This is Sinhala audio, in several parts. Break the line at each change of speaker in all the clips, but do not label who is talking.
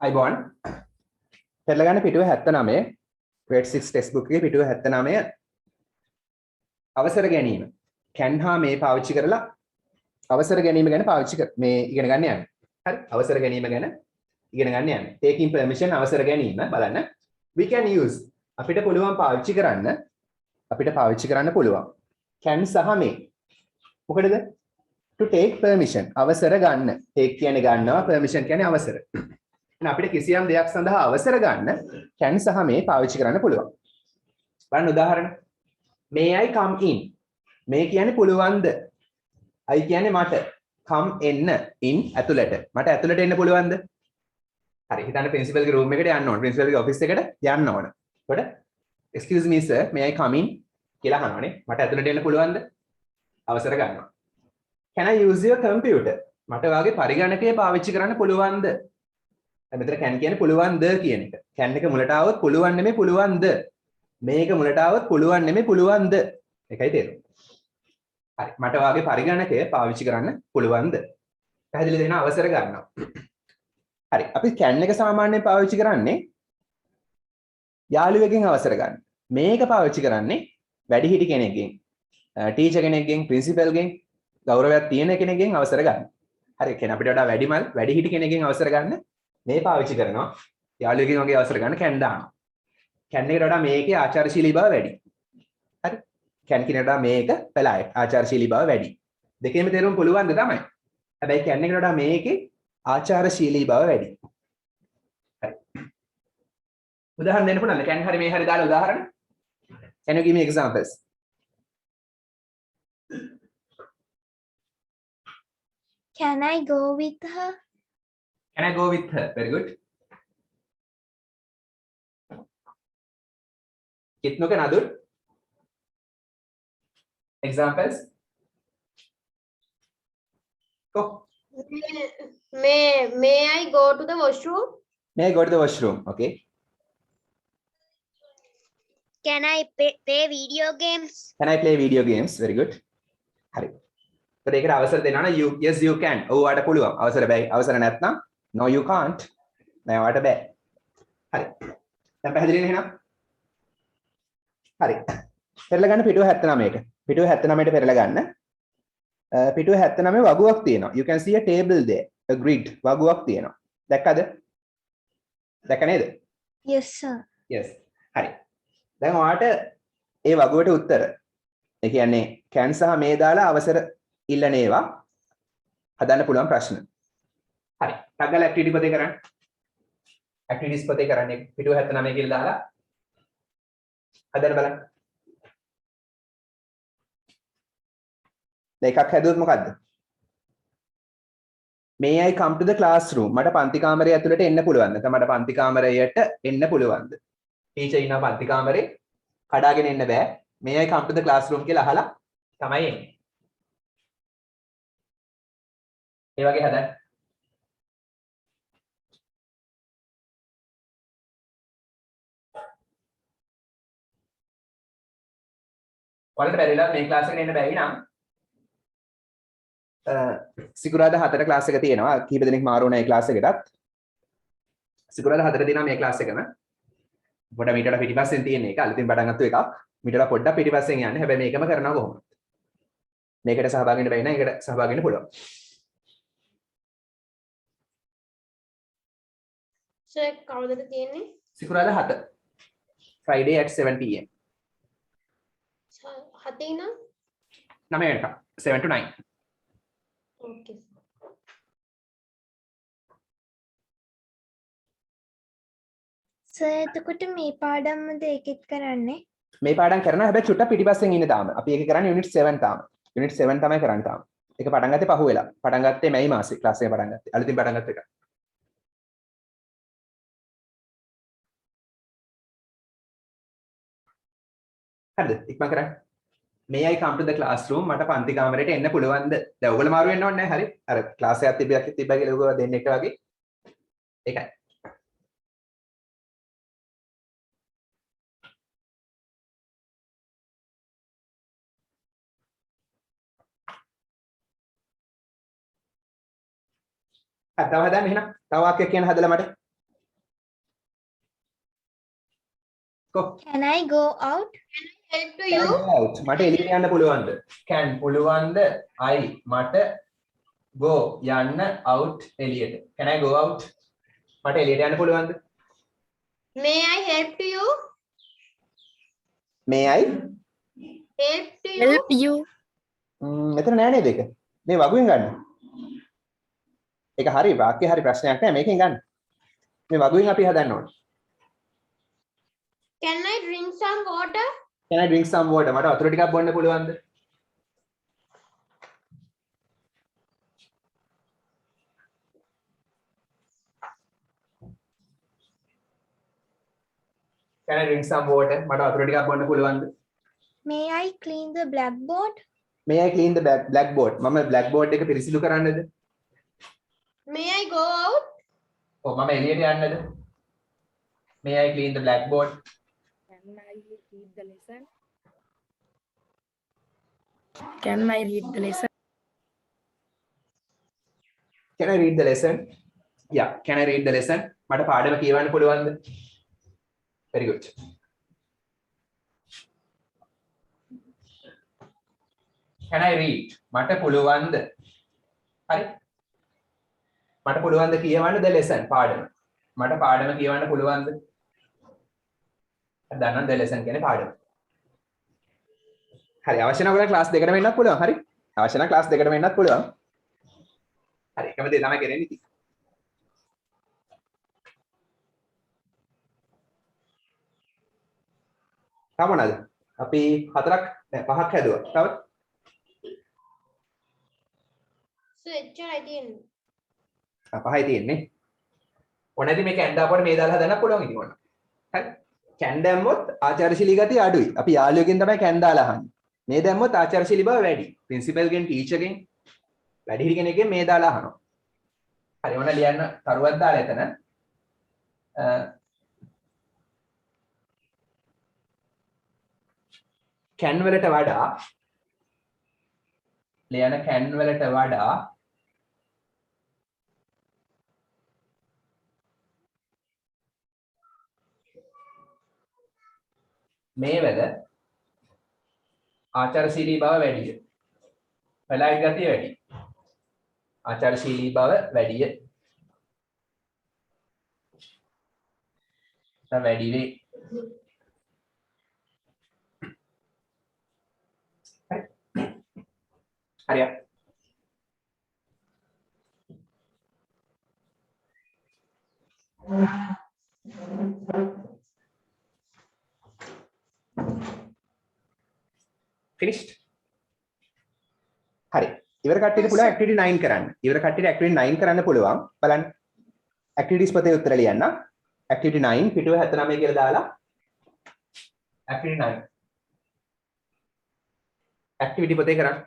අයිබෝන් පෙරලා ගන්න පිටුව 79 grade 6 textbook එකේ පිටුව 79 අවසර ගැනීම can හා මේ පාවිච්චි කරලා අවසර ගැනීම ගැන පාවිච්චි මේ ඉගෙන ගන්න යන්නේ. හරි අවසර ගැනීම ගැන ඉගෙන ගන්න යන්නේ. taking permission අවසර ගැනීම බලන්න. we can use අපිට පුළුවන් පාවිච්චි කරන්න පුළුවන් can සහ මේ මොකටද to take permission අවසර ගන්න. take කියන්නේ ගන්නවා, permission කියන්නේ අවසර. අපිට කිසියම් දෙයක් සඳහා අවසර ගන්න can සහ මේ පාවිච්චි කරන්න පුළුවන්. බලන්න උදාහරණ. may I come in? මේ කියන්නේ පුළුවන්ද? I කියන්නේ මට. come එන්න in ඇතුළට. මට ඇතුළට එන්න පුළුවන්ද? හරි. හිතන්න principal ගේ room එකට යන්න ඕන. principal ගේ office එකට යන්න ඕන. එතකොට excuse me sir, may I come in කියලා අහනවානේ. මට ඇතුළට එන්න පුළුවන්ද? අවසර ගන්නවා. Can I use your computer? මට වාගේ පරිගණකය පාවිච්චි කරන්න පුළුවන්ද? මෙතන can කියන්නේ පුළුවන්ද කියන එක. can එක මුලට આવොත් පුළුවන් නෙමෙයි පුළුවන්ද. මේක මුලට આવොත් පුළුවන් නෙමෙයි පුළුවන්ද. ඒකයි තේරුම. හරි. මට වාගේ පරිගණකය පාවිච්චි කරන්න පුළුවන්ද? පැහැදිලි දෙන අවසර ගන්නවා. හරි. අපි can එක සාමාන්‍යයෙන් පාවිච්චි කරන්නේ යාළුවෙක්ගෙන් අවසර ගන්න. මේක පාවිච්චි කරන්නේ වැඩිහිටි කෙනෙක්ගෙන්, ටීචර් කෙනෙක්ගෙන්, ප්‍රින්සිපල්ගෙන්, ගෞරවයක් තියෙන කෙනෙක්ගෙන් අවසර ගන්න. හරි. කියන්නේ අපිට වඩා වැඩිහිටි කෙනෙක්ගෙන් අවසර ගන්න මේ පාවිච්චි කරනවා. යාළුවෙක්ගෙන් වගේ අවසර ගන්න can දානවා. can එකට වඩා මේකේ ආචාරශීලී බව වැඩි. හරි. can කෙනට වඩා මේක පළයි ආචාරශීලී බව වැඩි. දෙකේම තේරුම් පුළුවන්ද තමයි. හැබැයි can එකට වඩා මේකේ ආචාරශීලී බව වැඩි. හරි. උදාහරණ දෙන්න පුළුවන්ද? can හරි මේ හරි දාලා උදාහරණ. Can you give me examples?
Can I go with her?
Can I go with her? Very good. कितनों के नादुर? Examples? Go.
May I go to the washroom?
May I go to the washroom? Okay.
Can I play video games?
Can I play video games? Very good. හරි. ඒකට ඒකට අවසර දෙනවා නම් you yes you can. ඔයාට පුළුවන්. අවසර බෑ. අවසර නැත්නම් no you can't. නෑ ඔයාට බෑ. හරි. දැන් පැහැදිලි නේ එහෙනම්? හරි. පෙරලා ගන්න පිටුව 79ට. පිටුව 79ට පෙරලා ගන්න. පිටුව 79 වගුවක් තියෙනවා. You can see a table there. A grid. වගුවක් තියෙනවා. දැක්කද? දැක්ක නේද?
Yes sir.
Yes. හරි. දැන් ඔයාට ඒ වගුවට උත්තර. ඒ කියන්නේ can සහ මේ දාලා අවසර ඉල්ලන ඒවා හදන්න පුළුවන් ප්‍රශ්න. හරි. ටග්ගල ඇක්ටිවිටි පොතේ කරන්න. ඇක්ටිවිටිස් පොතේ කරන්නේ පිටුව 79 කියලා දාලා හදන්න බලන්න. දෙකක් හැදුවොත් මොකද්ද? May I come to the classroom? මට පන්ති කාමරය ඇතුළට එන්න පුළුවන්ද? නැත්නම් මට පන්ති කාමරයට එන්න පුළුවන්ද? ටීචර් ඉන්නවා පන්ති කාමරේ. කඩාගෙන එන්න බෑ. May I come to the classroom කියලා අහලා තමයි එන්නේ. ඒ වගේ හදන්න. ඔයාලට බැරිලා මේ ක්ලාස් එකට එන්න බැරි නම් සිකුරාදා 4ට ක්ලාස් එක තියෙනවා. කීප දෙනෙක් මාරු වුණා ඒ ක්ලාස් එකටත්. සිකුරාදා 4ට දිනවා මේ ක්ලාස් එකම. පොඩ්ඩක් මීට වඩා පිටිපස්සෙන් තියෙන එක. අලුතින් පටන් ගත්ත එකක්. මීට වඩා පොඩ්ඩක් පිටිපස්සෙන් යන්නේ. හැබැයි මේකම කරනවා කොහොමද? මේකට සහභාගී වෙන්න බැරි නම් ඒකට සහභාගී වෙන්න පුළුවන්.
සර් කවුදද තියෙන්නේ?
සිකුරාදා 7. Friday at 7 pm.
හතේ නම්
9 වෙනකම් 7 to 9.
Okay. සර් එතකොට මේ පාඩම්මද ඒකෙත් කරන්නේ?
මේ පාඩම් කරනවා හැබැයි චුට්ටක් පිටිපස්සෙන් ඉන්නේ තාම. අපි ඒක කරන්නේ යුනිට් 7 තාම. යුනිට් 7 තමයි කරන්නේ තාම. ඒක පටන් ගත්තේ පහුවෙලා. පටන් ගත්තේ මැයි මාසේ ක්ලාස් එක පටන් ගත්තේ. අලුතින් පටන් ගත්ත එක. හරිද? ඉක්මන් කරන්න. May I come to the classroom? මට පන්ති කාමරයට එන්න පුළුවන්ද? දැන් ඔයගොල්ලෝ මාරු වෙන්න ඕනේ නැහැ. හරි. අර ක්ලාස් එකක් තිබ්බා කියලා ඔයගොල්ලෝ දෙන්න එක වගේ. ඒකයි. තව හදන්න එහෙනම්. තව වාක්‍යයක් කියන්න හදලා මට. කො
Can I go out? Help to
can I go out මට එළියට යන්න පුළුවන්ද can පුළුවන්ද I මට go යන්න out එළියට can I go out මට එළියට යන්න පුළුවන්ද
May I help to you?
may I
Help to you? Help you.
මෙතන නෑ නේද ඒක මේ වගුවෙන් ගන්න ඒක හරි වාක්‍ය හරි ප්‍රශ්නයක් නෑ මේකෙන් ගන්න මේ වගුවෙන් අපි හදන්න ඕනේ
Can I drink some water?
can I drink some water මට වතුර ටිකක් බොන්න පුළුවන්ද can I drink some water මට වතුර ටිකක් බොන්න පුළුවන්ද
May I clean the blackboard?
may I clean the blackboard මම blackboard එක පිරිසිදු කරන්නද
May I go out?
ඔව් මම එළියට යන්නද may I clean the blackboard
Can I read the lesson? Can I read the lesson?
can I read the lesson yeah can I read the lesson මට පාඩම කියවන්න පුළුවන්ද very good can I read මට පුළුවන්ද හරි මට පුළුවන්ද කියවන්න the lesson පාඩම මට පාඩම කියවන්න පුළුවන්ද දන්නම් the lesson කියන්නේ පාඩම හරි අවශ්‍ය නම් ඔයාලා ක්ලාස් දෙකට වෙන්නත් පුළුවන් හරි අවශ්‍ය නම් ක්ලාස් දෙකට වෙන්නත් පුළුවන් හරි එකම දේ තමයි කරන්නේ ඉතින් තව මොනවාද අපි හතරක් නෑ පහක් හැදුවා තව
So, එච්චරයි තියෙන්නේ.
පහයි තියෙන්නේ ඕනෑදී මේ කැන් දාපුවට මේ දාලා හදන්න පුළුවන් ඉතින් ඕන හරි කැන් දැම්මොත් ආචාරශීලී ගතිය අඩුයි අපි යාළුවෙක්ගෙන් තමයි කැන් දාලා අහන්නේ මේ දැම්මොත් ආචාරශීලී බව වැඩි ප්‍රින්සිපල්ගෙන් ටීචර්ගෙන් වැඩිහිටි කෙනෙක්ගෙන් මේ දාලා අහනවා හරි ඕන ලියන්න තරුවක් දාලා එතන කැන් වලට වඩා ලියන කැන් වලට වඩා මේ වල ආචාරශීලී බව වැඩිය. පළයි ගතිය වැඩි. ආචාරශීලී බව වැඩිය. වැඩි වේ. හරිය. finished හරි ඉවර කට්ටියට පුළුවන් activity 9 කරන්න ඉවර කට්ටියට activity 9 කරන්න පුළුවන් බලන්න activities පොතේ උත්තර ලියන්න activity 9 පිටුව 79 කියලා දාලා activity 9 activity පොතේ කරන්න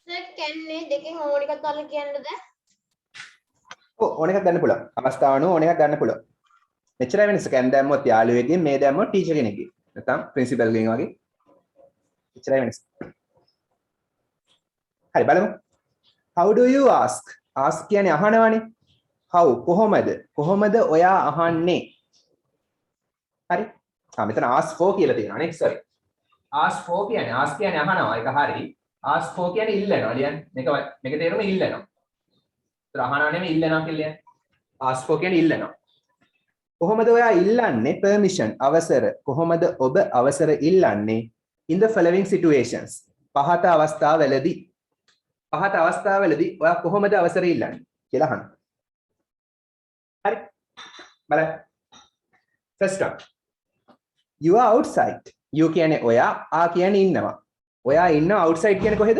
සර් කන්නේ දෙකෙන් ඕන එකක් ගන්න කියන්නද
ඔව් ඕන එකක් ගන්න පුළුවන් අවස්ථාව අනුව ඕන එකක් ගන්න පුළුවන් මෙච්චරයි වෙනස කැන් දැම්මොත් යාළුවෙක්ගෙන් මේ දැම්මොත් ටීචර් කෙනෙක්ගෙන් නැත්නම් ප්‍රින්සිපල් ගෙන් වගේ එච්චරයි වෙනස. හරි බලමු. How do you ask? Ask කියන්නේ අහනවනේ. How කොහොමද? කොහොමද ඔයා අහන්නේ? හරි. මෙතන ask for කියලා තියෙනවා නේ. sorry. ask for කියන්නේ ask කියන්නේ අහනවා. ඒක හරි. ask for කියන්නේ ඉල්ලනවා. ලියන්න. මේක තේරුම ඉල්ලනවා. ඒතර අහනවා නෙමෙයි ඉල්ලනවා කියලා ලියන්න. ask for කියන්නේ ඉල්ලනවා. කොහොමද ඔයා ඉල්ලන්නේ permission අවසර කොහොමද ඔබ අවසර ඉල්ලන්නේ in the following situations පහත අවස්ථාවලදී ඔයා කොහොමද අවසර ඉල්ලන්නේ කියලා අහන්න හරි බලන්න first one you are outside you කියන්නේ ඔයා කියන්නේ ඉන්නවා ඔයා ඉන්නවා outside කියන්නේ කොහෙද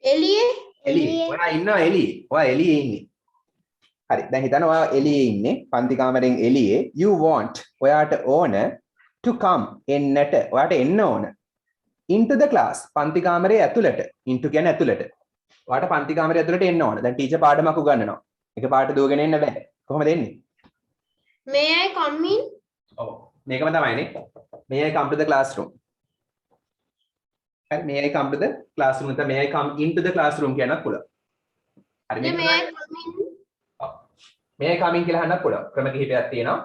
එළියේ ඔයා ඉන්නවා ඔයා එළියේ ඉන්නේ හරි දැන් හිතන්න ඔයා එළියේ ඉන්නේ පන්ති කාමරෙන් එළියේ you want ඔයාට ඕන to come එන්නට ඔයාට එන්න ඕන into the class පන්ති කාමරේ ඇතුළට into කියන්නේ ඇතුළට ඔයාට පන්ති කාමරේ ඇතුළට එන්න ඕන දැන් ටීචර් පාඩමක් උගන්වනවා එක පාට දුවගෙන එන්න බෑ කොහොමද එන්නේ
May I come in?
ඔව් මේකම තමයිනේ may I come to the classroom හරි may I come to the classroom නැත්නම් may I come into the classroom කියනත් පුළුවන් හරි
Sir,
මේක
may I
තමයි
come in?
මේ කමින් කියලා අහන්නත් පුළුවන්. ක්‍රම කිහිපයක් තියෙනවා.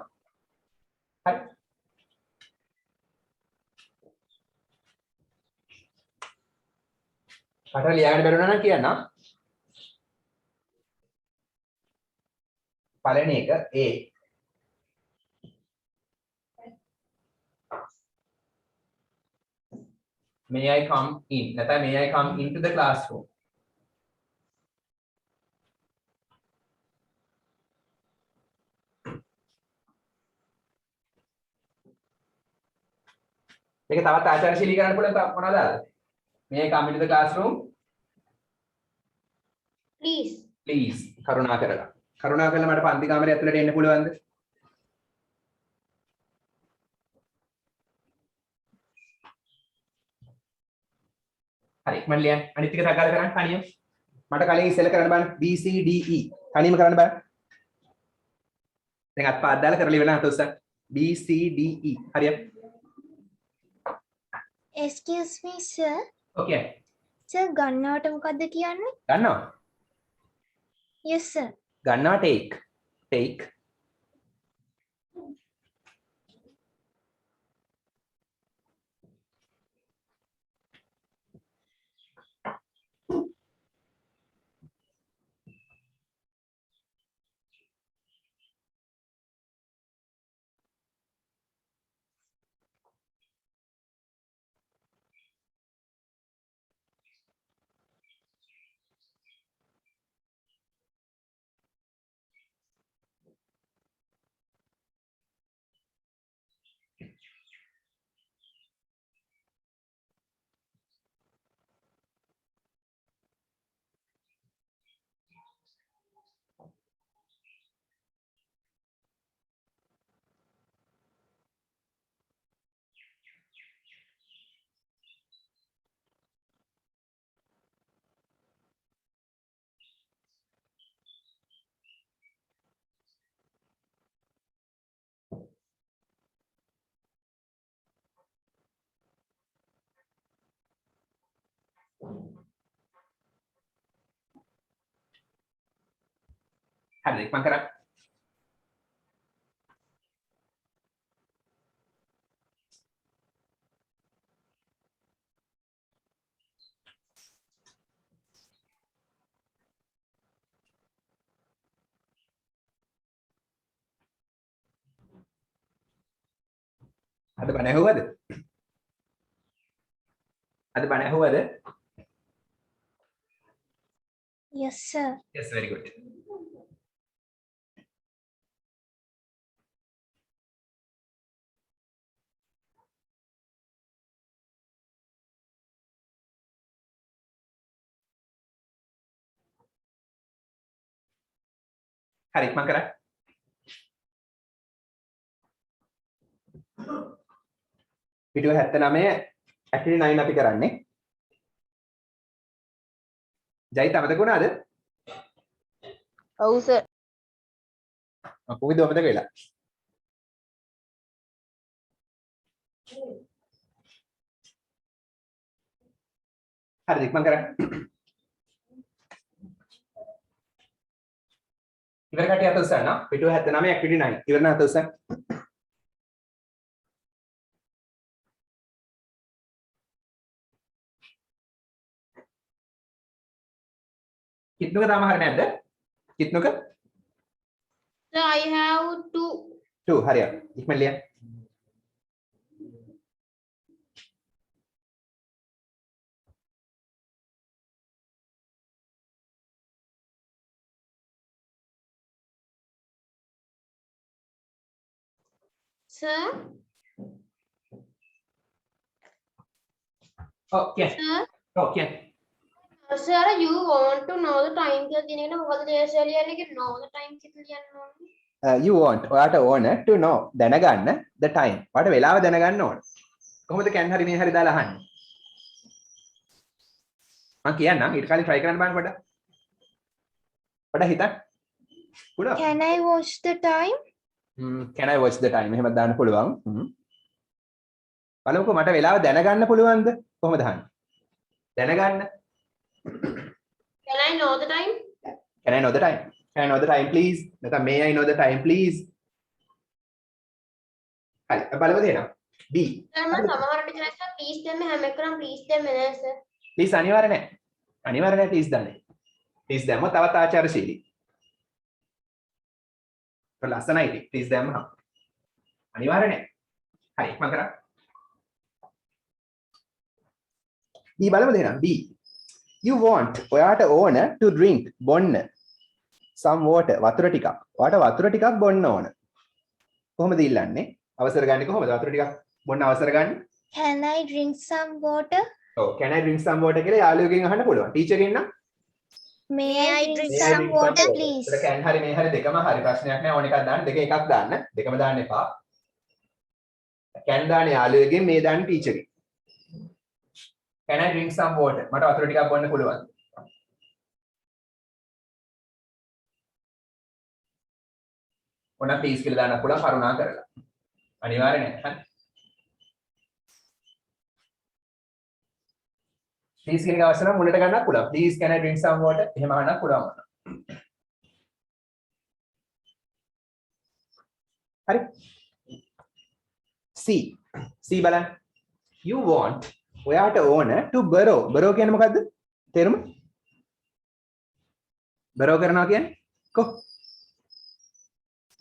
හරි. මට ලියාගන්න බැරුණා නම් කියන්න. පළවෙනි එක A. May I come in? නැත්නම් may I come into the classroom? මේක තවත් ආචාරශීලී කරන්න පුළුවන් තව මොනවද ආද? May I come into the classroom?
Please.
Please. කරුණාකරලා. කරුණාකරලා මට පන්ති කාමරේ ඇතුළට එන්න පුළුවන්ද? හරි ඉක්මන් ලියන්න. අනිත් ටික සගාල කරන්න තනියම. මට කලින් ඉස්සෙල්ලා කරන්න බලන්න B C D E. තනියම කරන්න බලන්න. දැන් අත්පාද දාලා කරලා ඉවරලා හත උස්සන්න. B C D E. හරියට.
Excuse me, sir.
Okay.
Sir, ගන්නවට මොකද්ද කියන්නේ?
ගන්නවා.
Yes, sir.
ගන්නවා take. Take. හරිද ඉක්මන් කරන්න. අද බණ ඇහුවද? අද බණ ඇහුවද?
Yes, sir.
Yes, very good. හරි ඉක්මන් කරන්න. පිටුව 79 ඇක්ටිවිටි 9 අපි කරන්නේ. ජයිත් අමතක වුණාද?
ඔව් සර්.
කොහොමද අමතක වෙලා? හරි ඉක්මන් කරන්න. ඉවර කටිය අත උස්සන්න. පිටුව 79 ඇක්ටිවිටි 9. ඉවරන අත උස්සන්න. කිත්නුක තාම හරිය නැද්ද? කිත්නුක?
Sir, I have to.
2 හරියට. ඉක්මන් ලියන්න.
Sir,
Okay.
sir.
Okay.
Sir, you want to know the time කියලා තියෙන එක මොකද දේශය ලියන්නේ කියලා know the time කියලා ලියන්න ඕනේ.
You want ඔයාට ඕන to know දැනගන්න the time. ඔයාට වෙලාව දැනගන්න ඕන. කොහොමද can හරි මේ හරි දාලා අහන්නේ? මම කියන්නම් ඊට කලින් try කරන්න බලන්න පොඩ්ඩක්. පොඩ්ඩක් හිතන්න. පුළුවන්.
Can I watch the time?
Can I watch the time? එහෙම දාන්න පුළුවන්. බලමුකෝ මට වෙලාව දැනගන්න පුළුවන්ද? කොහොමද අහන්නේ? දැනගන්න.
Can I know the time?
Can I know the time? Can I know the time please? නැත්නම් may I know the time please? හරි බලමු එහෙනම්. B.
සර් මම සමහර ටික නැත්නම් ප්ලීස් දෙන්න හැම එකකම ප්ලීස් දෙන්නේ නැහැ සර්.
please අනිවාර්ය නැහැ. අනිවාර්ය නැහැ please දාන්නේ. please දැම්මොත් තවත් ආචාරශීලී. ලස්සනයි ඉතින් please දැම්මම. අනිවාර්ය නැහැ. හරි මම කරා. B බලමු එහෙනම්. B. You want ඔයාට ඕන to drink බොන්න some water වතුර ටිකක්. ඔයාට වතුර ටිකක් බොන්න ඕන. කොහොමද ඉල්ලන්නේ? අවසර ගන්න කොහොමද? වතුර ටිකක් බොන්න අවසර ගන්න.
Can I drink some water?
ඔව් can I drink some water කියලා යාළුවෙක්ගෙන් අහන්න පුළුවන්. ටීචර් ගෙන් නම්
May I drink
May I
some
drink
water,
some
please?
water? can හරි මේ හරි දෙකම හරි ප්‍රශ්නයක් නෑ ඕන එකක් දාන්න. දෙක එකක් දාන්න. දෙකම දාන්න එපා. can දාන්න යාළුවෙක්ගෙන් මේ දාන්න ටීචර්ගෙන්. Can I drink some water? මට වතුර ටිකක් බොන්න පුළුවන්ද? ඕන ප්ලීස් කියලා දාන්න පුළුවන් කරුණා කරලා. අනිවාර්ය නෑ. හරි. ප්ලීස් කියන එක අවශ්‍ය නම් මුලට ගන්නත් පුළුවන්. Please can I drink some water? එහෙම අහන්නත් පුළුවන්. හරි. C. C බලන්න. You want ඔයාට ඕන to borrow. borrow කියන්නේ මොකද්ද? තේරුම? borrow කරනවා කියන්නේ කො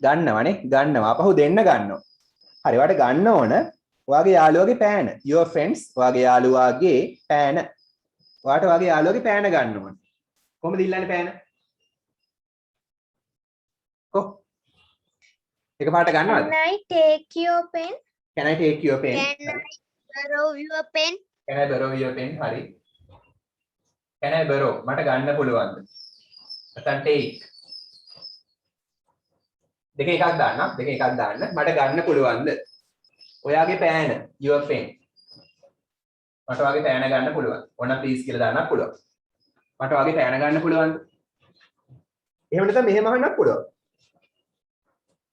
ගන්නවනේ. ගන්නවා. අපහු දෙන්න ගන්නවා. හරි. ඔයාට ගන්න ඕන ඔයාගේ යාළුවාගේ පෑන. your friends ඔයාගේ යාළුවාගේ පෑන. ඔයාට ඔයාගේ යාළුවාගේ පෑන ගන්න ඕන. කොහොමද ඉල්ලන්නේ පෑන? කො එකපාරට ගන්නවද?
Can I take your pen?
Can I take your pen?
Can I borrow your pen?
Can I borrow your pen? හරි. Can I borrow? මට ගන්න පුළුවන්ද? නැත්නම් take. දෙක එකක් දාන්න. දෙක එකක් දාන්න. මට ගන්න පුළුවන්ද? ඔයාගේ පෑන. your pen. මට ඔයාගේ පෑන ගන්න පුළුවන්. ඕන ප්ලීස් කියලා දාන්නත් පුළුවන්. මට ඔයාගේ පෑන ගන්න පුළුවන්ද? එහෙම නැත්නම් මෙහෙම අහන්නත් පුළුවන්.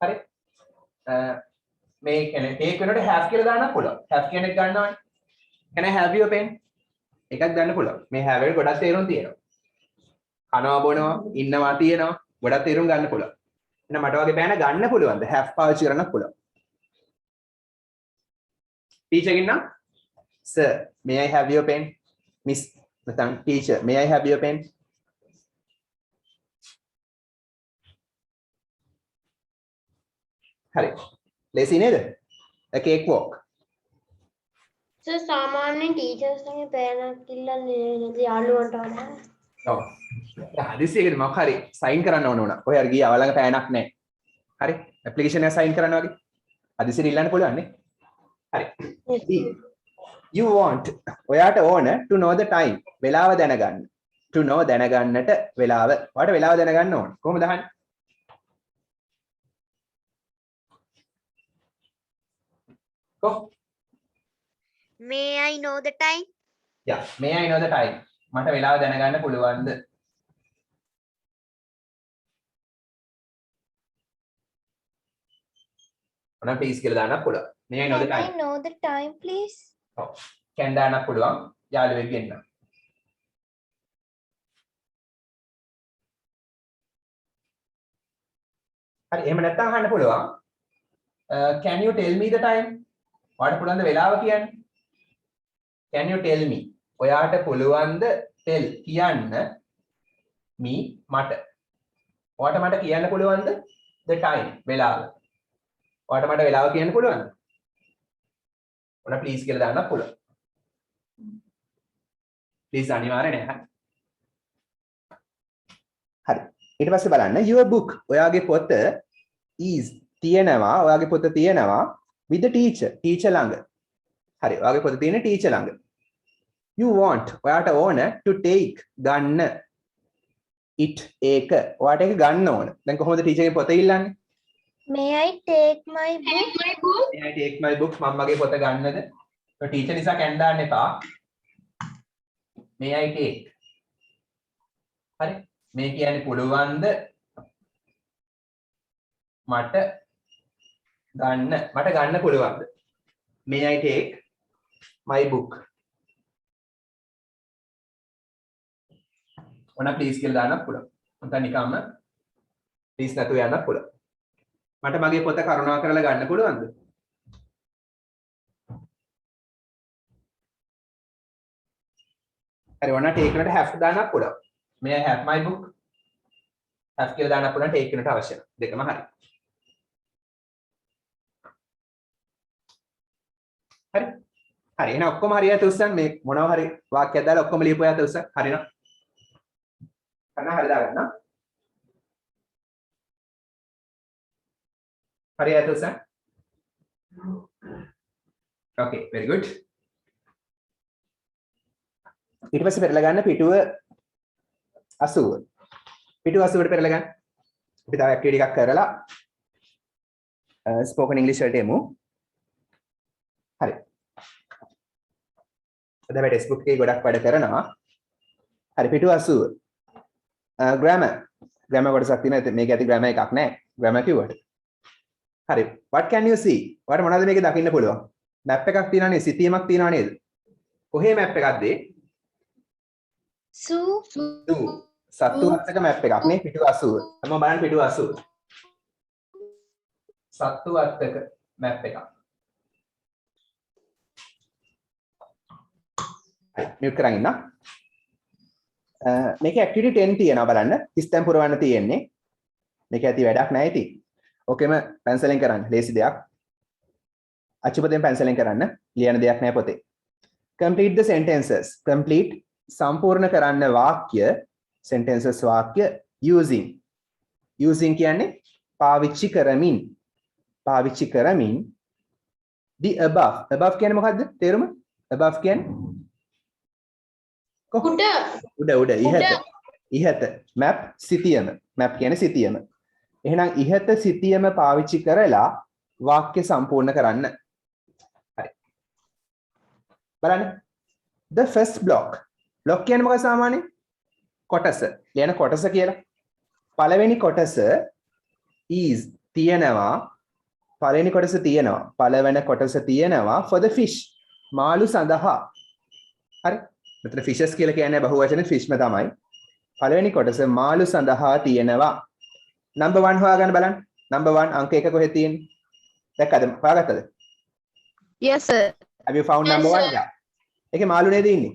හරි. මේ කියන්නේ take වෙනකොට have කියලා දාන්නත් පුළුවන්. have කියන එක ගන්නවනේ. Can I have your pen? එකක් ගන්න පුළුවන්. මේ have එක ගොඩක් තේරුම් තියෙනවා. කනවා බොනවා, ඉන්නවා තියෙනවා. ගොඩක් තේරුම් ගන්න පුළුවන්. එහෙනම් මට ඔයාගේ පෑන ගන්න පුළුවන්ද? have පාවිච්චි කරන්නත් පුළුවන්. ටීචර් ගෙන් නම් Sir, may I have your pen? Miss, නැත්නම් teacher, may I have your pen? හරි. ලේසි නේද? A cake walk.
සර් සාමාන්‍යයෙන් ටීචර්ස් ලාගේ පෑනක් ඉල්ලන්නේ නේද යාළුවන්ට වඩා?
ඔව්. හදිසියකට මොකක් හරි සයින් කරන්න ඕන වුණා. ඔය හරි ගියා අවලංග පෑනක් නැහැ. හරි. ඇප්ලිකේෂන් එක සයින් කරන්න වගේ. හදිසියට ඉල්ලන්න පුළුවන් නේ. හරි. You want ඔයාට ඕන to know the time වෙලාව දැනගන්න. to know දැනගන්නට වෙලාව. ඔයාට වෙලාව දැනගන්න ඕන. කොහොමද අහන්නේ? කො
May I know the time?
yeah may I know the time මට වෙලාව දැනගන්න පුළුවන්ද? ඔන්න please කියලා දාන්නත් පුළුවන්. may I know the
Can I
time?
know the time, please?
ඔව්. can දාන්නත් පුළුවන්. යාළුවෙක් ගෙන්න. හරි එහෙම නැත්නම් අහන්න පුළුවන්. Can you tell me the time? ඔයාට පුළුවන් ද වෙලාව කියන්න? Can you tell me? ඔයාට පුළුවන් ද tell කියන්න me මට. ඔයාට මට කියන්න පුළුවන්ද the time වෙලාව? ඔයාට මට වෙලාව කියන්න පුළුවන්ද? ඔන්න please කියලා දාන්නත් පුළුවන්. please අනිවාර්ය නෑ. හරි. ඊට පස්සේ බලන්න your book ඔයාගේ පොත is තියෙනවා ඔයාගේ පොත තියෙනවා with the teacher ළඟ. හරි. ඔයාගේ පොත තියෙන teacher ළඟ. you want ඔයාට ඕන to take ගන්න it ඒක ඔයාට ඒක ගන්න ඕන. දැන් කොහොමද teacher ගේ පොත ඉල්ලන්නේ?
May I take my book?
May I take my book මම්මගේ පොත ගන්නද? તો teacher නිසා can දාන්න එපා. May I take. හරි. මේ කියන්නේ පුළුවන්ද මට ගන්න පුළුවන්ද? May I take my book? ඔන්න please කියලා දාන්නත් පුළුවන්. නැත්නම් නිකම්ම please නැතුව යන්නත් පුළුවන්. මට මගේ පොත කරුණා කරලා ගන්න පුළුවන්ද? හරි වුණා take එකට have දාන්නත් පුළුවන්. May I have my book? have කියලා දාන්නත් පුළුවන් take එකට අවශ්‍ය නැහැ. දෙකම හරි. හරි. හරි එහෙනම් ඔක්කොම හරියට උස්සන් මේ මොනවා හරි වාක්‍යයක් දාලා ඔක්කොම ලියපු යාත උස්සන් හරිනම්. කන්න හරි දාගන්න. හරියට උස්සන්. Okay, very good. ඊට පස්සේ පෙරලා ගන්න පිටුව 80. පිටුව 80ට පෙරලා ගන්න. අපි තව ඇක්ටිවිටි එකක් කරලා ස්පෝකන් ඉංග්‍රීසි වලට එමු. හරි. අද අපි ටෙක්ස්ට් බුක් එකේ ගොඩක් වැඩ කරනවා. හරි පිටුව 80. ග්‍රැමර්. ග්‍රැමර් කොටසක් තියෙනවා. මේක ඇති ග්‍රැමර් එකක් නෑ. ග්‍රැමර් කිව්වට. හරි. What can you see? ඔයාලට මොනවද මේකේ දකින්න පුළුවන්? මැප් එකක් තියෙනවා නේද? සිතියමක් තියෙනවා නේද? කොහේ මැප් එකක්ද?
Zoo.
සත්තු වත්තක මැප් එකක් නේ පිටුව 80. හැමෝම බලන්න පිටුව 80. සත්තු වත්තක මැප් එකක්. මියුට් කරන් ඉන්න. මේකේ ඇක්ටිවිටි 10 තියෙනවා බලන්න. හිස්තැන් පුරවන්න තියෙන්නේ. මේක ඇති වැඩක් නැහැ ඉතින්. ඕකෙම පැන්සලෙන් කරන්න. ලේසි දෙයක්. අච්චුපතෙන් පැන්සලෙන් කරන්න. ලියන දෙයක් නැහැ පොතේ. Complete the sentences. Complete සම්පූර්ණ කරන්න වාක්‍ය sentences වාක්‍ය using. Using කියන්නේ පාවිච්චි කරමින්. පාවිච්චි කරමින් the above. Above කියන්නේ මොකද්ද? තේරුම? Above කියන්නේ උඩ ඉහත map සිතියම. map කියන්නේ සිතියම. එහෙනම් ඉහත සිතියම පාවිච්චි කරලා වාක්‍ය සම්පූර්ණ කරන්න. හරි. බලන්න. The first block. block කියන්නේ මොකක්ද සාමාන්‍යයෙන්? කොටස. ලියන කොටස කියලා. පළවෙනි කොටස is තියෙනවා. පළවෙනි කොටස තියෙනවා. පළවෙනි කොටස තියෙනවා for the fish. මාළු සඳහා. හරි. මෙතන fishes කියලා කියන්නේ බහුවචනේ fish ම තමයි. පළවෙනි කොටස මාළු සඳහා තියෙනවා. number 1 හොයාගන්න බලන්න. number 1 අංක 1 කොහෙද තියෙන්නේ? දැක්කද? හොයාගත්තද?
Yes, sir.
Have you found
Yes,
number 1?
sir.
Yeah. ඒකේ මාළු නේද ඉන්නේ?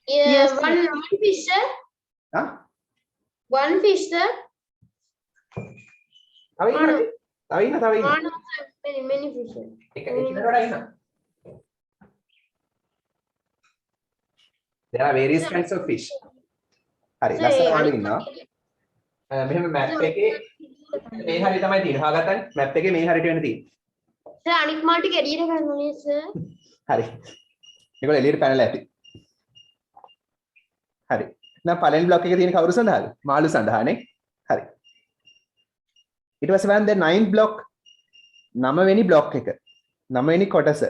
Yeah, one fish, sir.
හා?
One fish, sir.
තව ඉන්නවද? තව ඉන්න.
One of many fishes.
එකකට වඩා ඉන්න. There are various kinds of fish. හරි. ලස්සන මාළු ඉන්නවා. මෙහෙම මැප් එකේ මේ හරිය තමයි තියෙන්නේ. හොයාගත්තනේ? මැප් එකේ මේ හරියට වෙන්න තියෙන්නේ.
Sir, අනික් මාළු ටික එළියට ගන්න ඕනේ, sir.
හරි. මේගොල්ලෝ එළියට පැනලා ඇති. හරි. දැන් පළවෙනි බ්ලොක් එකේ තියෙන කවුරු සඳහාද? මාළු සඳහානේ. හරි. ඊට පස්සේ බලන්න දැන් 9th බ්ලොක් 9 වෙනි බ්ලොක් එක. 9 වෙනි කොටස.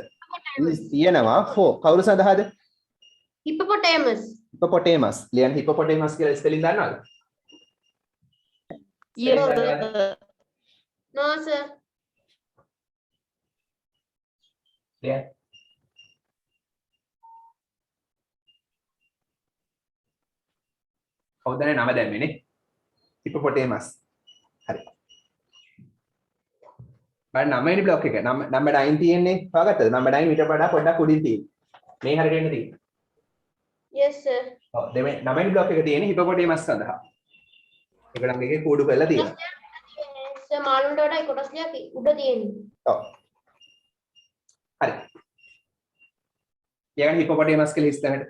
තියෙනවා 4. කවුරු සඳහාද?
Hippopotamus.
හිපොපොටේමස්. ලියන්න හිපොපොටේමස් කියලා ස්පෙලිං දන්නවද?
Yes,
Spelling
sir.
දන්නවද?
No, sir.
ලියන්න. කවුදනේ නම දැම්මේ නේ? හිපොපොටේමස්. හරි. බලන්න 9 වෙනි බ්ලොක් එක. නම්බර් 9 තියෙන්නේ. හොයාගත්තද? නම්බර් 9 ඊට වඩා පොඩ්ඩක් උඩින් තියෙන්නේ. මේ හරියට එන්න තියෙන්නේ.
Yes, sir.
ඔව් 9 වෙනි බ්ලොක් එක තියෙන්නේ හිපොපොටේමස් සඳහා. ඒගොල්ලන්ගේ එකේ කූඩු කරලා තියෙනවා.
sir, මාළුන්ට වඩා කොටස් ටිකක් උඩ තියෙන්නේ.
ඔව්. හරි. ඊළඟ හිපොපොටේමස් කියලා ඉස්සරහට.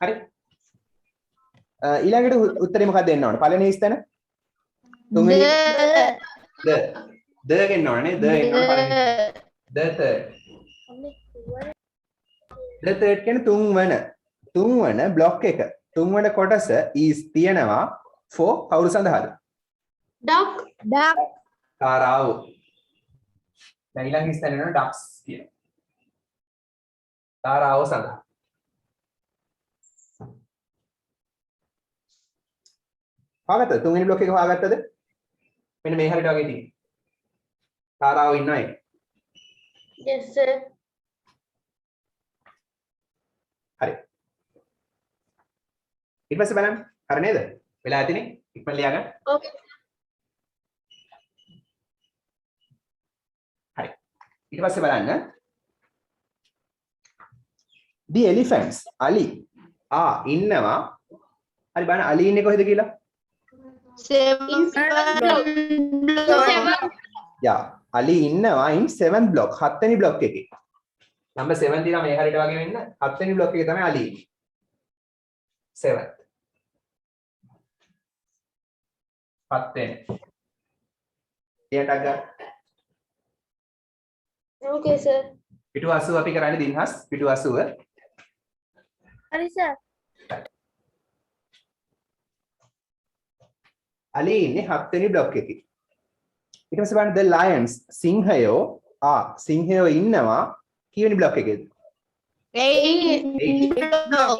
හරි. ඊළඟට උත්තරේ මොකක්ද දෙන්න ඕනේ? පළවෙනි හිස්තැන? තුන්වෙනි ද ගෙන්න ඕනේ නේ? ද එන්න ඕනේ පළවෙනි. the third. the third කියන්නේ තුන්වන බ්ලොක් එක. තුන්වන කොටස is තියෙනවා for කවුරු සඳහාද?
Duck.
තාරාව. දැන් ඊළඟ හිස්තැන වෙනවා ducks කියන. තාරාව සඳහා. හොයාගත්තද? තුන්වෙනි බ්ලොක් එක හොයාගත්තද? මෙන්න මේ හරියට වගේ තියෙනවා. තාරාව ඉන්නයි.
Yes, sir.
හරි. ඊට පස්සේ බලන්න. හරි නේද? වෙලා ඇතිනේ. ඉක්මන ලියා ගන්න.
Okay.
හරි. ඊට පස්සේ බලන්න. The elephants අලි ඉන්නවා. හරි බලන්න අලි ඉන්නේ කොහෙද කියලා?
In 7 block.
යා අලි ඉන්නවා in 7 block 7 වෙනි block එකේ. number 7 දිනා මේ හරියට වගේ වෙන්න 7 වෙනි block එකේ තමයි අලි ඉන්නේ. 7. 7 වෙනි. එයාට ගන්න.
Okay, sir.
පිටු 80 අපි කරන්නේ දින්හස් පිටු 80.
Hurry, sir.
අලි ඉන්නේ 7 වෙනි block එකේ. ඊට පස්සේ බලන්න the lions සිංහයෝ සිංහයෝ ඉන්නවා කීවෙනි block එකේද?
8 block.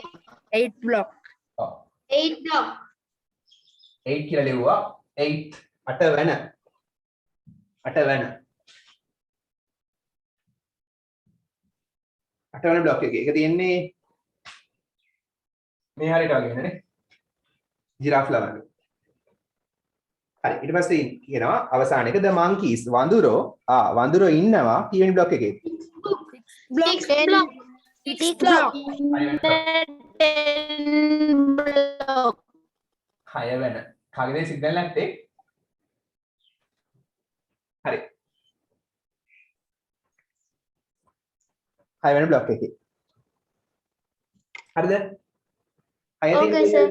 8 block.
8 block.
8 කියලා ලිව්වා 8 8 වෙන 8 වෙන 8 වෙන block එකේ. ඒක තියෙන්නේ මේ හරියට වගේ නේ. ජිරාෆ් ලා වගේ. හරි ඊට පස්සේ කියනවා අවසාන එක the monkeys වඳුරෝ ඉන්නවා කීවෙනි block එකේද?
6 block.
6 block.
10 block.
6 වෙන. කගේද සිග්නල් නැත්තේ? හරි. 6 වෙන block එකේ. හරිද? 6
Okay, sir.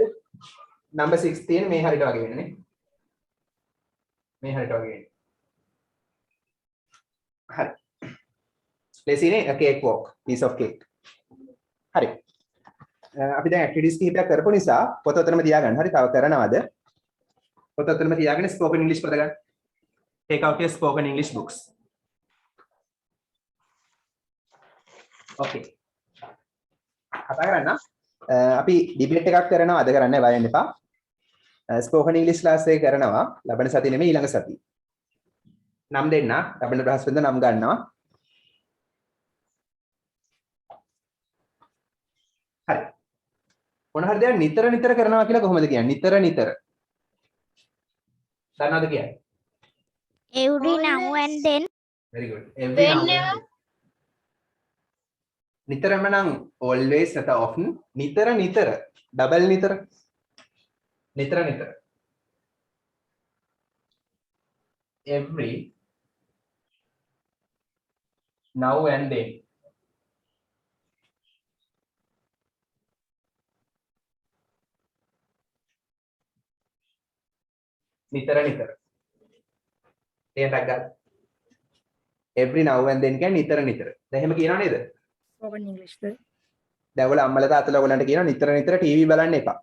number 6 තියෙන මේ හරියට වගේ වෙන්නේ. මේ හරියට වගේ වෙන්නේ. හරි. ලේසිනේ a cake walk piece of cake. හරි. අපි දැන් ඇක්ටිවිටිස් කිහිපයක් කරපු නිසා පොත උතරම තියාගන්න. හරි. තව කරනවද? පොත උතරම තියාගෙන spoken english පොත ගන්න. take out your spoken english books. okay. කතා කරන්න. අපි ඩිබේට් එකක් කරනවා අද කරන්න බය වෙන්න එපා. ස්පෝකන් ඉංග්‍රීසි ක්ලාස් එක කරනවා ලබන සතියේ නෙමෙයි ඊළඟ සතියේ. නම් දෙන්න ලබන බ්‍රහස්පතින්දා නම් ගන්නවා. හරි. මොන හරි දෙයක් නිතර නිතර කරනවා කියලා කොහොමද කියන්නේ? නිතර නිතර. දන්නවද කියන්නේ?
Every now and then.
very good. every now and then. නිතරම නම් always නැත්නම් often නිතර නිතර double නිතර නිතර නිතර every now and then නිතර නිතර එයාට ගන්න every now and then කියන්නේ නිතර නිතර දැන් එහෙම කියනව නේද
Spoken English.
දැන් ඔයාලා අම්මලා තාත්තලා ඔයගලන්ට කියනවා නිතර නිතර ටීවී බලන්න එපා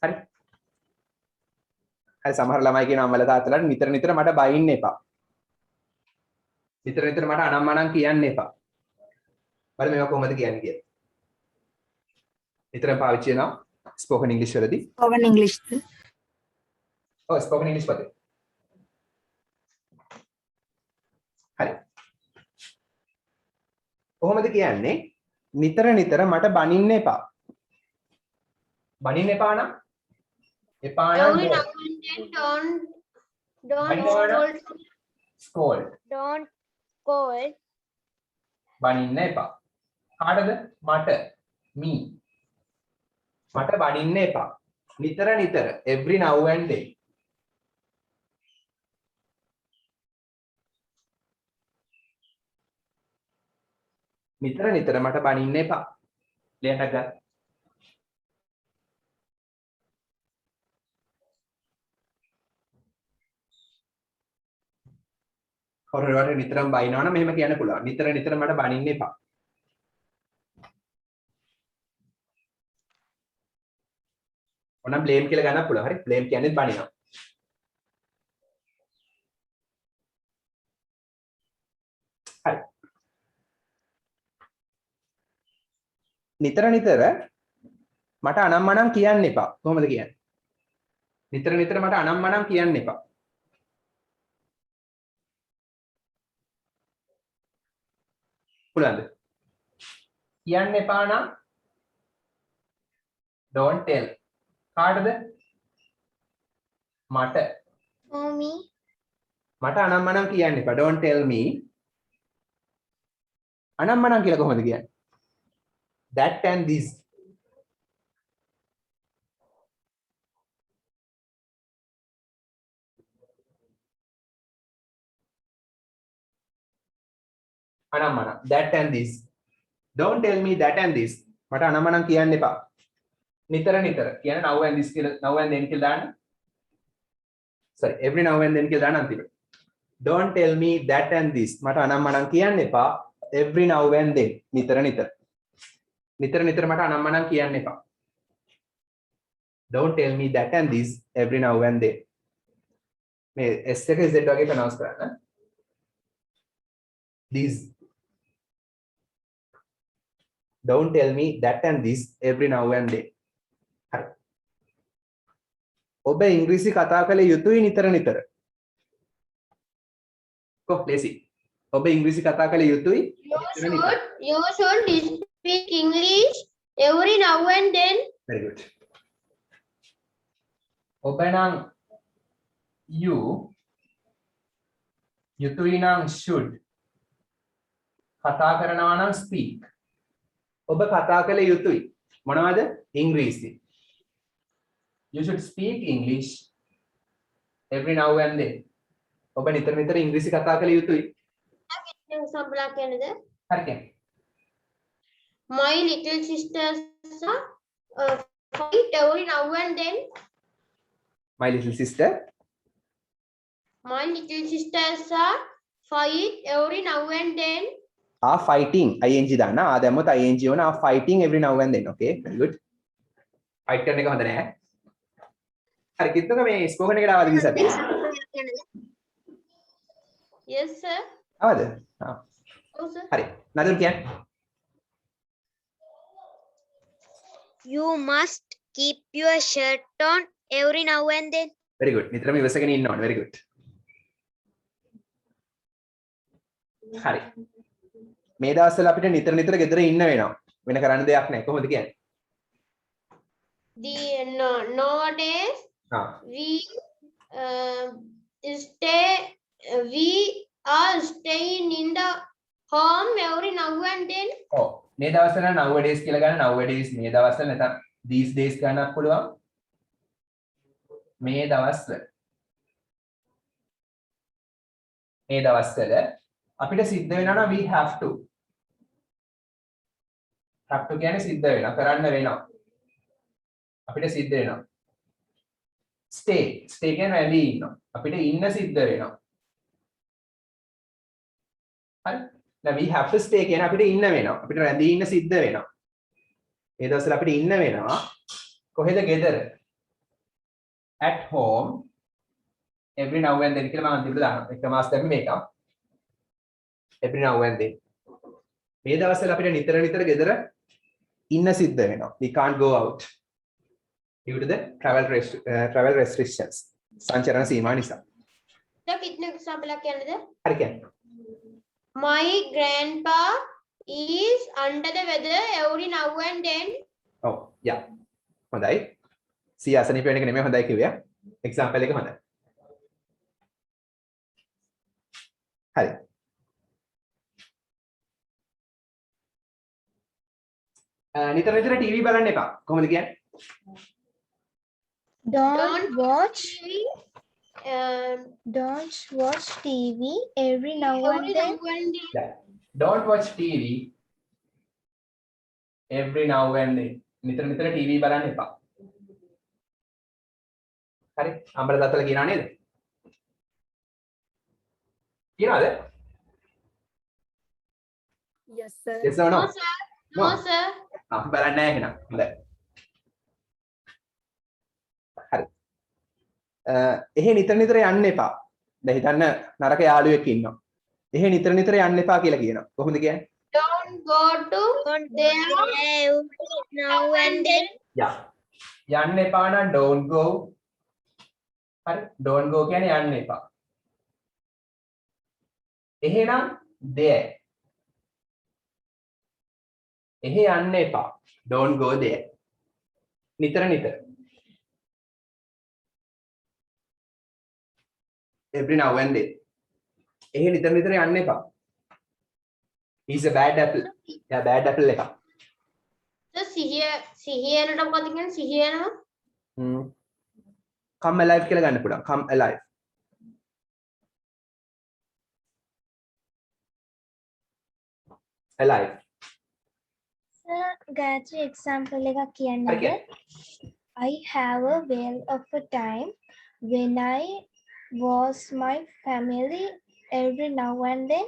හරි හරි සමහර ළමයි කියනවා අම්මලා තාත්තලාට නිතර නිතර මට බයින්න එපා නිතර නිතර මට අනම්මනම් කියන්න එපා බලන්න මේවා කොහොමද කියන්නේ කියලා නිතරම පාවිච්චි වෙනවා ස්පෝකන් ඉංග්‍රීසි වලදී
Spoken English.
ඔව් ස්පෝකන් ඉංග්‍රීසි පදේ හරි කොහොමද කියන්නේ නිතර නිතර මට බනින්න එපා බනින්න එපා නම් එපා නම්
Every now and then don't
scold
Don't scold.
බනින්න එපා කාටද මට me මට බනින්න එපා නිතර නිතර every now and then නිතර නිතර මට බනින්න එපා ලියන්න ගන්න කවුරුහරි නිතරම බනිනවනම් මෙහෙම කියන්න පුළුවන් නිතර නිතර මට බනින්න එපා ඕනම් බ්ලේම් කියලා ගන්නත් පුළුවන් හරි බ්ලේම් කියන්නේ බනිනවා හරි නිතර නිතර මට අනම්මනම් කියන්න එපා කොහොමද කියන්නේ නිතර නිතර මට අනම්මනම් කියන්න එපා පුළුවන්ද කියන්න එපා නම් don't tell කාටද මට
For me.
මට අනම්මනම් කියන්න එපා don't tell me අනම්මනම් කියලා කොහොමද කියන්නේ that and this අනම්මනම් that and this don't tell me that and this මට අනම්මනම් කියන්න එපා නිතර නිතර කියන now and this කියලා now and then කියලා දාන්න sorry every now and then කියලා දාන්න අන්තිමට don't tell me that and this මට අනම්මනම් කියන්න එපා every now and then නිතර නිතර නිතර නිතර මට අනම්මනම් කියන්න එපා don't tell me that and this every now and then මේ s එක z වගේ pronounce කරන්න this don't tell me that and this every now and then හරි ඔබ ඉංග්‍රීසි කතා කළ යුතුයි නිතර නිතර කො ලේසි ඔබ ඉංග්‍රීසි කතා කළ යුතුයි
You should speak English every now and then.
very good ඔබ නම් you යුතුයි නම් should කතා කරනවා නම් speak ඔබ කතා කළ යුතුයි මොනවද ඉංග්‍රීසි you should speak English every now and then ඔබ නිතර නිතර ඉංග්‍රීසි කතා කළ යුතුයි
Example කියන්නද?
හරි කියන්නේ
My little sisters fight every now and then.
my little sister
My little sisters fight every now and then.
are fighting ing දාන්න ආ දැම්මොත් ing වන are fighting every now and then okay very good fight කරන එක හොඳ නෑ හරි කිත්තක මේ ස්පෝකන් එකට ආවද කිසි අපි
Yes sir.
ආවද ආ
Oh sir.
හරි නදුන් කියන්නේ
You must keep your shirt on every now and then.
very good නිතරම ඉවසගෙන ඉන්න ඕනේ very good හරි මේ දවස්වල අපිට නිතර නිතර ගෙදර ඉන්න වෙනවා වෙන කරන්න දෙයක් නැහැ කොහොමද කියන්නේ
Nowadays
ආ
we stay we are staying in the home every now and then.
ඔව් මේ දවස්වල nowadays කියලා ගන්න nowadays මේ දවස්වල නැත්නම් these days ගන්නත් පුළුවන් මේ දවස්වල අපිට සිද්ධ වෙනවා නම් we have to කියන්නේ සිද්ධ වෙනවා කරන්න වෙනවා අපිට සිද්ධ වෙනවා stay කියන්නේ රැඳී ඉන්නවා අපිට ඉන්න සිද්ධ වෙනවා හරි now we have to stay කියන්නේ අපිට ඉන්න වෙනවා අපිට රැඳී ඉන්න සිද්ධ වෙනවා මේ දවස්වල අපිට ඉන්න වෙනවා කොහෙද ගෙදර at home every now and then කියලා මම අන්තිමට දානවා එක මාස දැම්මේ මේක every now and then මේ දවස්වල අපිට නිතර නිතර ගෙදර ඉන්න සිද්ධ වෙනවා we can't go out due to the travel restrictions සංචරණ සීමා නිසා
දැන් කිත්න example එකක් කියන්නද?
හරි කියන්නේ
My grandpa is under the weather every now and then.
ඔව් යා හොඳයි සී අසනීප වෙන එක නෙමෙයි හොඳයි කිව්වේ එක්සැම්පල් එක හොඳයි හරි නිතර නිතර ටීවී බලන්න එපා කොහොමද කියන්නේ
Don't
watch
TV
every now
every now and then.
Yeah. Don't watch TV every now and then. නිතර නිතර TV බලන්න එපා. හරි. අම්බර දත්තල කියනා නේද? කියනවාද?
Yes, sir.
Yes or no?
No sir. No sir.
බලන්නේ නැහැ එහෙනම්. හොඳයි. හරි. එහෙ නිතර නිතර යන්න එපා. දැන් හිතන්න නරක යාළුවෙක් ඉන්නවා. එහෙ නිතර නිතර යන්න එපා කියලා කියනවා. කොහොමද කියන්නේ?
Don't go to there.
now and then.
Yeah. යන්න එපා නම් don't go. හරි. don't go කියන්නේ යන්න එපා. එහෙනම් there. එහෙ යන්න එපා. don't go there. නිතර නිතර. Every now and then. එහෙ නිතර නිතර යන්න එපා. He's a bad apple. Yeah, bad apple එකක්.
සිහියනට මොකද කියන්නේ සිහියනවා?
Come alive කියලා ගන්න පුළුවන්. Come alive. Alive.
Gayatri example එකක් කියන්නද?
Okay.
I have a whale of a time when I was my family every now and then.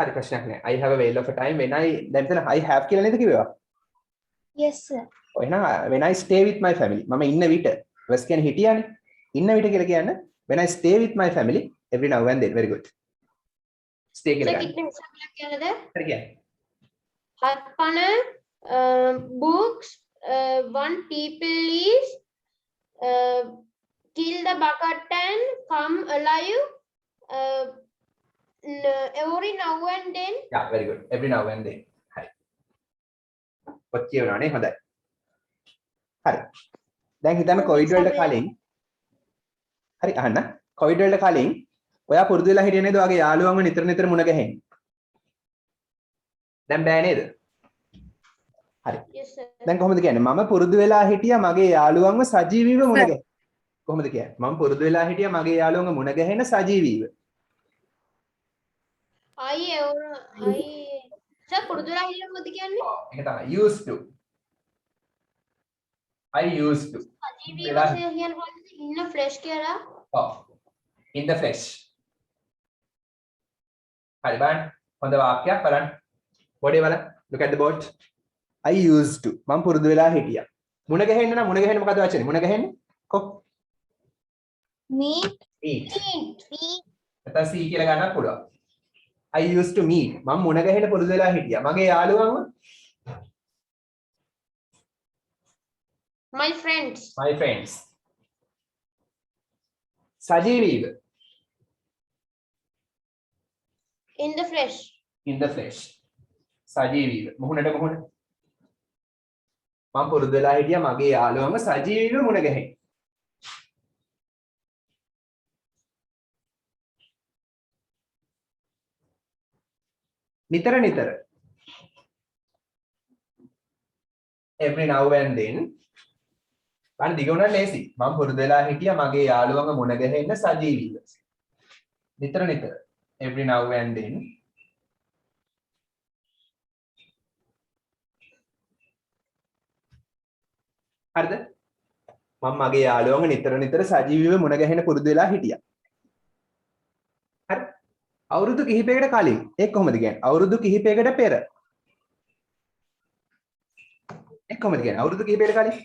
හරි ප්‍රශ්නයක් නෑ. I have a whale of a time when I දැන් මෙතන I have කියලා නේද කිව්වා?
Yes sir.
ඔය එහෙනම් when I stay with my family. මම ඉන්න විට was කියන්නේ හිටියානේ. ඉන්න විට කියලා කියන්නේ when I stay with my family every now and then. Very good. Stay කියලා ගන්න.
කිට්ටු එක්සැම්පල් කියන්නද?
හරි කියන්නේ.
Harpana books one people is kill the bucket and come alive every now and then.
Yeah, very good. Every now and then. හරි. ඔත් කියවනවානේ හොඳයි. හරි. දැන් හිතන්න කොවිඩ් වලට කලින් හරි අහන්න. කොවිඩ් වලට කලින් ඔයා පුරුදු වෙලා හිටියේ නේද ඔයාගේ යාළුවන්ව නිතර නිතර මුණ ගැහෙන්න? දැන් බෑ නේද? හරි.
Yes sir.
දැන් කොහොමද කියන්නේ? මම පුරුදු වෙලා හිටියා මගේ යාළුවන්ව සජීවීව මුණ ගැහෙන්න. කොහොමද කියන්නේ? මම පුරුදු වෙලා හිටියා මගේ යාළුවන්ව මුණ ගැහෙන්න සජීවීව.
සර් පුරුදුලා හිටියම මොකද කියන්නේ?
ඒක තමයි used to. I used to.
සජීවී වශයෙන් කියන කොහොමද ඉන්න ෆ්ලෙෂ් කියලා?
Oh, in the flesh. හරි බලන්න. හොඳ වාක්‍යයක් බලන්න. බෝඩේ බලන්න. Look at the board. I used to. මම පුරුදු වෙලා හිටියා. මුණ ගැහෙන්න නම් මුණ ගැහෙන්න මොකද වචනේ? මුණ ගැහෙන්න කො
Meet.
eat.
Meet.
නැත්නම් see කියලා ගන්නත් පුළුවන්. I used to meet. මම මුණ ගැහෙන්න පුරුදු වෙලා හිටියා. මගේ යාළුවන්ව
My friends.
my friends. සජීවීව
In the flesh.
in the flesh. සජීවීව මුහුණට මුහුණ. මම පුරුදු වෙලා හිටියා මගේ යාළුවන්ව සජීවීව මුණ ගැහෙන්න. නිතර නිතර. Every now and then. අන්න දිග උනන්නේ ලේසි. මම පුරුදු වෙලා හිටියා මගේ යාළුවන්ව මුණ ගැහෙන්න සජීවීව. නිතර නිතර. Every now and then. හරිද? මම මගේ යාළුවන්ව නිතර නිතර සජීවීව මුණ ගැහෙන්න පුරුදු වෙලා හිටියා. හරි? අවුරුදු කිහිපයකට කලින් ඒක කොහොමද කියන්නේ? අවුරුදු කිහිපයකට පෙර. ඒක කොහොමද කියන්නේ? අවුරුදු කිහිපයකට කලින්?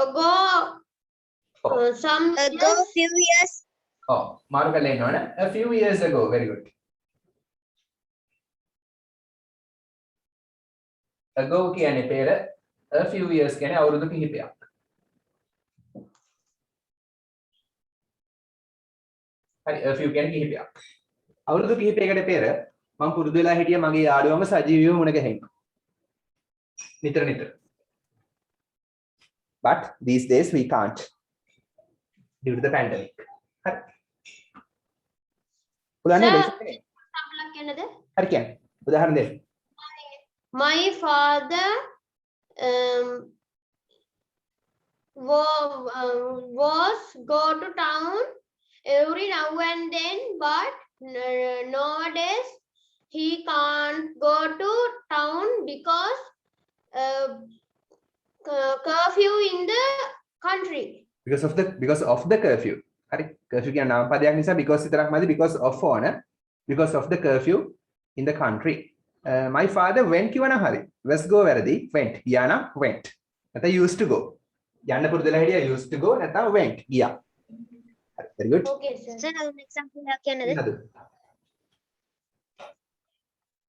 Ago. Some
Ago
years.
few years.
Oh, මාරු කරලා ඉන්නවනේ. A few years ago. Very good. Ago කියන්නේ පෙර. A few years කියන්නේ අවුරුදු කිහිපයක්. හරි a few කියන්නේ කිහිපයක්. අවුරුදු කිහිපයකට පෙර මම පුරුදු වෙලා හිටියා මගේ යාළුවන්ව සජීවීව මුණ ගැහෙන්න. නිතර නිතර. But these days we can't due to the pandemic. හරි. උදාහරණ දෙන්න.
සම්පලක් කියන්නද?
හරි කියන්නේ. උදාහරණ දෙන්න.
My father was go to town every now and then, but nowadays he can't go to town because curfew in the country.
Because of the curfew. හරි. curfew කියන නාම පදයක් නිසා because විතරක් මදි because of ඕන. Because of the curfew in the country. My father went කියවන හරි. was go වැරදි. went. ගියා නම් went. නැත්නම් used to go. යන්න පුරුදු වෙලා හිටියා used to go නැත්නම් went. ගියා. හරි. very good.
Okay, sir.
Sir, an example එකක් කියන්නද?
නේද?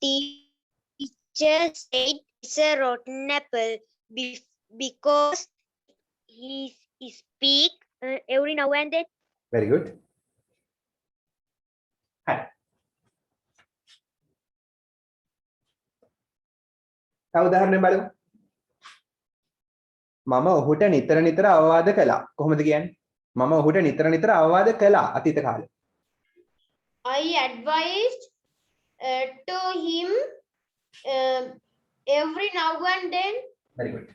Teacher said it's a rotten apple because he speak every now and then.
very good. හරි. තව උදාහරණයක් බලමු. මම ඔහුට නිතර නිතර අවවාද කළා. කොහොමද කියන්නේ? මම ඔහුට නිතර නිතර අවවාද කළා අතීත කාලේ.
I advised to him every now and then.
very good.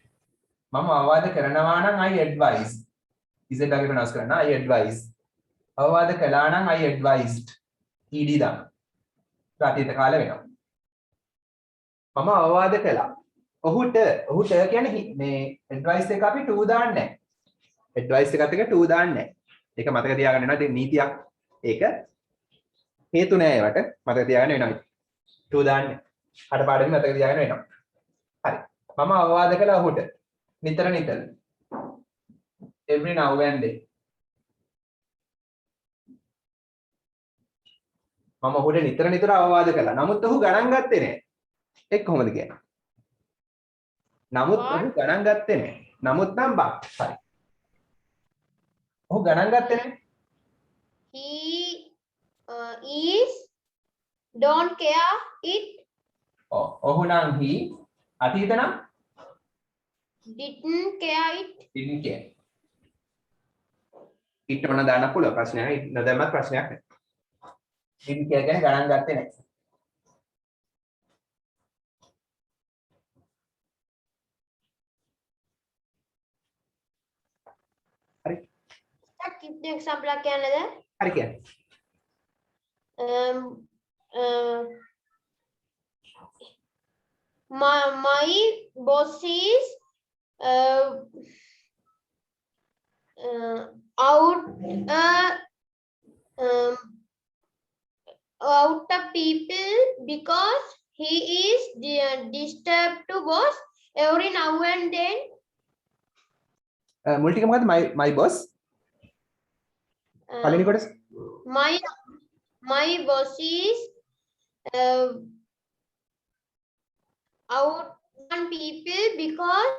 මම අවවාද කරනවා නම් I advise. ඉතින් වගේ ප්‍රොනවුන්ස් කරන්න I advise. අවවාද කළා නම් I advised. ed දාන්න. අතීත කාලේ වෙනවා. මම අවවාද කළා. ඔහුට කියන්නේ මේ advice එක අපි to දාන්නේ නැහැ. advice එකත් එක to දාන්නේ නැහැ. ඒක මතක තියාගන්න වෙනවා. ඉතින් නීතියක් ඒක හේතු නෑ ඒවට මතක තියාගන්න වෙනවා. to දාන්නේ. අඩපාඩමින් මතක තියාගන්න වෙනවා. හරි. මම අවවාද කළා ඔහුට නිතර නිතර. every now and then. මම ඔහුට නිතර නිතර අවවාද කළා. නමුත් ඔහු ගණන් ගත්තේ නෑ. ඒක කොහොමද කියන්නේ? නමුත් ඔහු ගණන් ගත්තේ නෑ. නමුත් නම් but. හරි. ඔහු ගණන් ගත්තේ නෑ.
He is don't care it.
ඔහු නම් he අතීත නම්
Didn't care it.
didn't care. ඊට වුණා දාන්න පුළුවන් ප්‍රශ්නයක් නෑ. නොදැම්මත් ප්‍රශ්නයක් නෑ. didn't care කියන්නේ ගණන් ගත්තේ නෑ. හරි.
කිව්ව example එකක් කියන්නද?
හරි කියන්නේ.
My boss is out of people because he is disturbed to boss every now and then.
මුල් ටික මොකද්ද? my boss. පළවෙනි කොටස.
My boss is out on people because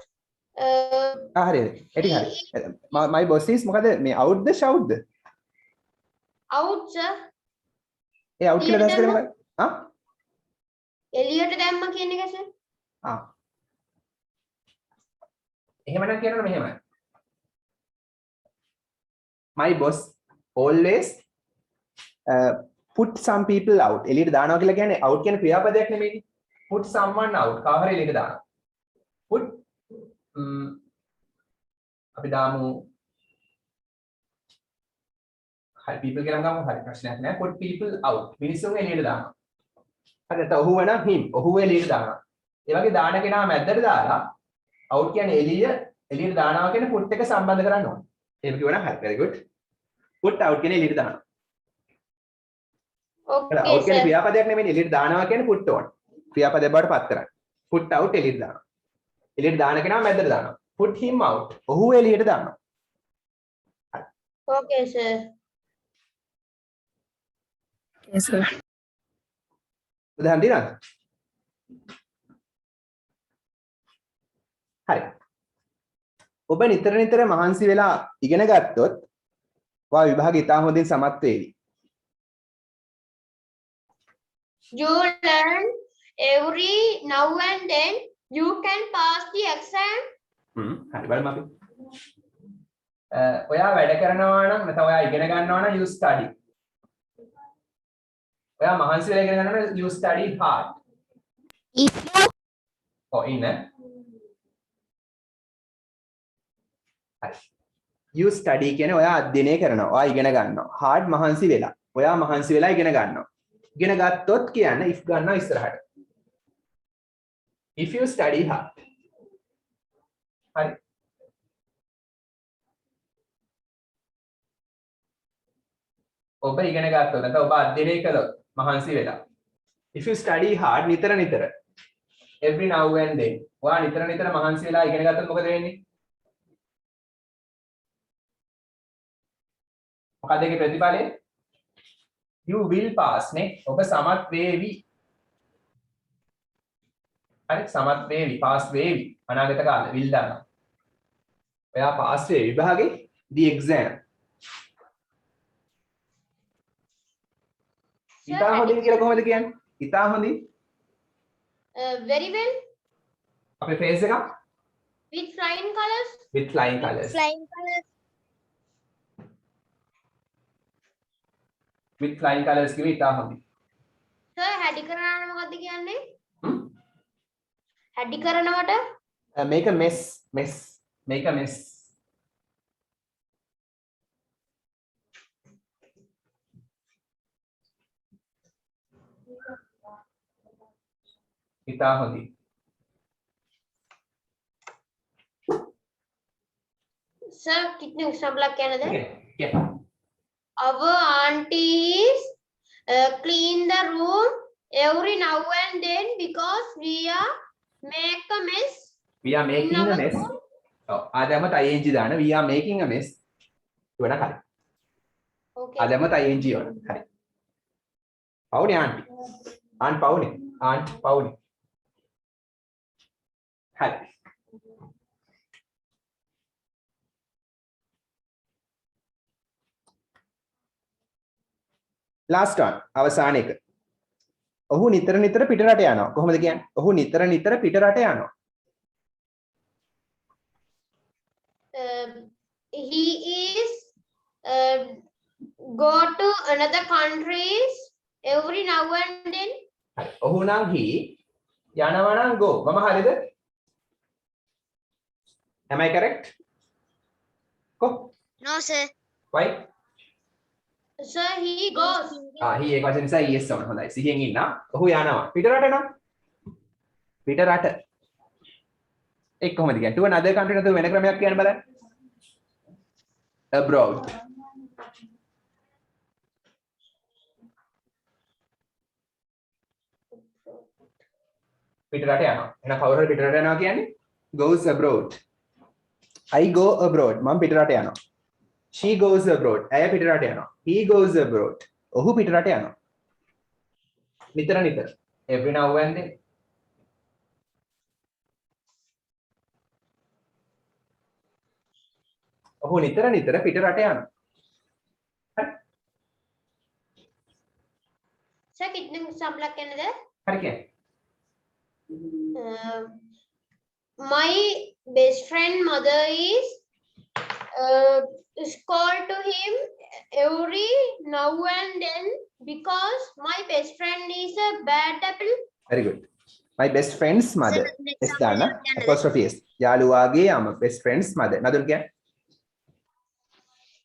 හරි. ඒක හරි. my boss is මොකද මේ out ද shout ද?
out sir.
ඒ out කියලා දැස් කරේ මොකද? ආ?
එළියට දැම්ම කියන එක sir.
ආ. එහෙමනම් කියනවනේ මෙහෙමයි. My boss always put some people out. එළියට දානවා කියලා කියන්නේ out කියන ක්‍රියාපදයක් නෙමෙයි. Put someone out. කාහරි එළියට දානවා. Put අපි දාමු හරි people කියලා ගමු. හරි ප්‍රශ්නයක් නෑ. Put people out. මිනිස්සුන් එළියට දානවා. හරි නැත්නම් ඔහු වෙනම් him. ඔහු එළියට දානවා. ඒ වගේ දාන කෙනා මැද්දට දාලා out කියන්නේ එළියට දානවා කියන put එක සම්බන්ධ කරන්න ඕනේ. එහෙම කිව්වනම් හරි. very good. put out කියන්නේ එළියට දානවා.
Okay
out කියන්නේ
sir.
ක්‍රියාපදයක් නෙමෙයි එළියට දානවා කියන්නේ put on. ක්‍රියාපදයක් බවට පත් කරන්නේ. put out එළියට දානවා. එළියට දාන කෙනා මැද්දට දානවා. put him out. ඔහු එළියට දානවා.
Okay sir.
Yes, sir.
උදාහරණ දෙන්නද? හරි. ඔබ නිතර නිතර මහන්සි වෙලා ඉගෙන ගත්තොත් ඔයා විභාගෙ ඉතා හොඳින් සමත් වේවි.
You learn every now and then you can pass the exam.
හරි බලමු අපි. ඔයා වැඩ කරනවා නම් නැත්නම් ඔයා ඉගෙන ගන්නවා නම් you study. ඔයා මහන්සි වෙලා ඉගෙන ගන්නවා නම් you study hard.
If you
ඉන්න. හරි. you study කියන්නේ ඔයා අධ්‍යයනය කරනවා. ඔයා ඉගෙන ගන්නවා. hard මහන්සි වෙලා. ඔයා මහන්සි වෙලා ඉගෙන ගන්නවා. ඉගෙන ගත්තොත් කියන්නේ if ගන්නවා ඉස්සරහට. if you study hard. හරි. ඔබ ඉගෙන ගත්තොත් නැත්නම් ඔබ අධ්‍යයනය කළොත් මහන්සි වෙලා. if you study hard නිතර නිතර every now and then ඔයා නිතර නිතර මහන්සි වෙලා ඉගෙන ගත්තොත් මොකද වෙන්නේ? මොකද ඒකේ ප්‍රතිඵලය? you will pass නේ. ඔබ සමත් වේවි. හරි සමත් වේවි pass වේවි. අනාගත කාලේ will දානවා. ඔයා pass වේවි විභාගේ the exam. ඉතා හොඳින් කියලා කොහොමද කියන්නේ? ඉතා හොඳින්
Very well.
අපේ phrase එක
with flying colors.
with flying colors.
Flying colors.
with flying colors කිව්වේ ඉතා හොඳයි.
සර් හැඩි කරනවට මොකද්ද කියන්නේ? හැඩි කරනවට
make a mess make a mess. ඉතා හොඳයි.
सर कितने एग्जाम्पल कहने
Okay,
they
yeah.
our aunties clean the room every now and then because we are make a mess
we are making
in
a
our
mess.
room.
ඔව් ආදමත් ing දාන we are making a mess. ඒක හරි.
Okay.
ආදමත් ing වල හරි. පවුනේ ආන්ටි. ආන්ට් පවුනේ. ආන්ට් පවුනේ. හරි. last one අවසාන එක. ඔහු නිතර නිතර පිටරට යනවා. කොහොමද කියන්නේ? ඔහු නිතර නිතර පිටරට යනවා.
He is go to another countries every now and then.
හරි. ඔහු නම් he යනවා නම් go. මම හරිද? Am I correct? Go.
No, sir.
Why?
Sir, he goes.
he එක වචන නිසා yes වුණා. හොඳයි. සිහියෙන් ඉන්න. ඔහු යනවා. පිටරට නම්. පිටරට. ඒක කොහොමද කියන්නේ? to another country නැතුව වෙන ක්‍රමයක් කියන්න බලන්න. abroad. පිටරට යනවා. එහෙනම් කවුරු හරි පිටරට යනවා කියන්නේ goes abroad. I go abroad. මම පිටරට යනවා. She goes abroad. ඇය පිටරට යනවා. He goes abroad. ඔහු පිටරට යනවා. නිතර නිතර. Every now and then. ඔහු නිතර නිතර පිටරට යනවා. හරි.
Sir, कितने एग्जाम्पल कहने दे
හරි කියන්නේ.
My best friend mother is call to him every now and then because my best friend is a bad apple.
Very good. My best friend's mother.
Sir, next
S
example
දාන්න.
කියන්නද?
apostrophe S. යාළුවාගේ යාම best friend's mother. නදුන් කියන්නේ?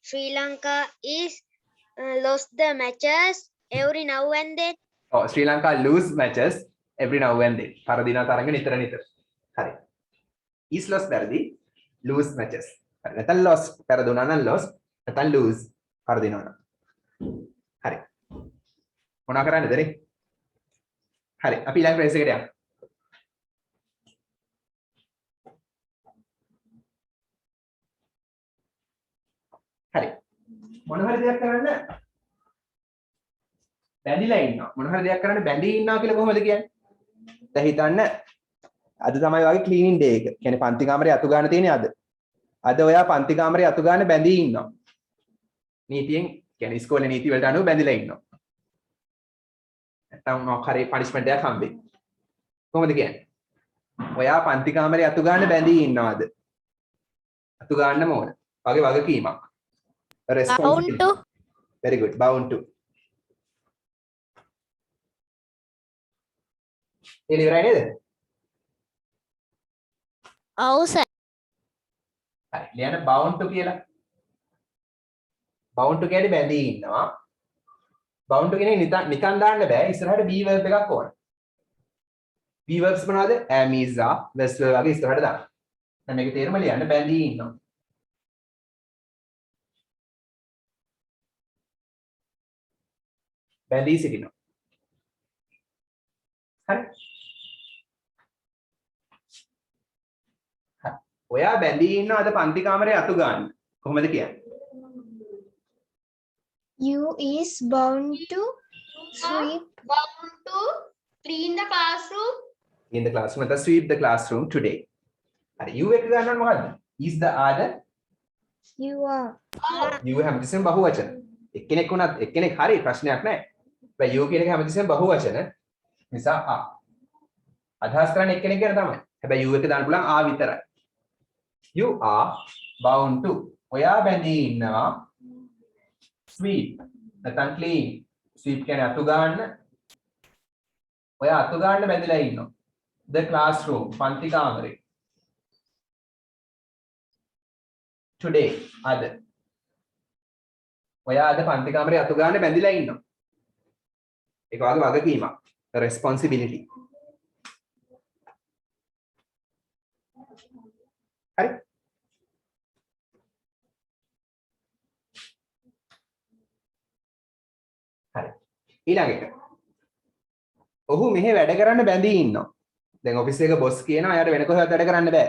Sri Lanka is lost the matches every now and then.
Oh, Sri Lanka lose matches every now and then. පරදිනා තරඟ නිතර නිතර. හරි. is lost වැරදි. lose matches. හරි. නැත්නම් lost පෙරදුනා නම් lost. නැත්නම් lose පරදිනවා නම්. හරි. මොනවා කරන්නද නේ? හරි. අපි ඊළඟ phrase එකට යමු. හරි. මොන හරි දෙයක් කරන්න බැඳිලා ඉන්නවා. මොන හරි දෙයක් කරන්න බැඳී ඉන්නවා කියලා කොහොමද කියන්නේ? දැන් හිතන්න අද තමයි වගේ ක්ලීනින් ඩේ එක. කියන්නේ පන්ති කාමරේ අතු ගන්න තියෙන්නේ අද. අද ඔයා පන්ති කාමරේ අතු ගන්න බැඳී ඉන්නවා. නීතියෙන් කියන්නේ ඉස්කෝලේ නීති වලට අනුව බැඳිලා ඉන්නවා. නැත්තම් මොකක් හරි පනිෂ්මන්ට් එකක් හම්බෙයි. කොහොමද කියන්නේ? ඔයා පන්ති කාමරේ අතු ගන්න බැඳී ඉන්නවද? අතු ගන්නම ඕන. වගේ වගකීමක්.
Bound to.
Very good. Bound to. ඒක ඉවරයි නේද?
ඔව් සර්.
හරි. ලියන්න bound to කියලා. bound to කියන්නේ බැඳී ඉන්නවා. bound to කියන්නේ නිකන් දාන්න බෑ. ඉස්සරහට be verb එකක් ඕන. be verbs මොනවද? am, is, are, was වගේ ඉස්සරහට දාන්න. දැන් මේක තේරුම ලියන්න බැඳී ඉන්නවා. බැඳී සිටිනවා. හරි. හරි. ඔයා බැඳී ඉන්නවද පන්ති කාමරේ අතු ගන්න? කොහොමද කියන්නේ?
You is bound to sweep.
Bound to clean the classroom.
In the classroom නැත්නම් sweep the classroom today. හරි. you එක ගන්නවද මොකද්ද? is the are
You are.
you හැමතිස්සෙම බහුවචන. එක්කෙනෙක් වුණත් එක්කෙනෙක් හරි ප්‍රශ්නයක් නැහැ. හැබැයි you කියන එක හැමතිස්සෙම බහුවචන. නිසා අදහස් කරන්නේ එක්කෙනෙක් ගැන තමයි. හැබැයි you එක දාන්න පුළුවන් ආ විතරයි. You are bound to. ඔයා බැඳී ඉන්නවා sweep. නැත්නම් clean. sweep කියන්නේ අතු ගන්න. ඔයා අතු ගන්න බැඳලා ඉන්නවා. The classroom. පන්ති කාමරේ. Today. අද. ඔයා අද පන්ති කාමරේ අතු ගන්න බැඳලා ඉන්නවා. ඒක වගේ වගකීමක්. responsibility. හරි. හරි. ඊළඟ එක. ඔහු මෙහෙ වැඩ කරන්න බැඳී ඉන්නවා. දැන් ඔෆිස් එක බොස් කියනවා එයාට වෙන කොහෙවත් වැඩ කරන්න බෑ.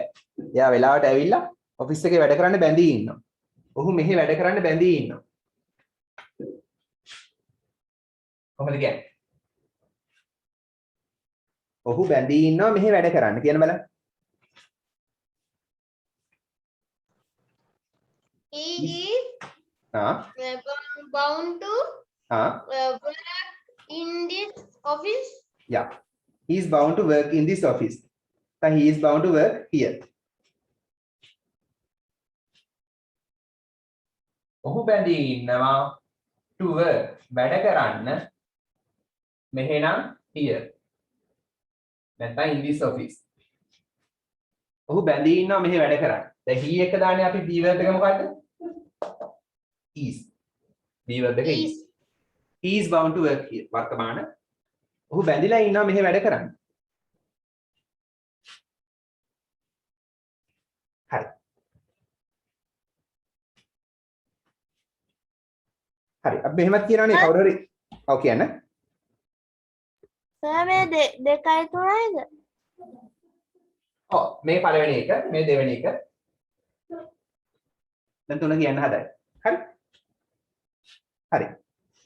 එයා වෙලාවට ඇවිල්ලා ඔෆිස් එකේ වැඩ කරන්න බැඳී ඉන්නවා. ඔහු මෙහෙ වැඩ කරන්න බැඳී ඉන්නවා. කොහොමද කියන්නේ? ඔහු බැඳී ඉන්නවා මෙහෙ වැඩ කරන්න කියන බලන්න.
He is bound to work in this office.
Yeah. He is bound to work in this office. So he is bound to work here. ඔහු බැඳී ඉන්නවා to work වැඩ කරන්න මෙහෙනම් here. නැත්නම් in this office. ඔහු බැඳී ඉන්නවා මෙහෙ වැඩ කරන්න. දැන් he එක දාන්නේ අපි be verb එක මොකද්ද? is. be verb එක is. He is bound to work here. වර්තමාන. ඔහු බැඳිලා ඉන්නවා මෙහෙ වැඩ කරන්න. හරි. හරි. අපි මෙහෙමත් කියනවානේ කවුරු හරි. ඔව් කියන්න.
සර් මේ දෙකයි තුනයිද?
ඔව් මේ පළවෙනි එක, මේ දෙවෙනි එක. දැන් තුන කියන්න හදයි. හරි. හරි.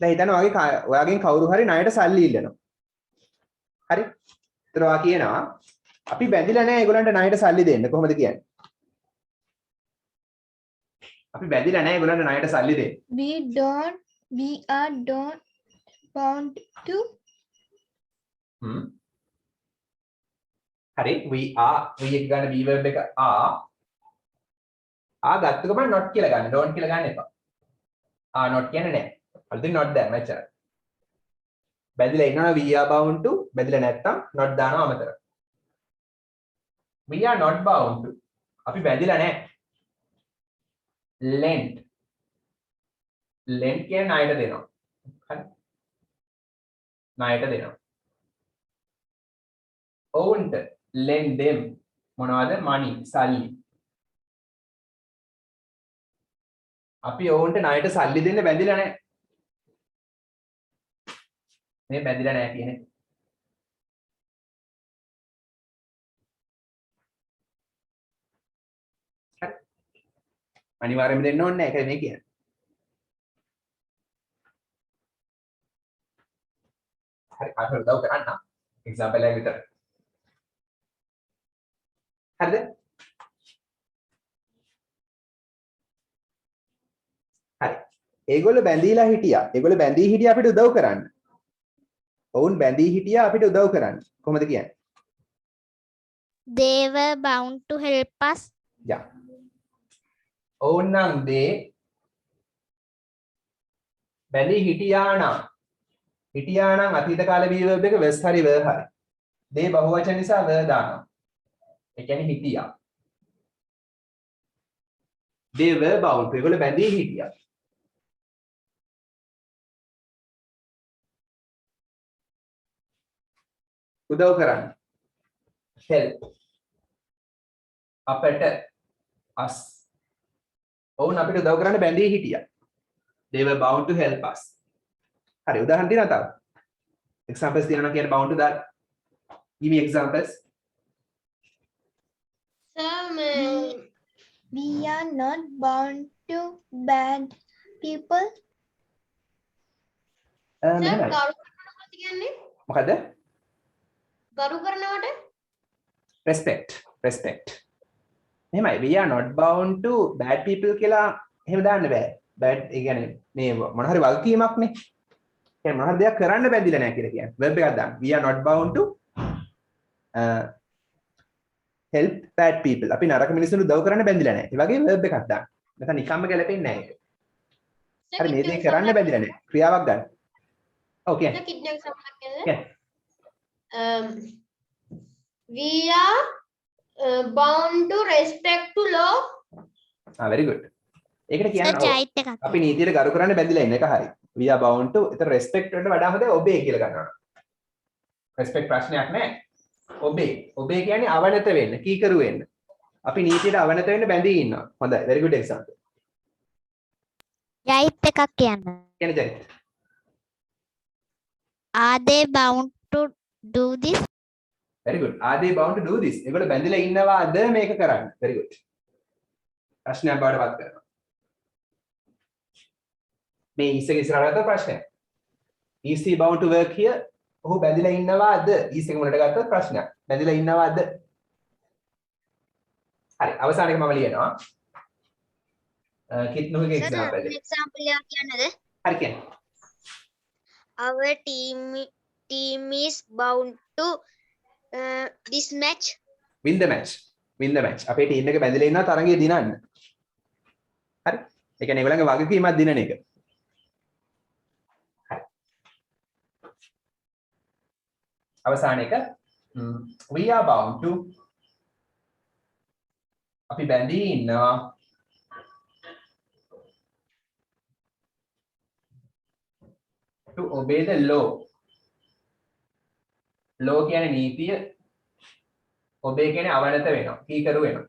දැන් හිතන්න ඔයාගෙන් කවුරු හරි ණයට සල්ලි ඉල්ලනවා. හරි. ඒතර ඔයා කියනවා අපි බැඳිලා නැහැ ඒගොල්ලන්ට ණයට සල්ලි දෙන්න. කොහොමද කියන්නේ? අපි බැඳිලා නැහැ ඒගොල්ලන්ට ණයට සල්ලි දෙන්න.
We are don't bound to.
හරි. we එක ගන්න be verb එක ගත්ත ගමන් not කියලා ගන්න. don't කියලා ගන්න එපා. not කියන්නේ නැහැ. අලුතින් not දැම්ම එච්චරයි. බැඳිලා ඉන්නවා we are bound to බැඳිලා නැත්තම් not දානවා අමතර. we are not bound to අපි බැඳිලා නැහැ. lend කියන්නේ ණයට දෙනවා. හරි. ණයට දෙනවා. ඔවුන්ට lend them මොනවද? money සල්ලි. අපි ඔවුන්ට ණයට සල්ලි දෙන්න බැඳිලා නැහැ. මේ බැඳිලා නැහැ කියන්නේ. හරි. අනිවාර්යයෙන්ම දෙන්න ඕනේ නැහැ. ඒකයි මේ කියන්නේ. හරි. අර උදව් කරන්න. එක්සැම්පල් එක විතර. හරිද? හරි. ඒගොල්ලෝ බැඳීලා හිටියා. ඒගොල්ලෝ බැඳී හිටියා අපිට උදව් කරන්න. ඔවුන් බැඳී හිටියා අපිට උදව් කරන්න. කොහොමද කියන්නේ?
They were bound to help us.
Yeah. ඔවුන් නම් බැඳී හිටියා නම් අතීත කාල be verb එක was හරි were හරි. they බහුවචන නිසා were දානවා. ඒ කියන්නේ හිටියා. they were bound to ඒගොල්ලෝ බැඳී හිටියා. උදව් කරන්න. help. අපට us. ඔවුන් අපිට උදව් කරන්න බැඳී හිටියා. they were bound to help us. හරි උදාහරණ දෙනවා තව. examples දෙනවා කියන්නේ bound to දාලා. give me examples.
We are not bound to bad people.
මෙහෙමයි.
කියන්නේ
මොකද?
ගරු කරනවට
respect. එහෙමයි we are not bound to bad people කියලා එහෙම දාන්න බෑ. bad ඒ කියන්නේ මේ මොන හරි වගකීමක්නේ. කියන්නේ මොන හරි දෙයක් කරන්න බැඳිලා නැහැ කියලා කියන්නේ. verb එකක් දාන්න. we are not bound to help bad people. අපි නරක මිනිස්සුන්ට උදව් කරන්න බැඳිලා නැහැ. ඒ වගේ verb එකක් දාන්න. නැත්නම් නිකම්ම ගැලපෙන්නේ නැහැ ඒක. හරි මේ දේ කරන්න බැඳිලා නැහැ. ක්‍රියාවක් ගන්න. ඔව් කියන්න.
We are bound to respect to law.
very good. ඒකට
Sir,
කියන්න
චෛත්‍ය එකක්.
අපි නීතියට ගරු කරන්න බැඳිලා ඉන්න එක හරි. We are bound to ඒතර respect වලට වඩා හොඳ obey කියලා ගන්නවා. respect ප්‍රශ්නයක් නැහැ. obey. obey කියන්නේ අවනත වෙන්න, කීකරු වෙන්න. අපි නීතියට අවනත වෙන්න බැඳී ඉන්නවා. හොඳයි. very good example.
චෛත්‍ය එකක් කියන්න.
කියන්නේ ජනිත.
Are they bound to do this?
very good. are they bound to do this? ඒගොල්ලෝ බැඳිලා ඉන්නවාද මේක කරන්න? very good. ප්‍රශ්නයක් බවට පත් කරනවා. මේ is එක ඉස්සරහට ගත්ත ප්‍රශ්නයක්. is he bound to work here? ඔහු බැඳිලා ඉන්නවාද? is එක මුලට ගත්තොත් ප්‍රශ්නයක්. බැඳිලා ඉන්නවාද? හරි අවසානයේ මම ලියනවා. කිත්නුගේ
Sir,
example එක.
example එකක් කියන්නද?
හරි කියන්න.
Our team is bound to this match.
win the match. win the match. අපේ ටීම් එක බැඳිලා ඉන්නවා තරඟය දිනන්න. හරි. ඒ කියන්නේ ඒගොල්ලන්ගේ වගකීමක් දිනන එක. හරි. අවසාන එක we are bound to අපි බැඳී ඉන්නවා to obey the law. law කියන්නේ නීතිය. obey කියන්නේ අවනත වෙනවා. කීකරු වෙනවා.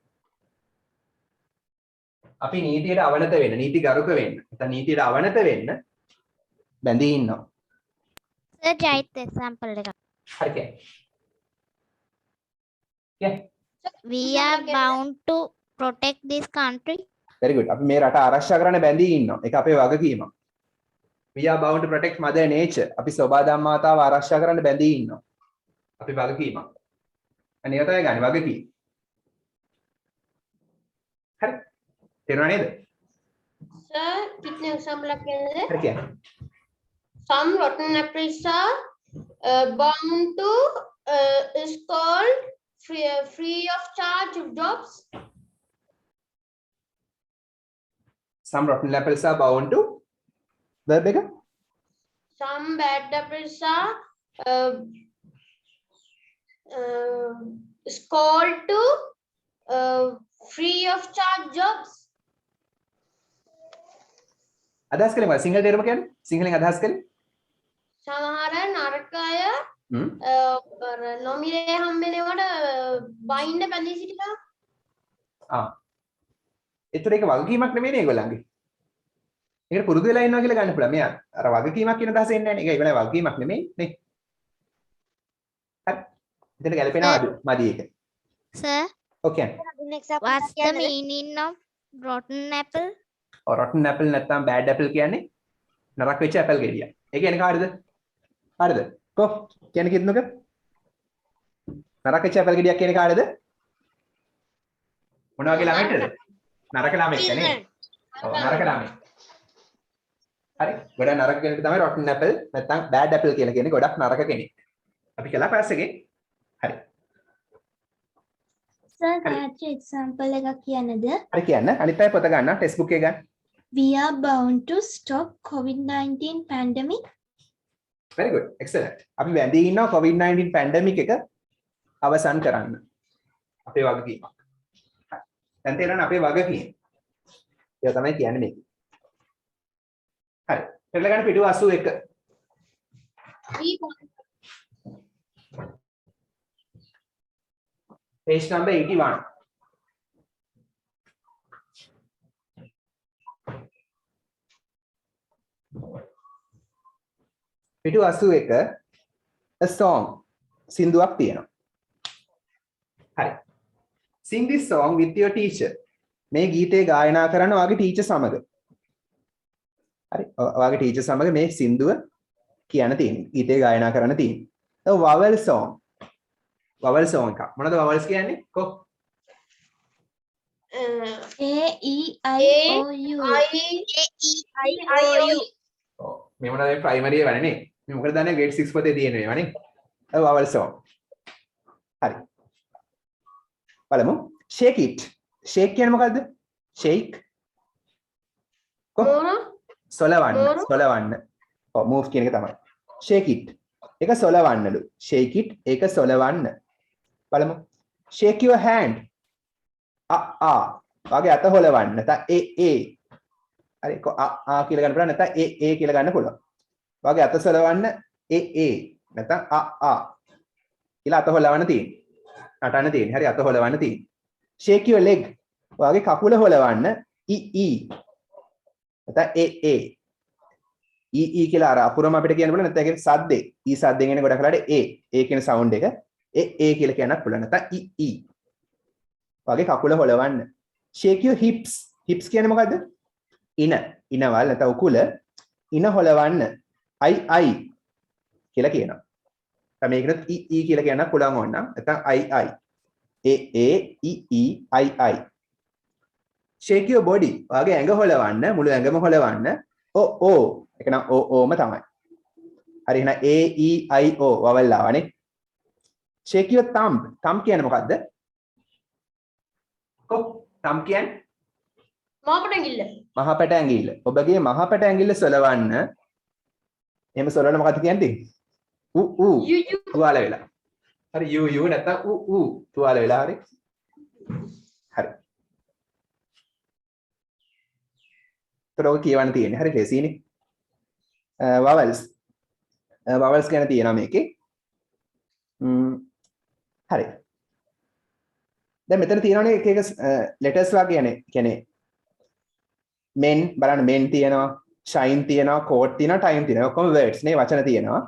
අපි නීතියට අවනත වෙන්න, නීති ගරුක වෙන්න. නැත්නම් නීතියට අවනත වෙන්න බැඳී ඉන්නවා.
Sir, චෛත්‍ය example එකක්.
හරි කියන්නේ. Yeah.
We are bound to protect this country.
very good. අපි මේ රට ආරක්ෂා කරන්න බැඳී ඉන්නවා. ඒක අපේ වගකීමක්. we are bound to protect mother nature. අපි සෝබාදම් මාතාව ආරක්ෂා කරන්න බැඳී ඉන්නවා. අපි වගකීමක්. අනේ ඒක තමයි ගන්න වගකීම. හරි. තේරුණා නේද?
Sir, कितने example එකක් කියන්නද?
හරි කියන්නේ.
Some rotten apples are bound to is called free of charge jobs.
some rotten apples are bound to verb එක.
Some bad apples are is called to free of charge jobs.
අදහස් කළේ මොකක්ද? සිංහල තේරුම කියන්නේ? සිංහලෙන් අදහස් කළේ?
සමහර නරක අය
හ්ම්.
නොමිලේ හම්බෙනවට බයින්න බැඳී සිටිනවා.
ඒතර ඒක වගකීමක් නෙමෙයිනේ ඒගොල්ලන්ගේ. ඒකට පුරුදු වෙලා ඉන්නවා කියලා ගන්න පුළුවන්. මෙයා අර වගකීමක් කියන අදහස එන්නේ නැහැ නේ. ඒක ඒගොල්ලන්ගේ වගකීමක් නෙමෙයි නේ. හරි. එතන ගැලපෙනවද? මදි ඒක.
Sir,
Okay.
what's the meaning of rotten apple?
rotten apple නැත්නම් bad apple කියන්නේ නරක වෙච්ච apple ගෙඩිය. ඒ කියන්නේ කාටද? හරිද? කො කියන්නේ කිත්නුක? නරක වෙච්ච apple ගෙඩියක් කියන්නේ කාටද? මොන වගේ ළමයිටද? නරක ළමෙක් නේ. ඔව් නරක ළමෙක්. හරි. ගොඩක් නරක කෙනෙක් තමයි rotten apple නැත්නම් bad apple කියලා කියන්නේ ගොඩක් නරක කෙනෙක්. අපි කළා ක්ලාස් එකේ. හරි.
Sir, ගාත්‍රි example එකක් කියන්නද?
හරි කියන්න. අනිත් අය පොත ගන්න ටෙක්ස්ට් බුක් එක ගන්න.
We are bound to stop COVID-19 pandemic.
very good. excellent. අපි වැඳී ඉන්නවා COVID-19 pandemic එක අවසන් කරන්න. අපේ වගකීමක්. හරි. දැන් තේරෙනවා අපේ වගකීම. ඒක තමයි කියන්නේ මේක. හරි. පෙරලා ගන්න පිටුව 81. page number 81. පිටුව 81 a song සින්දුවක් තියෙනවා. හරි. sing this song with your teacher. මේ ගීතේ ගායනා කරන්න ඔයාගේ ටීචර් සමග. හරි. ඔයාගේ ටීචර් සමග මේ සින්දුව කියන්න තියෙනවා. ගීතේ ගායනා කරන්න තියෙනවා. a vowel song. vowel song එක. මොනවද vowels කියන්නේ? කො
A, E, I, O, U.
ඔව්. මේ මොනවද මේ ප්‍රයිමරි ඒවා නේ. මේ මොකද දන්නේ grade 6 පොතේ තියෙන ඒවා නේ. a vowel song. හරි. බලමු. shake it. shake කියන්නේ මොකද්ද? shake.
Moro.
සොලවන්න.
Moro.
සොලවන්න. ඔව් move කියන එක තමයි. shake it. ඒක සොලවන්නලු. shake it. ඒක සොලවන්න. බලමු. shake your hand. වගේ අත හොලවන්න. නැත්නම් ඒ. හරි කියලා ගන්න පුළුවන් නැත්නම් ඒ කියලා ගන්න පුළුවන්. වගේ අත සොලවන්න ඒ නැත්නම් කියලා අත හොලවන්න තියෙන්නේ. නටන්න තියෙන්නේ. හරි අත හොලවන්න තියෙන්නේ. shake your leg. වගේ කකුල හොලවන්න ඊ නැත්නම් ඒ කියලා අර අපුරම අපිට කියන්න පුළුවන් නැත්නම් ඒකේ සද්දේ ඊ සද්දෙන් එන ගොඩක් වෙලාට ඒ කියන සවුන්ඩ් එක ඒ කියලා කියන්නත් පුළුවන් නැත්නම් ඊ වගේ කකුල හොලවන්න. shake your hips. hips කියන්නේ මොකද්ද? ඉනවල් නැත්නම් උකුල ඉන හොලවන්න I කියලා කියනවා. තමයි මේකට ඊ කියලා කියන්නත් පුළුවන් ඕනනම් නැත්නම් I. shake your body. වාගේ ඇඟ හොලවන්න මුළු ඇඟම හොලවන්න ඕ ඒක නම් ඕම තමයි. හරි එහෙනම් A E I O වවල් ආවනේ. shake your thumb. thumb කියන්නේ මොකද්ද? thumb කියන්නේ
මහපට ඇඟිල්ල.
මහපට ඇඟිල්ල. ඔබගේ මහපට ඇඟිල්ල සොලවන්න. එහෙම සොලවන්න මොකද්ද කියන්නේ? තුවාල වෙලා. හරි යූ නැත්නම් තුවාල වෙලා හරි. හරි. තොරව කියවන්න තියෙන්නේ. හරි ලේසියිනේ. vowels. vowels ගැන තියෙනවා මේකේ. හරි. දැන් මෙතන තියෙනවානේ එක letters වගේ කියන්නේ men බලන්න men තියෙනවා, shine තියෙනවා, coat තියෙනවා, time තියෙනවා. ඔක්කොම words නේ වචන තියෙනවා.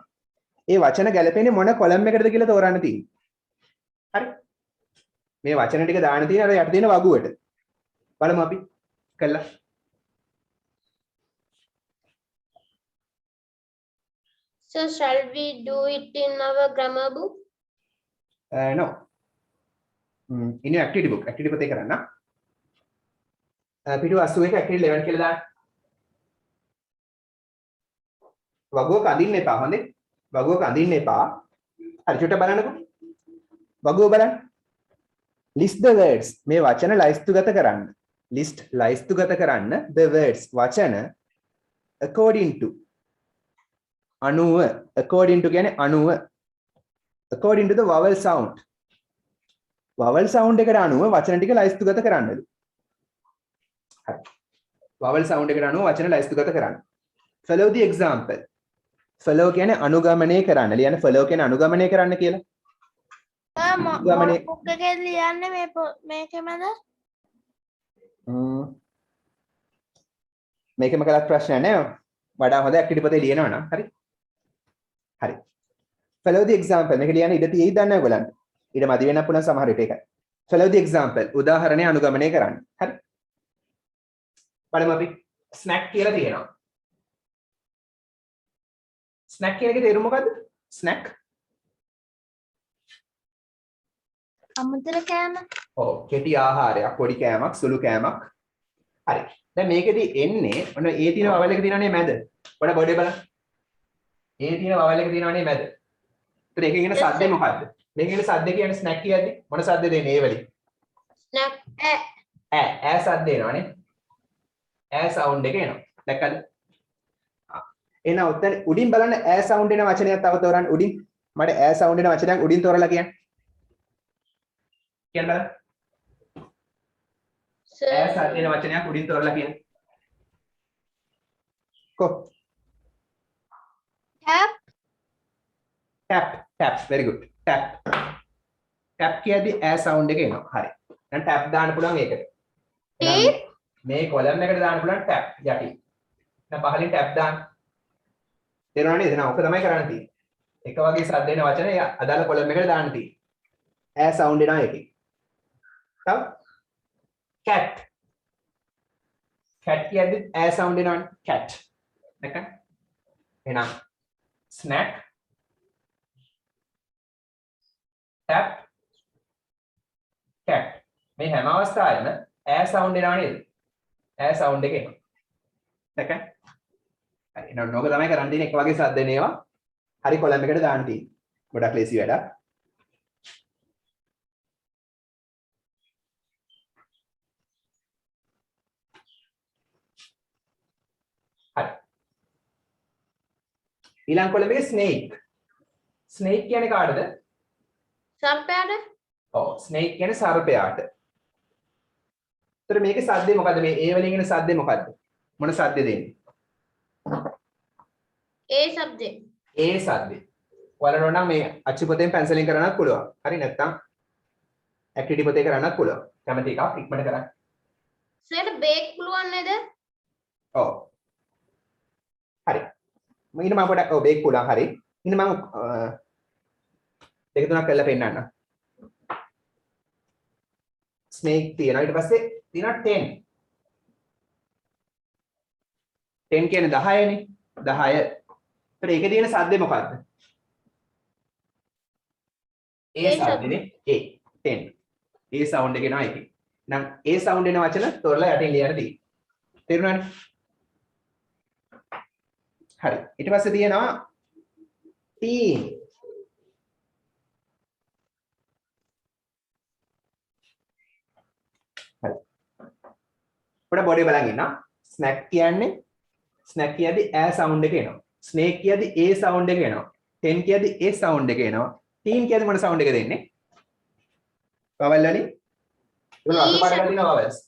ඒ වචන ගැලපෙන්නේ මොන කොලම් එකටද කියලා තෝරන්න තියෙන්නේ. හරි. මේ වචන ටික දාන්න තියෙන අර යට තියෙන වගුවට. බලමු අපි කළා.
So shall we do it in our grammar book?
No. In your activity book. Activity පොතේ කරන්න. පිටු 81 activity 11 කියලා දාන්න. වගුවක අඳින්න එපා හොඳේ. වගුවක අඳින්න එපා. හරි චුට්ට බලන්නකෝ. වගුව බලන්න. list the words. මේ වචන ලයිස්තුගත කරන්න. list ලයිස්තුගත කරන්න the words වචන according to අනුව according to කියන්නේ අනුව according to the vowel sound. vowel sound එකට අනුව වචන ටික ලයිස්තුගත කරන්නලු. හරි. vowel sound එකට අනුව වචන ලයිස්තුගත කරන්න. follow the example. follow කියන්නේ අනුගමනය කරන්න. ලියන්න follow කියන්නේ අනුගමනය කරන්න කියලා.
බුක් එකේ ලියන්නේ මේකෙමද?
මේකම කළත් ප්‍රශ්නයක් නෑ. වඩා හොඳ activity පොතේ ලියනවා නම් හරි. හරි. follow the example. මේක ලියන්න ඉඩ තියෙයිද දන්නේ ඔයගොල්ලන්ට? ඊට මදි වෙන්න පුළුවන් සමහර විට ඒකයි. follow the example. උදාහරණය අනුගමනය කරන්න. හරි. බලමු අපි snack කියලා තියෙනවා. snack කියන එකේ තේරුම මොකද්ද? snack
අමුතර කෑම.
ඔව් කෙටි ආහාරයක්, පොඩි කෑමක්, සුළු කෑමක්. හරි. දැන් මේකෙදි එන්නේ ඔන්න ඒ තියෙන වවල් එක තියෙනවනේ මැද. ඔන්න බෝඩේ බලන්න. ඒ තියෙන වවල් එක තියෙනවනේ මැද. ඒත් ඒකෙන් එන සද්දේ මොකද්ද? මේකෙන් එන සද්දේ කියන්නේ ස්නැක් කියද්දි මොන සද්දේද එන්නේ ඒ වලින්?
Snack.
ඈ සද්ද එනවනේ. ඈ සවුන්ඩ් එක එනවා. දැක්කද? එන උත්තර උඩින් බලන්න ඈ සවුන්ඩ් එන වචනයක් තව තෝරන්න උඩින්. මට ඈ සවුන්ඩ් එන වචනයක් උඩින් තෝරලා කියන්න. කියන්න බලන්න. ඈ සද්ද එන වචනයක් උඩින් තෝරලා කියන්න. කො tap very good. tap කියද්දි ඈ සවුන්ඩ් එක එනවා. හරි. දැන් tap දාන්න පුළුවන් ඒකට. මේ කොලම් එකට දාන්න පුළුවන් tap යටි. දැන් පහලින් tap දාන්න. තේරුණා නේද? එහෙනම් ඔක තමයි කරන්න තියෙන්නේ. එක වගේ සද්ද එන වචන අදාළ කොලම් එකට දාන්න තියෙන්නේ. ඈ සවුන්ඩ් එනවා ඒකේ. තව cat කියද්දි ඈ සවුන්ඩ් එනවනේ. cat. දැක්කද? එහෙනම් snack tap cat මේ හැම අවස්ථාවෙම ඈ සවුන්ඩ් එනවා නේද? ඈ සවුන්ඩ් එක එනවා. දැක්කද? හරි එහෙනම් නෝක තමයි කරන් තියෙන්නේ එක වගේ සද්ද එනවා. හරි කොලම් එකට දාන්න තියෙන්නේ. ගොඩක් ලේසි වැඩක්. ඊළඟ කොළඹේ snake. snake කියන්නේ කාටද?
සර්පයාට.
ඔව් snake කියන්නේ සර්පයාට. ඒතර මේකේ සද්දේ මොකද්ද? මේ ඒ වලින් එන සද්දේ මොකද්ද? මොන සද්දේ දෙන්නේ?
ඒ શબ્දේ.
ඒ සද්දේ. ඔයාලට නම් මේ අච්චු පොතෙන් පැන්සලින් කරන්නත් පුළුවන්. හරි නැත්නම් ඇක්ටිවිටි පොතේ කරන්නත් පුළුවන්. කැමති එකක් ඉක්මනට කරන්න.
සර් බේක් පුළුවන් නේද?
ඔව්. හරි. ඊට මම පොඩක් ඔව් බේක් පුළුවන් හරි. ඉන්න මම දෙක තුනක් කරලා පෙන්නන්න. ස්නේක් තියෙනවා ඊට පස්සේ තියෙනවා 10. 10 කියන්නේ 10නේ. 10. ඒතර ඒකේ තියෙන සද්දේ මොකද්ද? ඒ සද්දනේ ඒ 10. ඒ සවුන්ඩ් එක එනවා ඒකේ. නම් ඒ සවුන්ඩ් එන වචන තොරලා යටින් ලියන්න තියෙන්නේ. තේරුණානේ? හරි. ඊට පස්සේ තියෙනවා teen. හරි. පොඩ බොඩේ බලන් ඉන්න. ස්නැක් කියන්නේ ස්නැක් කියද්දි ඈ සවුන්ඩ් එක එනවා. ස්නේක් කියද්දි ඒ සවුන්ඩ් එක එනවා. 10 කියද්දි ඒ සවුන්ඩ් එක එනවා. teen කියද්දි මොන සවුන්ඩ් එක දෙන්නේ? vowel වලින් ඒක අතපාඩම් දින vowels.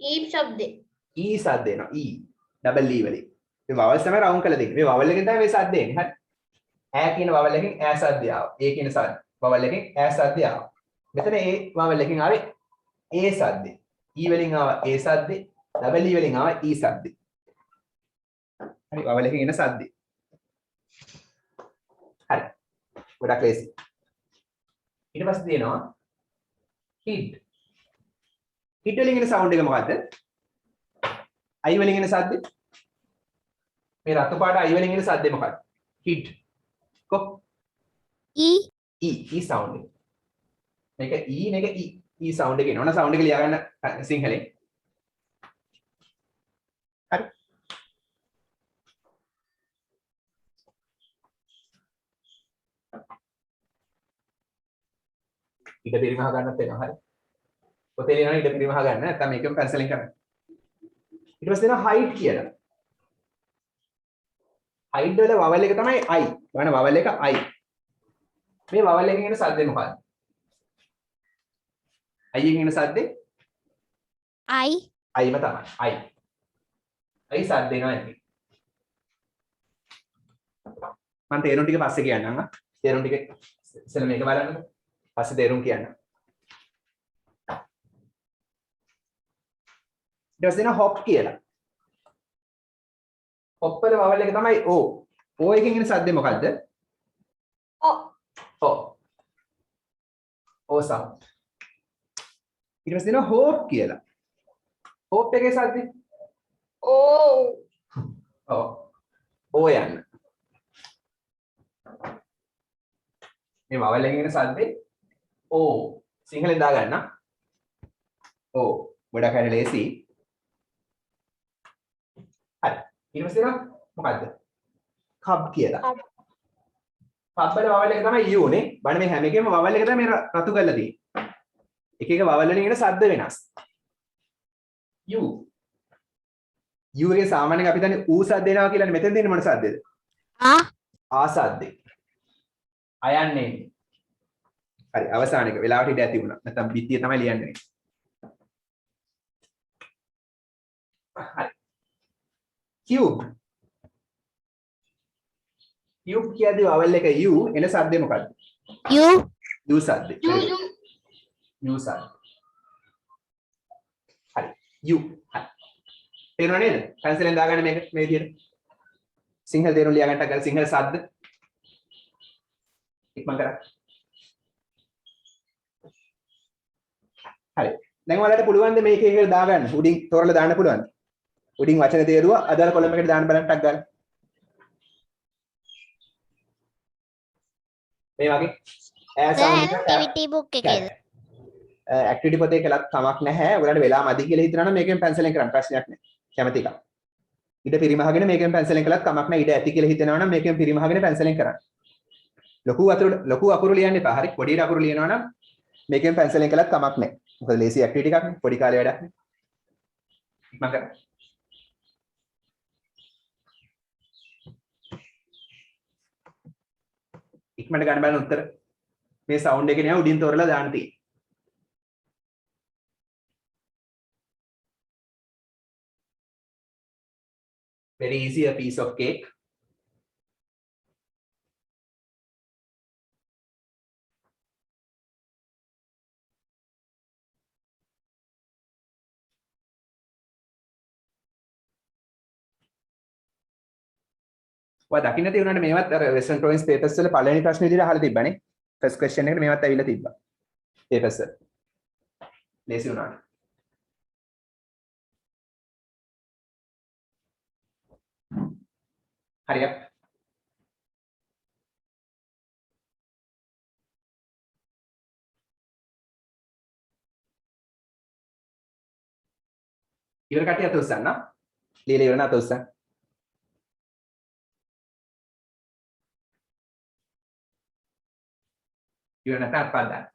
ඊප් શબ્දේ.
e සද්ද එනවා. e double e වලින්. මේ vowels තමයි රවුන්ඩ් කරලා දෙන්නේ. මේ vowel එකෙන් තමයි මේ සද්ද එන්නේ. හරි. ඈ කියන vowel එකෙන් ඈ සද්දය ආවා. ඒ කියන සද්ද vowel එකෙන් ඈ සද්දය ආවා. මෙතන ඒ vowel එකෙන් ආවේ ඒ සද්දේ. e වලින් ආවා ඒ සද්දේ. double e වලින් ආවා e සද්දේ. හරි vowel එකෙන් එන සද්දේ. හරි. ගොඩක් ලේසි. ඊට පස්සේ තියෙනවා hid. hid වලින් එන සවුන්ඩ් එක මොකද්ද? i වලින් එන සද්දේ. මේ රතු පාට i වලින් එන සද්දේ මොකක්ද? hid. කො? e sound එක. මේක e මේක e sound එක එනවා. sound එක ලියා ගන්න සිංහලෙන්. හරි. ඊට පිරිමහ ගන්නත් වෙනවා. හරි. පොතේ ලියනවා ඊට පිරිමහ ගන්න. නැත්නම් මේකම පැන්සලෙන් කරන්න. ඊට පස්සේ දෙනවා height කියලා. height වල vowel එක තමයි i. ගන්න vowel එක i. මේ vowel එකෙන් එන සද්දේ මොකක්ද? i එකෙන් එන සද්දේ i ම තමයි. i සද්ද එනවා එකේ. මම තේරුම් ටික පස්සේ කියන්නම්. තේරුම් ටික ඉස්සෙල්ලා මේක බලන්න. පස්සේ තේරුම් කියන්න. ඊට පස්සේ දෙනවා hop කියලා. hop වල vowel එක තමයි o. o එකෙන් එන සද්දේ මොකද්ද? o. o sound. ඊට පස්සේ දෙනවා hope කියලා. hope එකේ සද්දේ
ඕ.
ඔව්. o යන්න. මේ vowel එකෙන් එන සද්දේ o. සිංහලෙන් දාගන්න. o. ගොඩක් හරි ලේසි. හරි. ඊට පස්සේ මොකද්ද? cub කියලා. cub වල vowel එක තමයි u නේ. බලන්න මේ හැම එකෙම vowel එක තමයි මේ රතු කරලා තියෙන්නේ. එක එක vowel වලින් එන ශබ්ද වෙනස්. u. u එකේ සාමාන්‍යයෙන් අපි දන්නේ ඌ ශබ්ද එනවා කියලා මෙතෙන් දෙන්නේ මොන ශබ්දෙද? ආ ශබ්දේ. අයන්නේ. හරි අවසාන එක වෙලාවට ඉඳ ඇති වුණා. නැත්නම් බිත්තිය තමයි ලියන්නේ. හරි. cube. cube කියද්දී vowel එක u එන ශබ්දේ මොකද්ද? u ශබ්දේ. u ශබ්ද. හරි. u. හරි. තේරුණා නේද? පැන්සලෙන් දාගන්න මේක මේ විදියට. සිංහල තේරුම් ලියා ගන්නට ගල සිංහල ශබ්ද. ඉක්මන් කරා. හරි. දැන් ඔයාලට පුළුවන් ද මේක එක දාගන්න. උඩින් තෝරලා දාන්න පුළුවන්. උඩින් වචන තේරුවා අදාළ කොලම් එකට දාන්න බලන්න ටක් ගන්න. මේ වගේ
activity book එකේද?
ඇක්ටිවිටි පොතේ කළත් කමක් නැහැ. ඔයාලට වෙලා මදි කියලා හිතනවා නම් මේකෙන් පැන්සලෙන් කරන්න ප්‍රශ්නයක් නැහැ. කැමති එක. ඊට පිරිමහගෙන මේකෙන් පැන්සලෙන් කළත් කමක් නැහැ. ඊට ඇති කියලා හිතනවා නම් මේකෙන් පිරිමහගෙන පැන්සලෙන් කරන්න. ලොකු අකුරු ලියන්න එපා. හරි. පොඩි අකුරු ලියනවා නම් මේකෙන් පැන්සලෙන් කළත් කමක් නැහැ. මොකද ලේසි ඇක්ටිවිටි එකක් නේ. පොඩි කාලේ වැඩක් නේ. ඉක්මන් කරන්න. ඉක්මනට ගන්න බලන්න උත්තර. මේ sound එක නේ උඩින් තෝරලා දාන්න තියෙන්නේ. Very easy, a piece of cake. ඔය දකින්න තියුණානේ මේවත් අර Western Province papers වල පළවෙනි ප්‍රශ්න විදිහට අහලා තිබ්බනේ. first question එකට මේවත් ඇවිල්ලා තිබ්බා. papers වල. ලේසි වුණානේ. හරියට. ඉවර කටිය අත උස්සන්න. ලියලා ඉවරන අත උස්සන්න. ඉවර නැත්නම් අත්පත් දාන්න.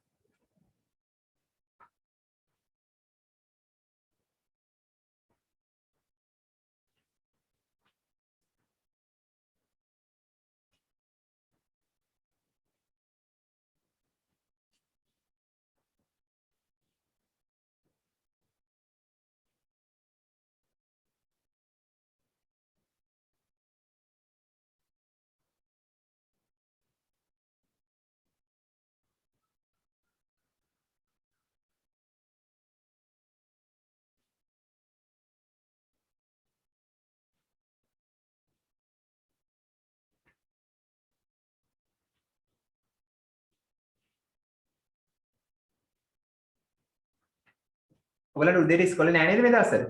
ඔයාලට උදේට ඉස්කෝලේ නෑ නේද මේ දවස්වල?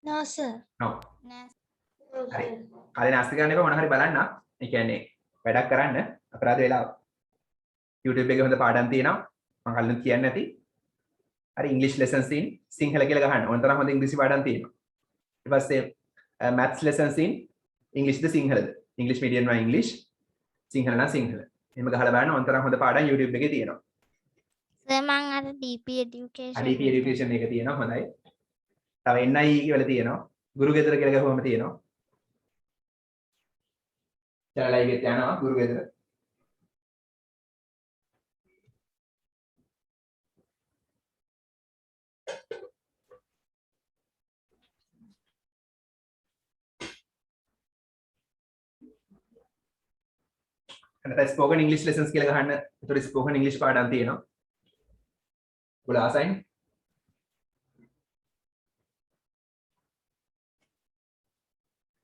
No, sir.
ඔව්. හරි. කාලේ නාස්ති කරන්න එපා මොන හරි බලන්න. ඒ කියන්නේ වැඩක් කරන්න අපරාධ වෙලාව. YouTube එකේ හොඳ පාඩම් තියෙනවා. මම කලින් කියන්නේ නැති. හරි English lessons in සිංහල කියලා ගහන්න. ඕන තරම් හොඳ ඉංග්‍රීසි පාඩම් තියෙනවා. ඊට පස්සේ maths lessons in English the සිංහලද? English medium නම් English, සිංහල නම් සිංහල. එහෙම ගහලා බලන්න ඕන තරම් හොඳ පාඩම් YouTube එකේ තියෙනවා.
සර් මං අර DP education
DP education එක තියෙනවා හොඳයි. තව NIE වල තියෙනවා. ගුරු ගෙදර කියලා ගහුවම තියෙනවා. චැනලයි එකේ යනවා ගුරු ගෙදර. නැත්නම් spoken English lessons කියලා ගහන්න. ඒතකොට spoken English පාඩම් තියෙනවා. ඔයාලා ආසයින්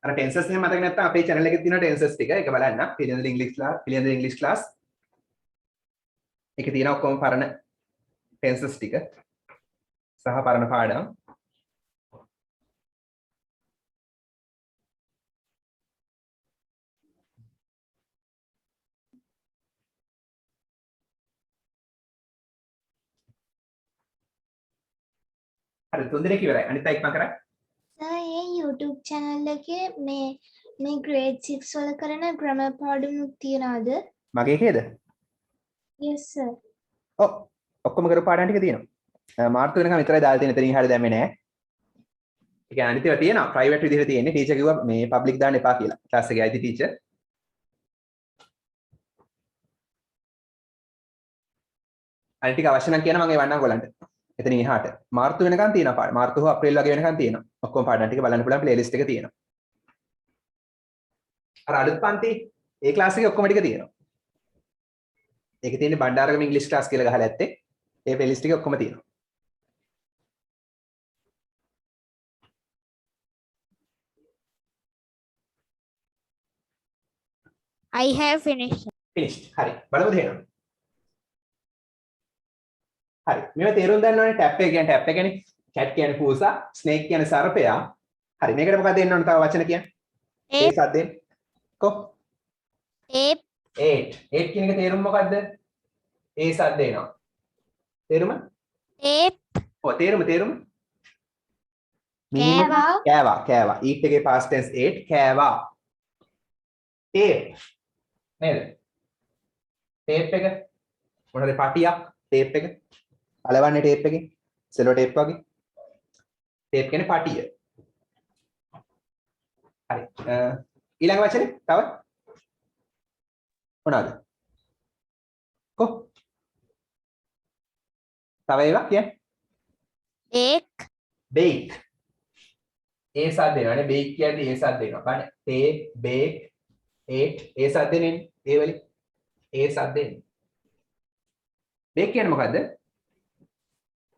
අර ටෙන්සස් නේ මතක නැත්නම් අපේ channel එකේ තියෙන ටෙන්සස් ටික ඒක බලන්න. පිළිඳින ඉංග්‍රීසි ක්ලාස් ඒකේ තියෙන ඔක්කොම පරණ ටෙන්සස් ටික සහ පරණ පාඩම්. හරි තුන් දිනක් ඉවරයි. අනිත් අය ඉක්මන් කරා.
Sir, ये YouTube channel එකේ මේ grade 6 වල කරන grammar පාඩම් තියනවාද?
මගේ එකේද?
Yes, sir.
ඔව් ඔක්කොම කරපු පාඩම් ටික තියෙනවා. මාර්තු වෙනකම් විතරයි දාලා තියෙන. එතනින් හරිය දැම්මේ නෑ. ඒ කියන්නේ අනිත් ඒවා තියෙනවා. ප්‍රයිවට් විදිහට තියෙන්නේ. ටීචර් කිව්වා මේ පබ්ලික් දාන්න එපා කියලා. ක්ලාස් එකේ අයිති ටීචර්. අනිත් ටික අවශ්‍ය නම් කියන මම ඒ වන්නම් ඔයගලන්ට. එතනින් එහාට මාර්තු වෙනකන් තියෙනවා පාඩම්. මාර්තු හෝ අප්‍රේල් වගේ වෙනකන් තියෙනවා. ඔක්කොම පාඩම් ටික බලන්න පුළුවන් ප්ලේලිස්ට් එක තියෙනවා. අර අලුත් පන්ති ඒ ක්ලාස් එකේ ඔක්කොම ටික තියෙනවා. ඒකේ තියෙන්නේ බණ්ඩාරගම ඉංග්‍රීසි ක්ලාස් කියලා ගහලා ඇත්තේ. ඒ ප්ලේලිස්ට් එකේ ඔක්කොම තියෙනවා.
I have finished.
finished. හරි. බලමුද එහෙනම්? හරි. මේවා තේරුම් ගන්න ඕනේ ටැප් එක කියන්නේ ටැප් එකනේ. කැට් කියන්නේ පූසා, ස්නේක් කියන්නේ සර්පයා. හරි. මේකට මොකක්ද දෙන්න ඕනේ තව වචන කියන්නේ? ඒ සද්දෙන්. කො?
Tape.
8 කියන එක තේරුම මොකද්ද? ඒ සද්ද එනවා. තේරුම?
Tape.
ඔව් තේරුම.
කෑවා.
කෑවා. ඊට් එකේ past tense 8 කෑවා. tape නේද? tape එක මොනවද පටියක් tape එක අලවන්නේ tape එකේ සෙලෝ tape වගේ tape කියන්නේ පටිය. හරි. ඊළඟ වචනේ තව මොනවාද? කො තව ඒවා කියන්නේ
Bake.
bake ඒ සද්ද දෙනවානේ bake කියද්දි ඒ සද්ද දෙනවා බලන්න take bake ate ඒ සද්ද දෙන්නේ ඒ වලින් ඒ සද්ද දෙන්නේ bake කියන්නේ මොකද්ද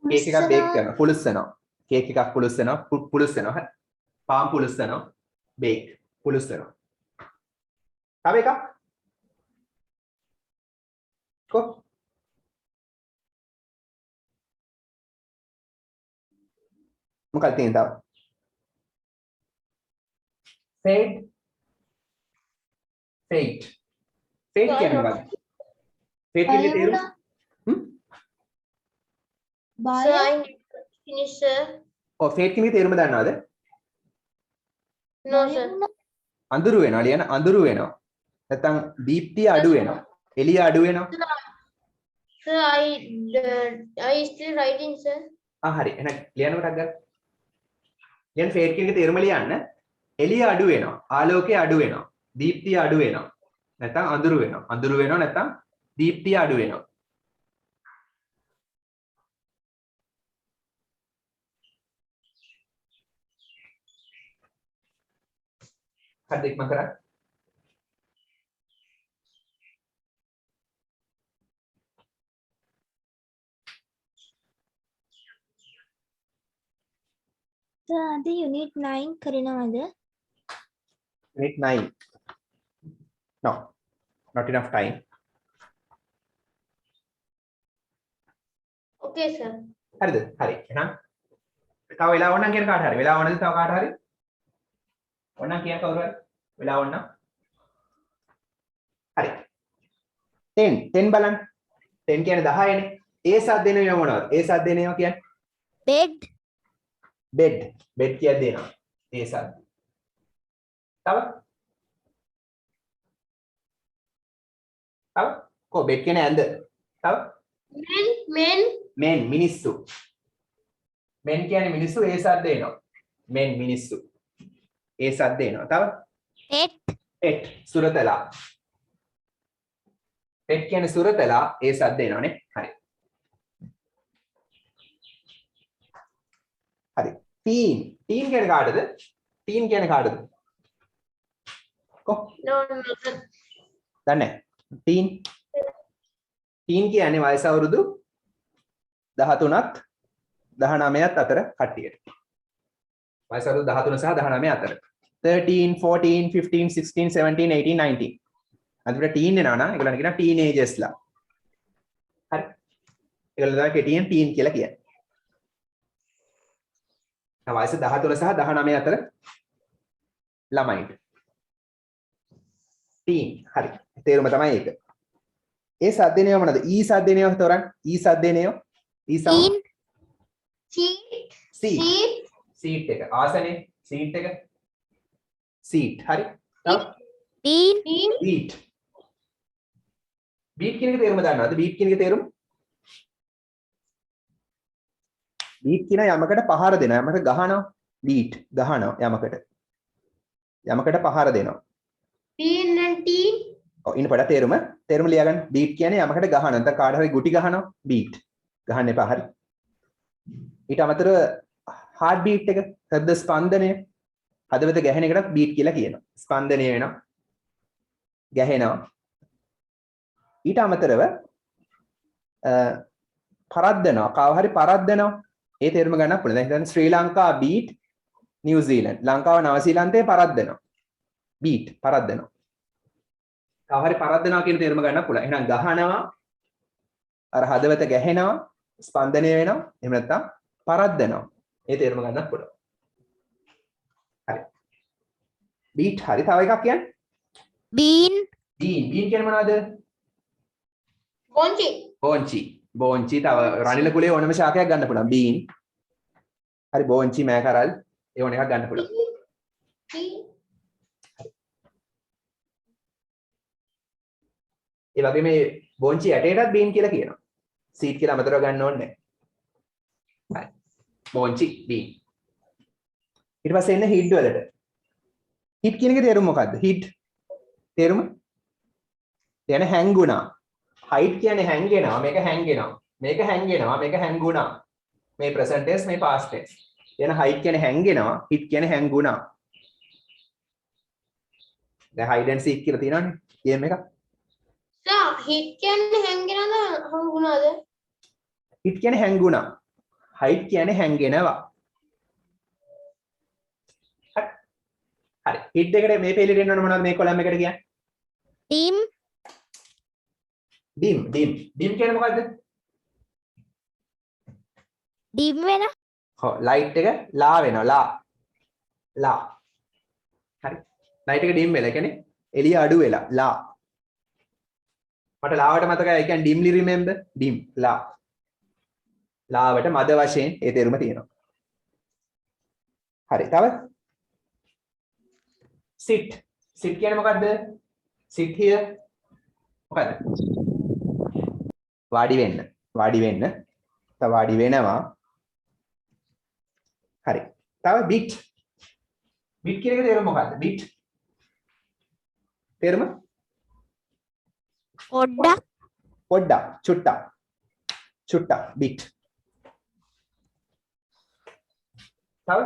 කේක් එකක් බේක් කරනවා පුලුස්සනවා කේක් එකක් පුලුස්සනවා පුලුස්සනවා හරි පාන් පුලුස්සනවා බේක් පුලුස්සනවා තව එකක් කො මොකක්ද තියෙන්නේ තව fade fade fade කියන්නේ මොකක්ද fade කියන්නේ තේරුම
Sir, I need to finish, sir.
ඔව් fade කියන්නේ තේරුම දන්නවද
No, sir.
අඳුරු වෙනවා ලියන අඳුරු වෙනවා නැත්නම් දීප්තිය අඩු වෙනවා එළිය අඩු වෙනවා
Sir, I still writing, sir.
හරි එහෙනම් ලියන්න මතක් ගන්න ලියන fade කියන තේරුම ලියන්න එළිය අඩු වෙනවා ආලෝකය අඩු වෙනවා දීප්තිය අඩු වෙනවා නැත්නම් අඳුරු වෙනවා නැත්නම් දීප්තිය අඩු වෙනවා හරිද ඉක්මන් කරා
Sir, අද unit 9 කරනවද?
Unit 9 no not enough time
Okay, sir.
හරිද හරි එහෙනම් තව වෙලාව ඕනනම් කියන කාට හරි වෙලාව ඕනද තව කාට හරි ඕනනම් කියන කවුරු හරි වෙලාව ඕනනම් හරි 10 බලන්න 10 කියන්නේ 10නේ ඒ සද්ද දෙනවා මොනවද ඒ සද්ද දෙනවා කියන්නේ
Begged.
bed කියන්නේ දෙනවා ඒ සද්ද තව කො bed කියන්නේ ඇඳ තව
Men.
මිනිස්සු men කියන්නේ මිනිස්සු ඒ සද්ද එනවා men මිනිස්සු ඒ සද්ද එනවා තව
Pet.
සුරතලා pet කියන්නේ සුරතලා ඒ සද්ද එනවානේ හරි teen කියන්නේ කාටද teen කියන්නේ කාටද කො
No, sir.
දන්නේ teen කියන්නේ වයස අවුරුදු 13ත් 19ත් අතර කට්ටියට. වයස අවුරුදු 13 සහ 19 අතර. 13, 14, 15, 16, 17, 18, 19. අන්තිමට teen එනවා නම් ඒගොල්ලන් කියනවා teenagers ලා. හරි. ඒගොල්ලෝ තමයි කෙටියෙන් teen කියලා කියන්නේ. වයස 13 සහ 19 අතර ළමයිට. teen හරි. තේරුම තමයි ඒක. ඒ සද්දේනියව මොනවද? ඊ සද්දේනියව තෝරන්න. ඊ සද්දේනියව. ඊ සවුන්ඩ්.
Seat.
සීට් එක. ආසනේ සීට් එක. සීට්. හරි. තව
Bean.
බීට්. බීට් කියන එක තේරුම දන්නවද? බීට් කියන එක තේරුම? බීට් කියන යමකට පහර දෙනවා. යමකට ගහනවා. බීට් ගහනවා යමකට. යමකට පහර දෙනවා.
Teen and teen.
ඔව් ඉන්න පොඩ තේරුම ලියාගන්න. බීට් කියන්නේ යමකට ගහනවා. නැත්නම් කාට හරි ගුටි ගහනවා. බීට්. ගහන්න එපා හරි. ඊට අමතරව heart beat එක හෘද ස්පන්දනය හදවත ගැහෙන එකට beat කියලා කියනවා. ස්පන්දනය වෙනවා. ගැහෙනවා. ඊට අමතරව පරද්දනවා. කාව හරි පරද්දනවා. ඒ තේරුම ගන්නත් පුළුවන්. දැන් හිතන්න ශ්‍රී ලංකා beat නිව්සීලන්ත. ලංකාව නවසීලන්තේ පරද්දනවා. beat පරද්දනවා. කාව හරි පරද්දනවා කියන තේරුම ගන්නත් පුළුවන්. එහෙනම් ගහනවා අර හදවත ගැහෙනවා ස්පන්දනය වෙනවා එහෙම නැත්නම් පරද්දනවා ඒ තේරුම ගන්නත් පුළුවන් හරි බීට් හරි තව එකක් කියන්නේ
Bean.
බීන් කියන්නේ මොනවද බෝංචි තව රනිල කුලේ ඕනම ශාකයක් ගන්න පුළුවන් බීන් හරි බෝංචි මෑකරල් ඒ ඕන එකක් ගන්න පුළුවන් ඒ වගේ මේ බෝංචි ඇටයටත් බීන් කියලා කියනවා සීට් කියලා අමතරව ගන්න ඕනේ නැහැ. හරි. බෝංචි බීන්. ඊට පස්සේ එන්න හිඩ් වලට. හිඩ් කියන එකේ තේරුම මොකද්ද? හිඩ් තේරුම? කියන්නේ හැංගුණා. height කියන්නේ හැංගෙනවා. මේක හැංගෙනවා. මේක හැංගෙනවා. මේක හැංගුණා. මේ present tense මේ past tense. කියන height කියන්නේ හැංගෙනවා. hit කියන්නේ හැංගුණා. දැන් hide and seek කියලා තියෙනවනේ. game එක.
sir hit කියන්නේ හැංගෙනවද හංගුණාද?
hit කියන්නේ හැංගුණා. height කියන්නේ හැංගෙනවා. හරි. hit එකට මේ පෙළේ දෙන්න ඕන මොනවද මේ කොලම් එකට කියන්නේ?
Dim.
dim කියන්නේ මොකද්ද?
Dim වෙන.
ඔව් light එක ලා වෙනවා ලා. හරි. light එක dim වෙලා. ඒ කියන්නේ එළිය අඩු වෙලා ලා. මට ලාවට මතකයි. ඒ කියන්නේ dimly remember dim ලා. ලාවට මද වශයෙන් ඒ තේරුම තියෙනවා. හරි. තව sit කියන්නේ මොකද්ද? sit here මොකද්ද? වාඩි වෙන්න. තව වාඩි වෙනවා. හරි. තව bit කියන එක තේරුම මොකද්ද? bit තේරුම පොඩ්ඩක් චුට්ටක් bit. තව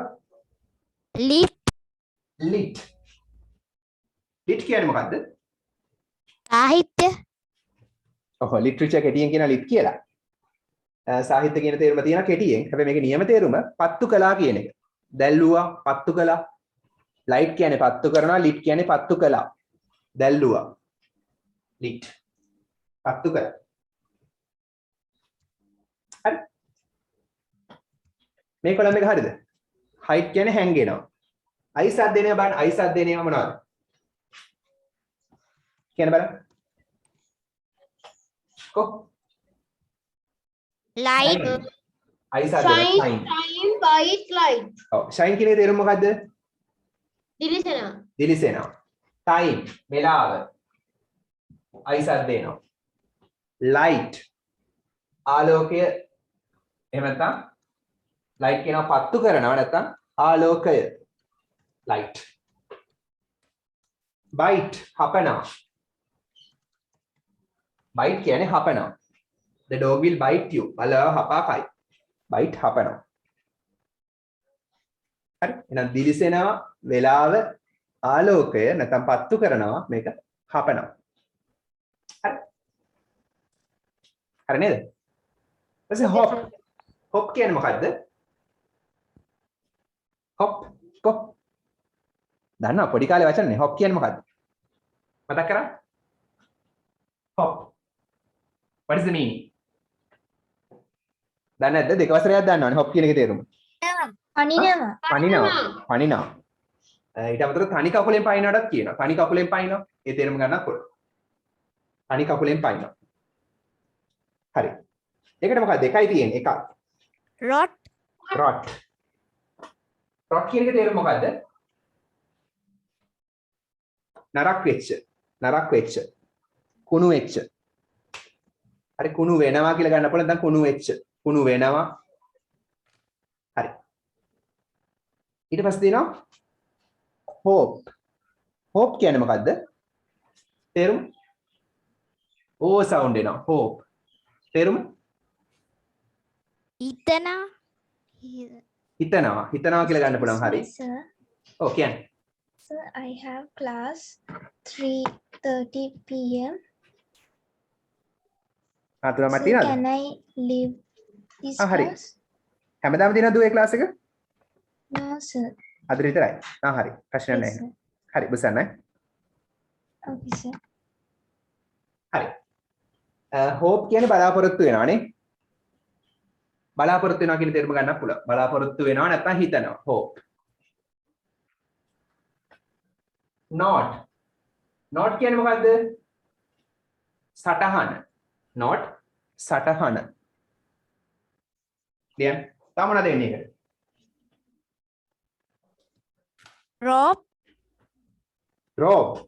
lit කියන්නේ මොකද්ද?
සාහිත්‍ය.
ඔව් ලිටරචර් කෙටියෙන් කියන ලිට් කියලා. සාහිත්‍ය කියන තේරුම තියෙනවා කෙටියෙන්. හැබැයි මේකේ නියම තේරුම පත්තු කළා කියන එක. දැල්ලුවා, පත්තු කළා. ලයිට් කියන්නේ පත්තු කරනවා, ලිට් කියන්නේ පත්තු කළා. දැල්ලුවා. ලිට්. පත්තු කළා. හරි. මේ කොලම් එක හරිද? height කියන්නේ හැංගෙනවා. ice අධ්‍යයනය බලන්න ice අධ්‍යයනය මොනවද? කියන බලන්න. කො
Light.
ice අධ්‍යයනය
shine bright light
ඔව් shine කියන එකේ තේරුම මොකද්ද?
දිලිසෙනවා.
time වේලාව ice අධ්‍යයනය. light ආලෝකය එහෙම නැත්නම් light කියනවා පත්තු කරනවා නැත්නම් ආලෝකය light. bite හපනවා. bite කියන්නේ හපනවා. The dog will bite you. බලව හපා කයි. bite හපනවා. හරි. එහෙනම් දිලිසෙනවා වේලාව ආලෝකය නැත්නම් පත්තු කරනවා මේක හපනවා. හරි. හරි නේද? ඊපස්සේ hop කියන්නේ මොකද්ද? hop දන්නවා පොඩි කාලේ වචනනේ hop කියන්නේ මොකද්ද? මතක් කරා? hop. What is the meaning? දන්නේ නැද්ද? දෙක වසරයක් දන්නවනේ hop කියන එකේ තේරුම. පනිනවා. ඊට අමතරව තනි කකුලෙන් පනිනවටත් කියනවා. තනි කකුලෙන් පනිනවා. ඒ තේරුම ගන්නත් පුළුවන්. තනි කකුලෙන් පනිනවා. හරි. ඒකට මොකක්ද? එකයි තියෙන්නේ. එකක්. rot කියන එකේ තේරුම මොකද්ද? නරක් වෙච්ච. කුණු වෙච්ච. හරි කුණු වෙනවා කියලා ගන්න පුළුවන්. දැන් කුණු වෙච්ච. කුණු වෙනවා. හරි. ඊට පස්සේ තියෙනවා hope කියන්නේ මොකද්ද? තේරුම? ඕ සවුන්ඩ් එනවා. hope. තේරුම? හිතනවා කියලා ගන්න පුළුවන්. හරි.
Sir,
ඔව් කියන්නේ.
sir, I have class 3:30 p.m.
ආතුරා මට
So
තියනවද?
can I leave this
හරි.
class?
හැමදාම තියෙනවද ඔය ක්ලාස් එක?
No, sir.
අද විතරයි. හරි. ප්‍රශ්න
Yes,
නැහැ.
sir.
හරි බුසන්නයි.
Okay, sir.
හරි. hope කියන්නේ බලාපොරොත්තු වෙනවානේ. බලාපොරොත්තු වෙනවා කියන තේරුම ගන්නත් පුළුවන්. බලාපොරොත්තු වෙනවා නැත්නම් හිතනවා. hope. not කියන්නේ මොකද්ද? සටහන. not සටහන. දැන් තව මොනවද වෙන්නේ ඒකට? rope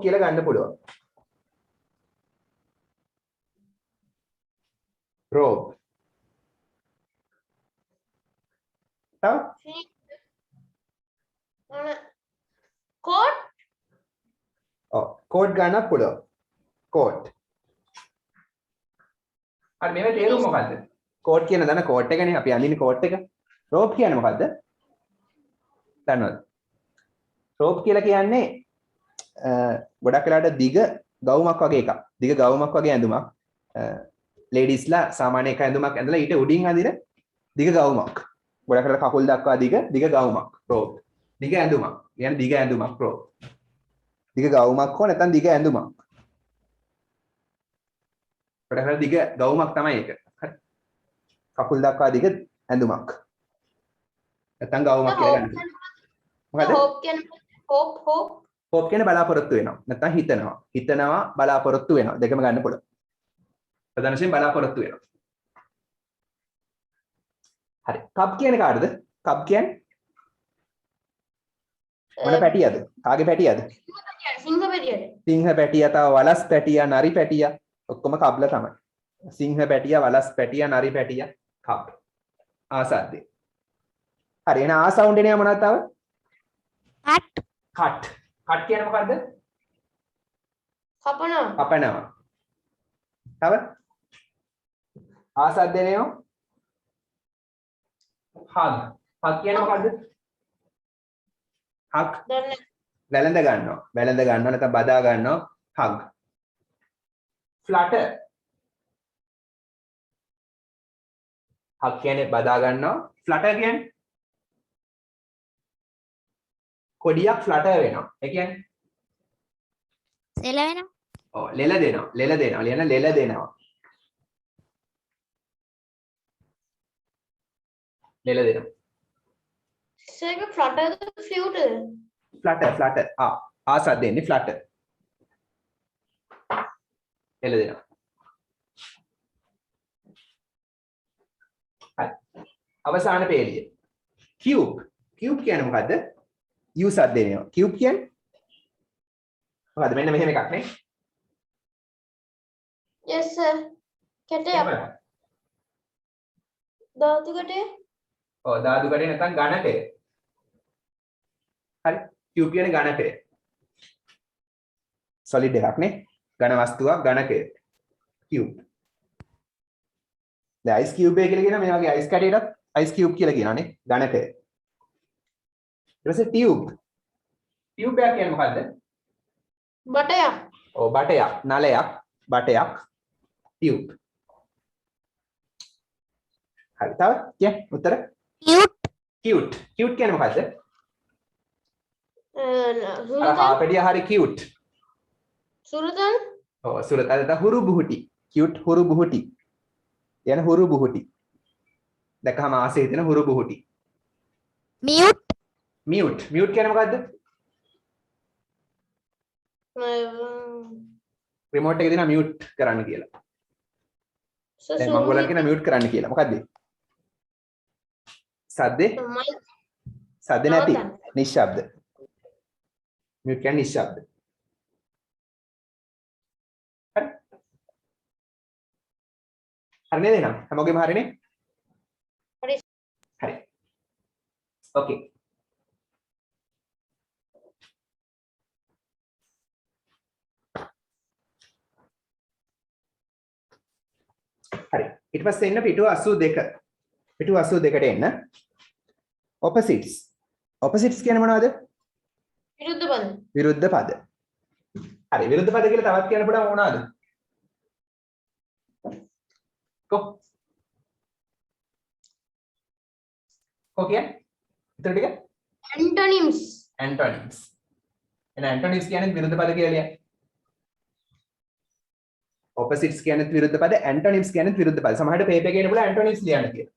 කියලා ගන්න පුළුවන්. rope. තව
coat
කෝට් ගන්නත් පුළුවන්. කෝට්. හරි මේවා තේරුම මොකද්ද? කෝට් කියන දන්න කෝට් එකනේ අපි අඳින්නේ කෝට් එක. රෝප් කියන්නේ මොකද්ද? දන්නවද? රෝප් කියලා කියන්නේ ගොඩක් වෙලාවට දිග ගවුමක් වගේ එකක්. දිග ගවුමක් වගේ ඇඳුමක්. ලේඩිස්ලා සාමාන්‍ය එක ඇඳුමක් ඇඳලා ඊට උඩින් අඳින දිග ගවුමක්. ගොඩක් වෙලාවට කකුල් දක්වා දිග ගවුමක්. රෝප්. දිග ඇඳුමක්. කියන්නේ දිග ඇඳුමක් රෝප්. දිග ගවුමක් හෝ නැත්නම් දිග ඇඳුමක්. ගොඩක් වෙලාවට දිග ගවුමක් තමයි ඒක. හරි. කකුල් දක්වා දිග ඇඳුමක්. නැත්නම් ගවුමක් කියලා ගන්න. මොකද? හෝප් කියන්නේ බලාපොරොත්තු වෙනවා. නැත්නම් හිතනවා. හිතනවා බලාපොරොත්තු වෙනවා. දෙකම ගන්න පුළුවන්. ප්‍රධාන වශයෙන් බලාපොරොත්තු වෙනවා. හරි. කප් කියන්නේ කාටද? කප් කියන්නේ මොන පැටියද? කාගේ පැටියද?
සිංහ පැටියට.
සිංහ පැටියා, තව වලස් පැටියා, නරි පැටියා ඔක්කොම කබ්ල තමයි. සිංහ පැටියා, වලස් පැටියා, නරි පැටියා කප්. ආසද්දේ. හරි. එහෙනම් ආ සවුන්ඩ් එනේ මොනවද තව?
Cut.
කට්. කට් කියන්නේ මොකද්ද?
කපනවා.
කපනවා. තව? ආසද්දේ නේම? හග්. හග් කියන්නේ මොකද්ද? හග්.
දන්නේ.
වැළඳ ගන්නවා. වැළඳ ගන්නවා නැත්නම් බදා ගන්නවා. හග්. ෆ්ලටර්. හග් කියන්නේ බදා ගන්නවා. ෆ්ලටර් කියන්නේ කොඩියක් ෆ්ලටර් වෙනවා. ඒ කියන්නේ
Selavena.
ඔව් ලෙල දෙනවා. ලෙල දෙනවා. ලියන ලෙල දෙනවා. ලෙල දෙනවා.
ඒක ෆ්ලටර්ද ෆ්ලියුටද?
ෆ්ලටර්. ආසත් දෙන්නේ ෆ්ලටර්. ලෙල දෙනවා. හරි. අවසාන පේළිය. කියුබ්. කියුබ් කියන්නේ මොකද්ද? U සද්ද දෙනවා. කියුබ් කියන්නේ මොකද්ද? මෙන්න මෙහෙම එකක් නේ.
yes sir. කැටයක්. ධාතු කැටය.
ඔව් ධාතු කඩේ නැත්නම් ඝනකය. හරි. කියුබ් කියන්නේ ඝනකය. සොලිඩ් එකක් නේ. ඝන වස්තුවක් ඝනකය. කියුබ්. දැන් අයිස් කියුබ් එක කියලා කියන මේ වගේ අයිස් කැටයටත් අයිස් කියුබ් කියලා කියනවානේ. ඝනකය. ඊට පස්සේ ටියුබ්. ටියුබ් එක කියන්නේ මොකද්ද?
බටයක්.
ඔව් බටයක්, නලයක්, බටයක්, ටියුබ්. හරි. තව කියන්න උත්තර.
Cute.
කියුට්. කියුට් කියන්නේ මොකද්ද? අර
සුරතන්.
හාපෙඩිය හරි කියුට්.
සුරතන්.
ඔව් සුරත අද හුරු බුහුටි. කියුට් හුරු බුහුටි. යන හුරු බුහුටි. දැක්කම ආසේ හිතෙන හුරු බුහුටි.
Mute.
මියුට්. මියුට් කියන්නේ මොකද්ද? රිමෝට් එකේ දෙන මියුට් කරන්න කියලා. දැන් මංගලන් කියන මියුට් කරන්න කියලා. මොකද්ද? සද්දේ සද්ද නැති නිශ්ශබ්ද. මියුට් කියන්නේ නිශ්ශබ්ද. හරි. හරි නේද එහෙනම්? හැමෝගෙම හරිනේ?
හරි.
හරි. ඕකේ. හරි. ඊට පස්සේ එන්න පිටුව 82. පිටුව 82ට එන්න. opposites. opposites කියන්නේ මොනවද?
විරුද්ධ පද.
විරුද්ධ පද. හරි. විරුද්ධ පද කියලා තවත් කියන්න පුළුවන් මොනවද? කියන්නේ? ඊට ටික
ඇන්ටොනිම්ස්.
antonyms. එන antonyms කියන්නේ විරුද්ධ පද කියලා ලියන්න. opposites කියන්නේ විරුද්ධ පද, antonyms කියන්නේ විරුද්ධ පද. සමහරවිට paper එකේ නෙබුලා antonyms ලියන්න කියලා.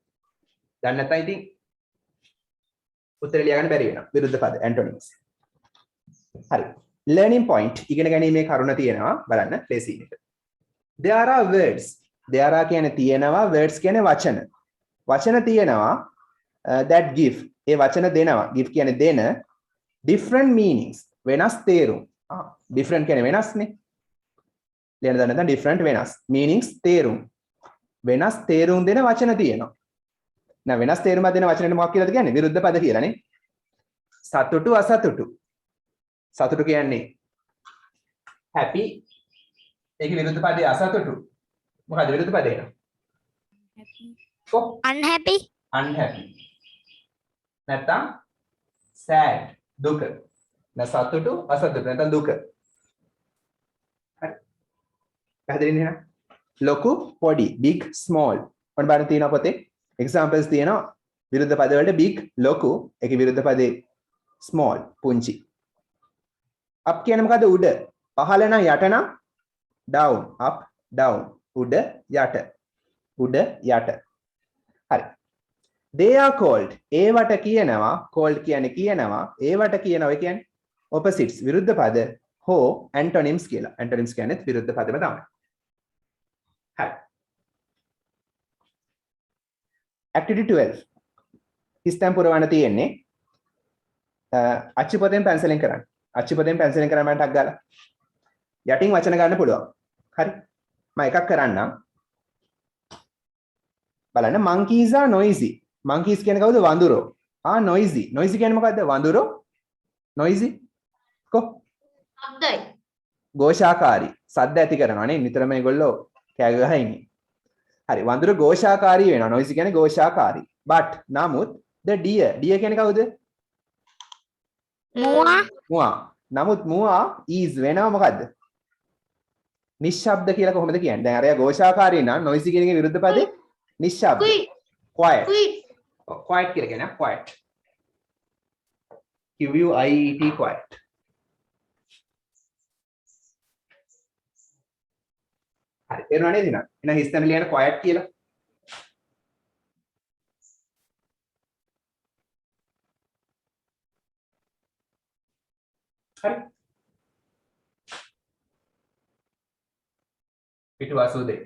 දැන් නැත්නම් ඉතින් උත්තර ලියගන්න බැරි වෙනවා. විරුද්ධ පද antonyms. හරි. learning point ඉගෙන ගැනීමේ කරුණ තියෙනවා බලන්න play scene එක. there are words. there are කියන්නේ තියෙනවා, words කියන්නේ වචන. වචන තියෙනවා that give. ඒ වචන දෙනවා. give කියන්නේ දෙන different meanings. වෙනස් තේරුම්. different කියන්නේ වෙනස්නේ. ලියන්න දන්න නැත්නම් different වෙනස්. meanings තේරුම්. වෙනස් තේරුම් දෙන වචන තියෙනවා. නෑ වෙනස් තේරුමක් දෙන වචනෙට මොකක් කියලාද කියන්නේ? විරුද්ධ පද කියලානේ. සතුටු අසතුටු. සතුටු කියන්නේ happy ඒකේ විරුද්ධ පදේ අසතුටු මොකද විරුද්ධ පදේ කො
Unhappy.
unhappy නැත්නම් sad දුක සතුටු අසතුටු නැත්නම් දුක හරි පැහැදිලි නේද ලොකු පොඩි big small මොන බාර තියෙනවා පොතේ examples තියෙනවා විරුද්ධ පද වලට big ලොකු ඒකේ විරුද්ධ පදේ small පුංචි up කියන්නේ මොකද උඩ පහළ නම් යට නම් down up down උඩ යට උඩ යට හරි they are called ඒවට කියනවා called කියන්නේ කියනවා ඒවට කියනවා ඒ කියන්නේ opposites විරුද්ධ පද හෝ antonyms කියලා antonyms කියන්නේ විරුද්ධ පදම තමයි හරි activity 12 හිස්තැන් පුරවන්න තියෙන්නේ අච්චු පොතෙන් පැන්සලෙන් කරන්න අච්චු පොතෙන් පැන්සලෙන් කරන්න මම ටක් ගාලා යටින් වචන ගන්න පුළුවන් හරි මම එකක් කරන්නම් බලන්න monkeys are noisy monkeys කියන්නේ කවුද වඳුරෝ noisy noisy කියන්නේ මොකද්ද වඳුරෝ noisy කො
ශබ්දයි.
ഘോഷාකාරී සද්ද ඇති කරනවා නේ නිතරම මේගොල්ලෝ කෑ ගහලා ඉන්නේ හරි වඳුර ഘോഷාකාරී වෙනවා noisy කියන්නේ ഘോഷාකාරී but නමුත් the deer කියන්නේ කවුද මුවා නමුත් මුවා is වෙනවා මොකද්ද නිශ්ශබ්ද කියලා කොහොමද කියන්නේ දැන් අරයා ഘോഷාකාරී නම් noisy කියන එකේ විරුද්ධ පදේ නිශ්ශබ්ද quiet quiet කියලා කියන්නේ quiet quiet quiet හරි තේරුණා නේද එහෙනම් හිස්තැන ලියන quiet කියලා හරි පිටු 82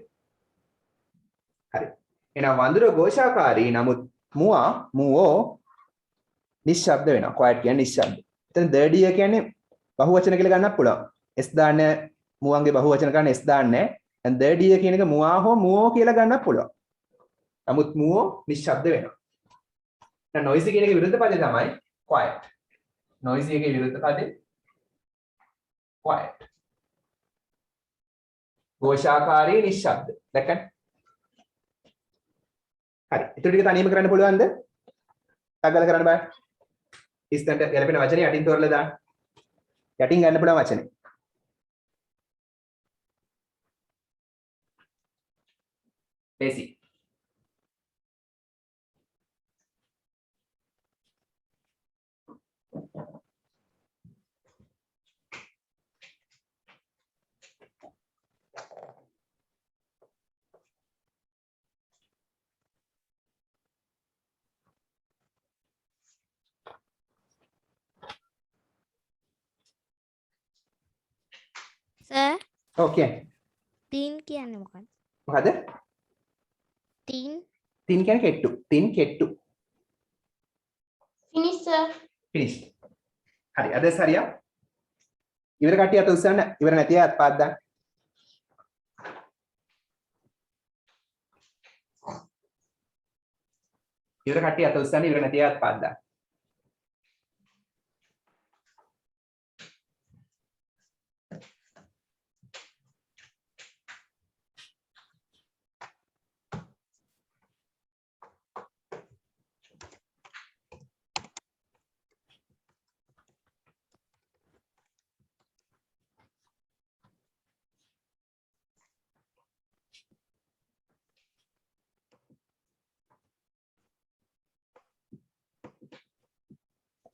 හරි එහෙනම් වඳුර ഘോഷාකාරී නමුත් මුවෝ නිශ්ශබ්ද වෙනවා quiet කියන්නේ නිශ්ශබ්ද එතන the deer කියන්නේ බහුවචන කියලා ගන්නත් පුළුවන් s දාන්න මුවන්ගේ බහුවචන ගන්න s දාන්නේ and the deer කියන එක මුවා හෝ මුවෝ කියලා ගන්නත් පුළුවන් නමුත් මුවෝ නිශ්ශබ්ද වෙනවා දැන් noisy කියන එකේ විරුද්ධ පදේ තමයි quiet noisy එකේ විරුද්ධ පදේ quiet ഘോഷාකාරී නිශ්ශබ්ද දැක්කද හරි ඊට ටික තනියම කරන්න පුළුවන්ද ටග්ගල කරන්න බෑ ඉස්තන්ට ගැලපෙන වචනේ යටින් තෝරලා දාන්න යටින් ගන්න පුළුවන් වචනේ basic
Sir,
okay
teen කියන්නේ මොකක්ද?
මොකද
Teen
තින් කියන්නේ කෙට්ටු තින් කෙට්ටු
Finish, sir.
finished හරි අද හරියා ඉවර කට්ටිය අත උස්සන්න ඉවර නැති අය අත්පාත් දාන්න ඉවර කට්ටිය අත උස්සන්න ඉවර නැති අය අත්පාත් දාන්න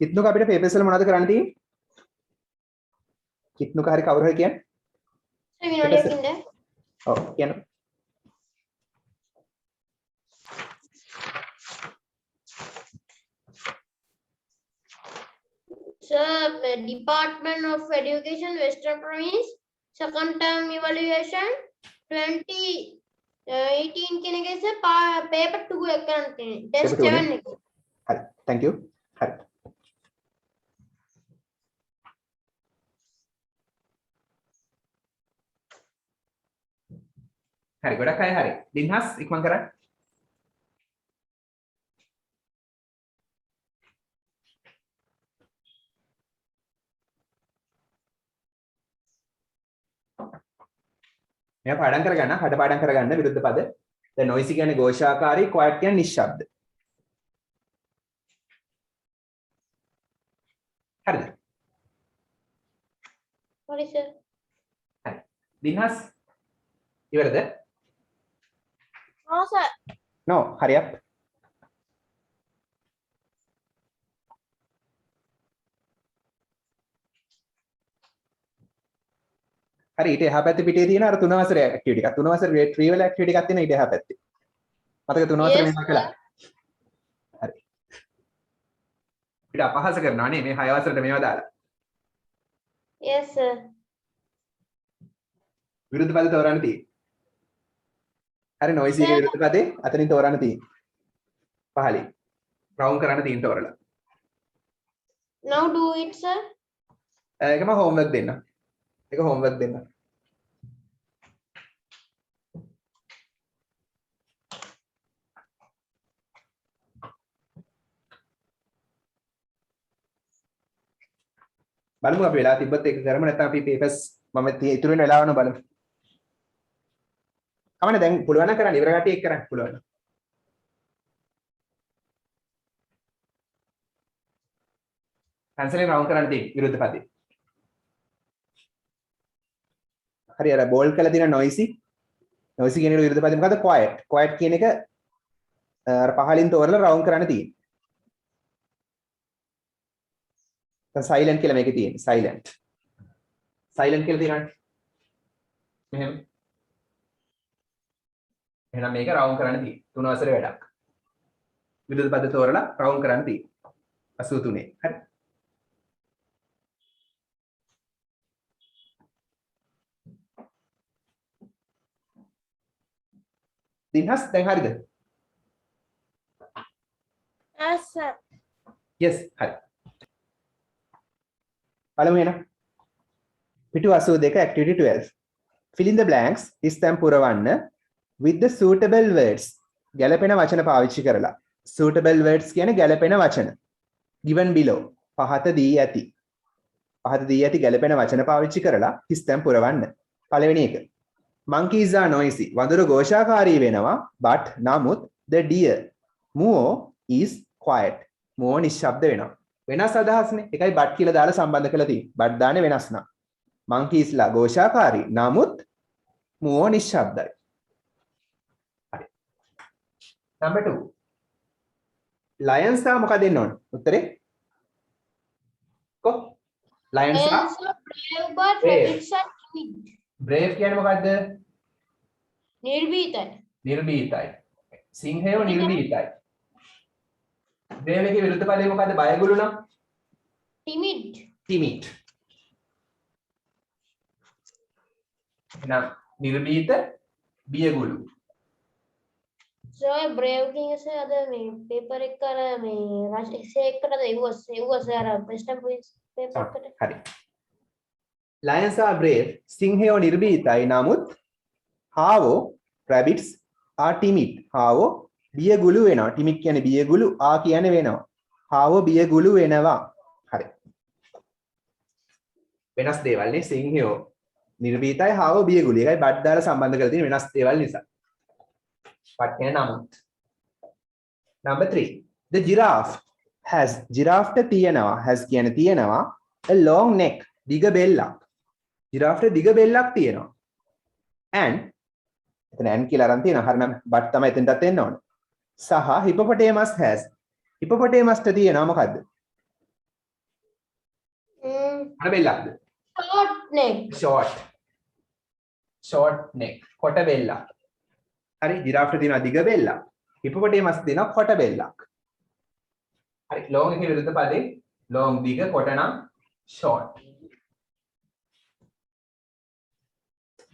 කිත්නුක අපිට පේපර්ස් වල මොනවද කරන්න තියෙන්නේ? කිත්නුක හරි කවුරු හරි කියන්නේ?
Sir, විනෝඩයකින්ද?
ඔව් කියන්න.
Sir, the Department of Education, Western Province, second term evaluation, 2018 කියන එකේ sir paper 2 එක කරන්න තියෙන්නේ. Test
Paper 2 නේ?
7 එක.
හරි. thank you. හරි. හරි ගොඩක් අය හරි. දින්හස් ඉක්මන් කරන්න. මේ පාඩම් කරගන්න, හඩ පාඩම් කරගන්න විරුද්ධ පද. දැන් noisy කියන්නේ ഘോഷාකාරී, quiet කියන්නේ නිශ්ශබ්ද. හරිද?
What is it?
හරි. දිනහස් ඉවරද?
No, sir.
No, hurry up. හරි ඊට එහා පැත්තේ පිටේ තියෙන අර 3 වසරේ ඇක්ටිවිටි එකක් 3 වසරේ ට්‍රිවියල් ඇක්ටිවිටි එකක් තියෙන ඊට එහා පැත්තේ මතක 3 වසරේ
Yes,
මේක කළා හරි ඊට අපහාස කරනවා නේ මේ 6 වසරේට මේවා දාලා
Yes, sir.
විරුද්ධ පද තෝරන්න තියෙන්නේ හරි noisy එකේ විරුද්ධ පදේ අතනින් තෝරන්න තියෙන්නේ පහලින් රවුන්ඩ් කරන්න තියෙන තෝරලා
Now do it, sir.
ඒකම homework දෙන්න ඒක homework දෙන්න බලමු අපි වෙලා තිබ්බත් ඒක කරමු නැත්නම් අපි papers මම ඉතුරු වෙන වෙලාවන බලමු. කමන්නේ දැන් පුළුවන් නම් කරන්න ඉවර කටි එක කරන්න පුළුවන්. කැන්සලින් රවුන්ඩ් කරන්න තියෙන්නේ විරුද්ධ පදේ. හරි අර බෝල්ඩ් කරලා තියෙන noisy කියන එක විරුද්ධ පදේ මොකද්ද quiet කියන එක අර පහලින් තෝරලා රවුන්ඩ් කරන්න තියෙන්නේ. silent කියලා මේකේ තියෙන්නේ silent කියලා තියෙනවානේ මෙහෙම එහෙනම් මේක රවුන්ඩ් කරන්න තියෙන්නේ 3 වසරේ වැඩක් විරුද්ධ පද තෝරලා රවුන්ඩ් කරන්න තියෙන්නේ 83 හරි දිනහස් දැන් හරිද
Yes, sir.
yes හරි බලමු එහෙනම් පිටු 82 activity 12 fill in the blanks ඉස්තම් පුරවන්න with the suitable words ගැලපෙන වචන පාවිච්චි කරලා suitable words කියන්නේ ගැලපෙන වචන given below පහත දී ඇති ගැලපෙන වචන පාවිච්චි කරලා ඉස්තම් පුරවන්න පළවෙනි එක monkeys are noisy වඳුරු ഘോഷාකාරී වෙනවා but නමුත් the deer muo is quiet muo නිශ්ශබ්ද වෙනවා වෙනස් අදහස්නේ. එකයි බට් කියලා දාලා සම්බන්ධ කරලා තියෙන්නේ. බට් දාන්නේ වෙනස් නම්. monkeys ලා ഘോഷාකාරී. නමුත් මුවෝ නිශ්ශබ්දයි. හරි. number 2. lions ලා මොකද දෙන්න ඕන? උත්තරේ? කො? lions ලා
Lions are brave, but
Brave.
rabbits are timid.
brave කියන්නේ මොකද්ද?
නිර්භීතයි.
සිංහයෝ නිර්භීතයි. brave එකේ විරුද්ධ පදේ මොකද්ද? බයගුළු නම්? timid. එහෙනම් නිර්භීත බියගුළු.
So brave කියන එක අද මේ paper එක අර මේ essay එකකට එව්වා අර present quiz paper එකට.
හරි. lions are brave. සිංහයෝ නිර්භීතයි. නමුත් හාවෝ rabbits are timid. හාවෝ බියගුළු වෙනවා. timid කියන්නේ බියගුළු, ආ කියන්නේ වෙනවා. හාවෝ බියගුළු වෙනවා. හරි. වෙනස් දේවල් නේ සිංහයෝ නිර්භීතයි හාවෝ බියගුළු. ඒකයි බඩ් දාලා සම්බන්ධ කරලා තියෙන වෙනස් දේවල් නිසා. බඩ් කියන නමුත්. number 3. the giraffe has කියන්නේ තියෙනවා a long neck දිග බෙල්ලක්. giraffe දිග බෙල්ලක් තියෙනවා. and එතන and කියලා අරන් තියෙනවා. හරිනම් බඩ් තමයි එතනටත් එන්න ඕනේ. සහ hippopotamus ට තියෙනවා මොකද්ද? අර බෙල්ලක්ද? short neck කොට බෙල්ලක්. හරි ජිරාෆ්ට තියෙනවා දිග බෙල්ලක්. hippopotamus තියෙනවා කොට බෙල්ලක්. හරි long එකේ විරුද්ධ පදේ long දිග කොට නම් short.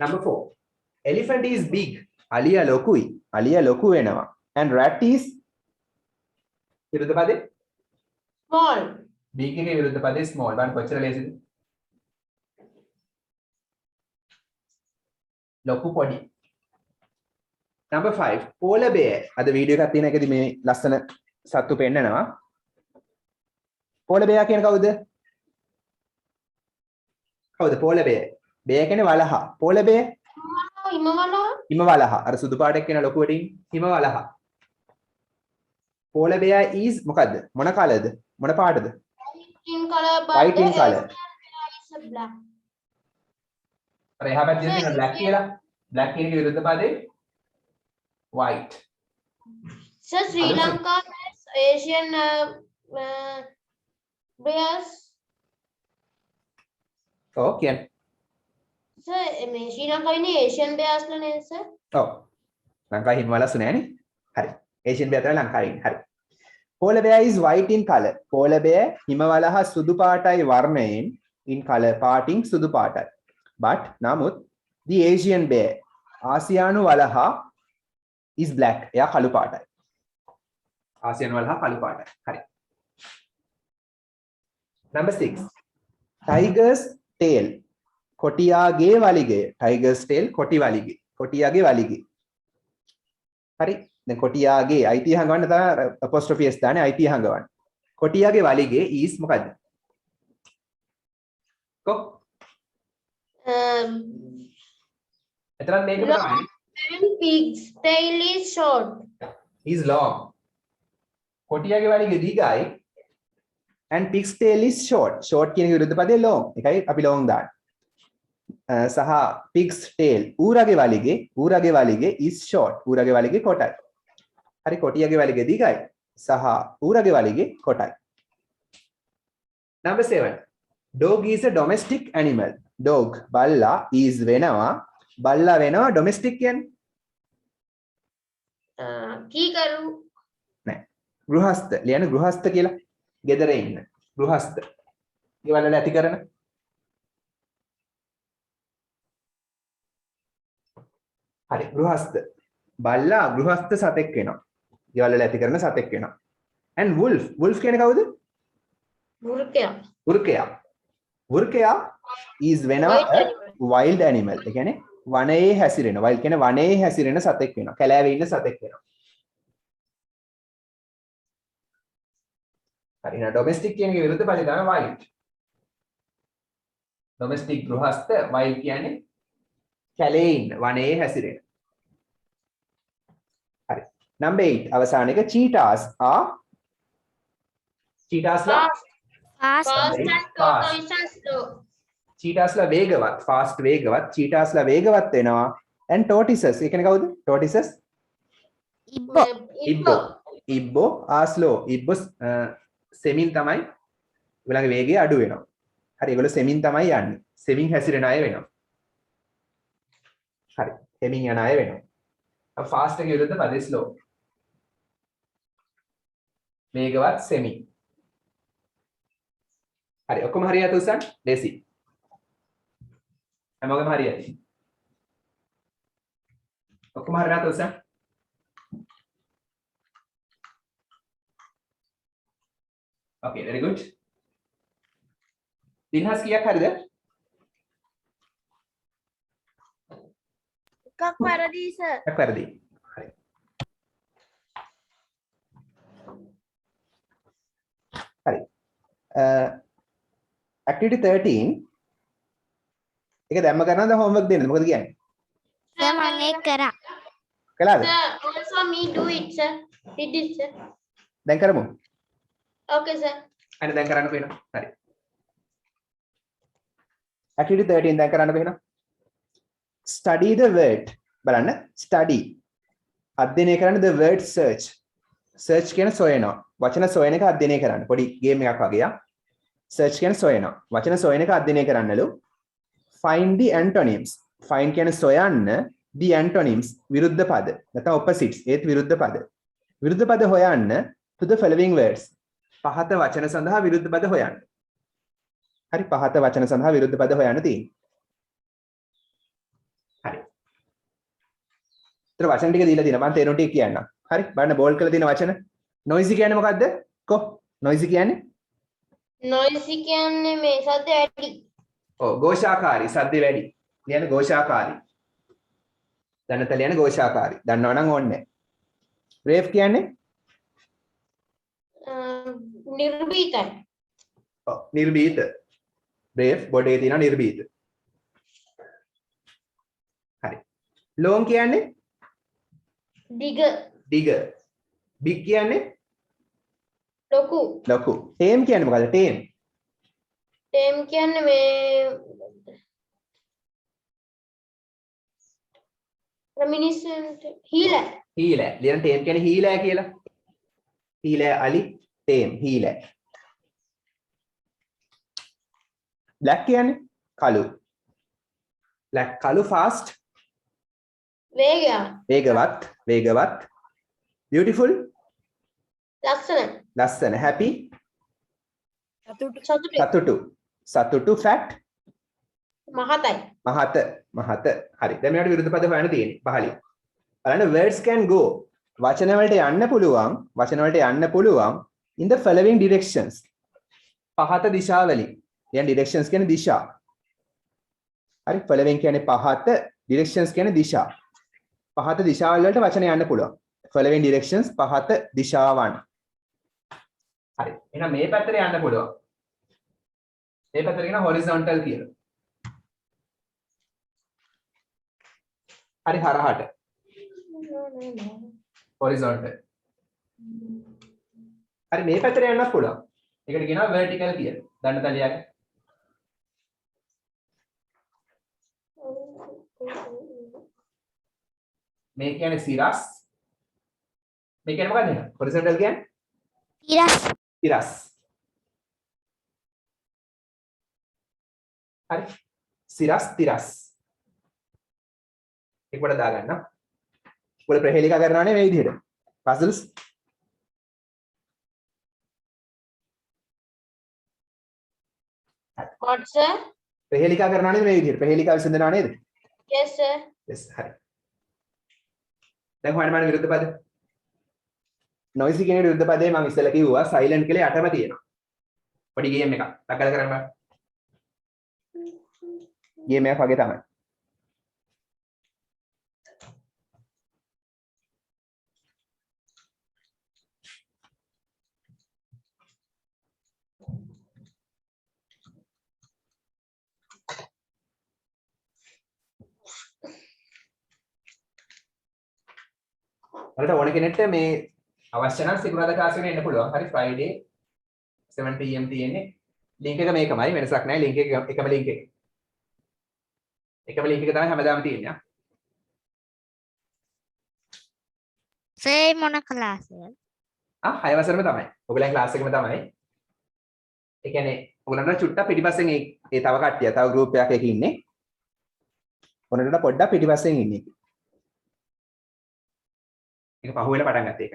number 4. elephant is big. අලියා ලොකුයි. අලියා ලොකු වෙනවා. and rat is විරුද්ධ පදේ
Small.
big එකේ විරුද්ධ පදේ small. බලන්න කොච්චර ලේසිද? ලොකු පොඩි. number 5. polar bear. අද වීඩියෝ එකක් තියෙන එකදී මේ ලස්සන සත්තු පෙන්නනවා. polar bear කියන්නේ කවුද? polar bear? bear කියන්නේ වලහා. polar bear හිමවලහ අර සුදු පාට එක්කන ලොකු වටින් හිමවලහ. polar bear is මොකද්ද? මොන කලර්ද? මොන පාටද?
in color, but
White
the
in colour.
Asian bear is a black.
අර එහා පැත්තේ තියෙන black කියලා. black කියන එක විරුද්ධ පදේ white.
So Sri
Understood.
Lanka has Asian bears.
ඔව් කියන්නේ.
Sir, Sri Lanka in Asian bears la name sir.
ඔව්. ලංකාවේ හිමවලස්සු නෑනේ. හරි. ඒෂියන් බෙයා තමයි ලංකාවේ ඉන්නේ. හරි. polar bear is white in color. polar bear හිමවලහ සුදු පාටයි වර්ණයෙන් in color පාටින් සුදු පාටයි. but නමුත් the Asian bear ආසියානු වලහ is black. එයා කළු පාටයි. ආසියානු වලහ කළු පාටයි. හරි. number 6. tiger's tail. කොටියාගේ වලිගය. tiger's tail කොටි වලිගය. කොටියාගේ වලිගය. හරි. දැන් කොටියාගේ අයිතිය හංගවන්න තමයි apostrophe s දාන්නේ අයිතිය හංගවන්න. කොටියාගේ වලිගේ is මොකද්ද? කො එතරම් මේක තමයි.
And pig's tail is short.
is long. කොටියාගේ වලිගේ දිගයි and pig's tail is short. short කියන එක විරුද්ධ පදේ long. ඒකයි අපි long දාන්නේ. සහ pig's tail ඌරගේ වලිගේ is short. ඌරගේ වලිගේ කොටයි. හරි කොටියාගේ වලිගේ දිගයි සහ ඌරගේ වලිගේ කොටයි. number 7. dog is a domestic animal. dog බල්ලා is වෙනවා domestic කියන්නේ
කීකරු.
නෑ ගෘහස්ත ලියන ගෘහස්ත කියලා ගෙදර ඉන්න ගෘහස්ත ගෙවල් වල ඇති කරන හරි ගෘහස්ත බල්ලා ගෘහස්ත සතෙක් වෙනවා ගෙවල් වල ඇති කරන සතෙක් වෙනවා and wolf කියන්නේ කවුද? වෘකයා is වෙනවා wild animal. ඒ කියන්නේ වනයේ හැසිරෙන wild කියන්නේ වනයේ හැසිරෙන සතෙක් වෙනවා කැලෑවේ ඉන්න සතෙක් වෙනවා. හරි නා ඩොමෙස්ටික් කියන එකේ විරුද්ධ පදේ තමයි wild. ඩොමෙස්ටික් ගෘහස්ත wild කියන්නේ කැලේ ඉන්න වනයේ හැසිරෙන. හරි. number 8 අවසාන එක cheetahs are cheetahsලා
Fast.
Fast and tortoise and slow.
cheetahsලා වේගවත් fast වේගවත් cheetahsලා වේගවත් වෙනවා and tortoises ඒ කියන්නේ කවුද? tortoises ඉබ්බෝ are slow. ඉබ්බෝ සෙමින් තමයි ඒගොල්ලන්ගේ වේගය අඩු වෙනවා. හරි ඒගොල්ලෝ සෙමින් තමයි යන්නේ. සෙමින් හැසිරෙන අය වෙනවා. හරි. සෙමින් යන අය වෙනවා. ෆාස්ට් එක විරුද්ධ පදේ ස්ලෝ. වේගවත් සෙමින්. හරි ඔක්කොම හරියට උසන් ලේසි. හැමෝගෙම හරියට. ඔක්කොම හරියට උසන්. Okay, very good. දිනහස් කීයක් හරිද?
එකක් වැරදි සර්.
එකක් වැරදි. හරි. හරි. activity 13 ඒක දැම්ම කරනද homework දෙන්නද? මොකද කියන්නේ?
Sir, මම ඒක කරා.
කළාද?
Sir, also me do it sir. Did it sir.
දැන් කරමු.
Okay sir.
අනේ දැන් කරන්න වෙනවා. හරි. activity 13 දැන් කරන්න වෙනවා. study the word. බලන්න study. අධ්‍යයනය කරන්න the word search. search කියන සොයනවා. වචන සොයන එක අධ්‍යයනය කරන්න. පොඩි ගේම් එකක් වගේ. search කියන සොයනවා. වචන සොයන එක අධ්‍යයනය කරන්නලු. find the antonyms. find කියන්නේ සොයන්න the antonyms විරුද්ධ පද. නැත්නම් opposites ඒත් විරුද්ධ පද. විරුද්ධ පද හොයන්න to the following words. පහත වචන සඳහා විරුද්ධ පද හොයන්න. හරි පහත වචන සඳහා විරුද්ධ පද හොයන්න තියෙනවා. හරි. ඊට වචන ටික දීලා දිනවා. මම තේරුම් ටික කියන්නම්. හරි බලන්න බෝල්ඩ් කරලා තියෙන වචන. noisy කියන්නේ මොකද්ද? කො noisy කියන්නේ?
Noisy කියන්නේ මේ සද්ද වැඩි.
ඔව් ഘോഷාකාරී සද්ද වැඩි. කියන්නේ ഘോഷාකාරී. දැනට ලියන්නේ ഘോഷාකාරී. දන්නවනම් ඕනේ. brave කියන්නේ?
නිර්භීතයි.
ඔව් නිර්භීත. brave බොඩේ තියෙන නිර්භීත. හරි. long කියන්නේ
දිග
දිග. big කියන්නේ
ලොකු
ලොකු. tame කියන්නේ මොකද්ද? tame.
ටේම් කියන්නේ මේ reminiscent හීල
හීලෑ. ලියන tame කියන්නේ හීලෑ කියලා. හීලෑ අලි tame හීලෑ. black කියන්නේ කළු. black කළු fast
වේගයක්
වේගවත් beautiful
ලස්සන
ලස්සන happy
සතුටු
සතුටු fat
මහතයි
මහත හරි දැන් මේකට විරුද්ධ පද හොයන්න තියෙන්නේ පහලින් බලන්න words can go වචන වලට යන්න පුළුවන් in the following directions පහත දිශාවලින් කියන්නේ directions කියන්නේ දිශා හරි following කියන්නේ පහත directions කියන්නේ දිශා පහත දිශාවල වලට වචන යන්න පුළුවන් following directions පහත දිශාවන් හරි එහෙනම් මේ පැත්තට යන්න පුළුවන් මේ පැත්තට කියන horizontal කියලා හරි හරහට horizontal හරි මේ පැත්තට යන්නත් පුළුවන් ඒකට කියනවා vertical කියලා දන්න තලියක් මේ කියන්නේ සිරස් මේ කියන්නේ මොකක්ද එහෙනම් horizontal කියන්නේ සිරස් හරි සිරස් තිරස් එකට දාගන්න ඔයාලා ප්‍රහේලිකා කරනවානේ මේ විදිහට puzzles
what sir
ප්‍රහේලිකා කරනවානේ මේ විදිහට ප්‍රහේලිකා විසඳනවා නේද
yes sir
yes හරි දැන් හොයන්න මම විරුද්ධ පද noisy කියන විරුද්ධ පදේ මම ඉස්සෙල්ලා කිව්වා silent කියලා යටම තියෙනවා පොඩි ගේම් එකක් ටකල් කරන්න බෑ ගේම් එකක් වගේ තමයි ඔයාලට ඕන කෙනෙක්ට මේ අවශ්‍ය නම් සිකුරාදා ක්ලාස් එකට එන්න පුළුවන්. හරි Friday 7 pm තියෙන්නේ. link එක මේකමයි වෙනසක් නැහැ. link එක එකම link එක. එකම link එක තමයි හැමදාම තියෙන්නේ.
සර් මොන ක්ලාස් එකද?
6 වසරේම තමයි. ඔයගලන් ක්ලාස් එකෙම තමයි. ඒ කියන්නේ ඔයගලන්ට චුට්ටක් පිටිපස්සෙන් ඒ තව කට්ටිය තව group එකක් එකක ඉන්නේ. ඔන්නට පොඩ්ඩක් පිටිපස්සෙන් ඉන්නේ. ඒක පහුවෙලා පටන් ගත්ත එක.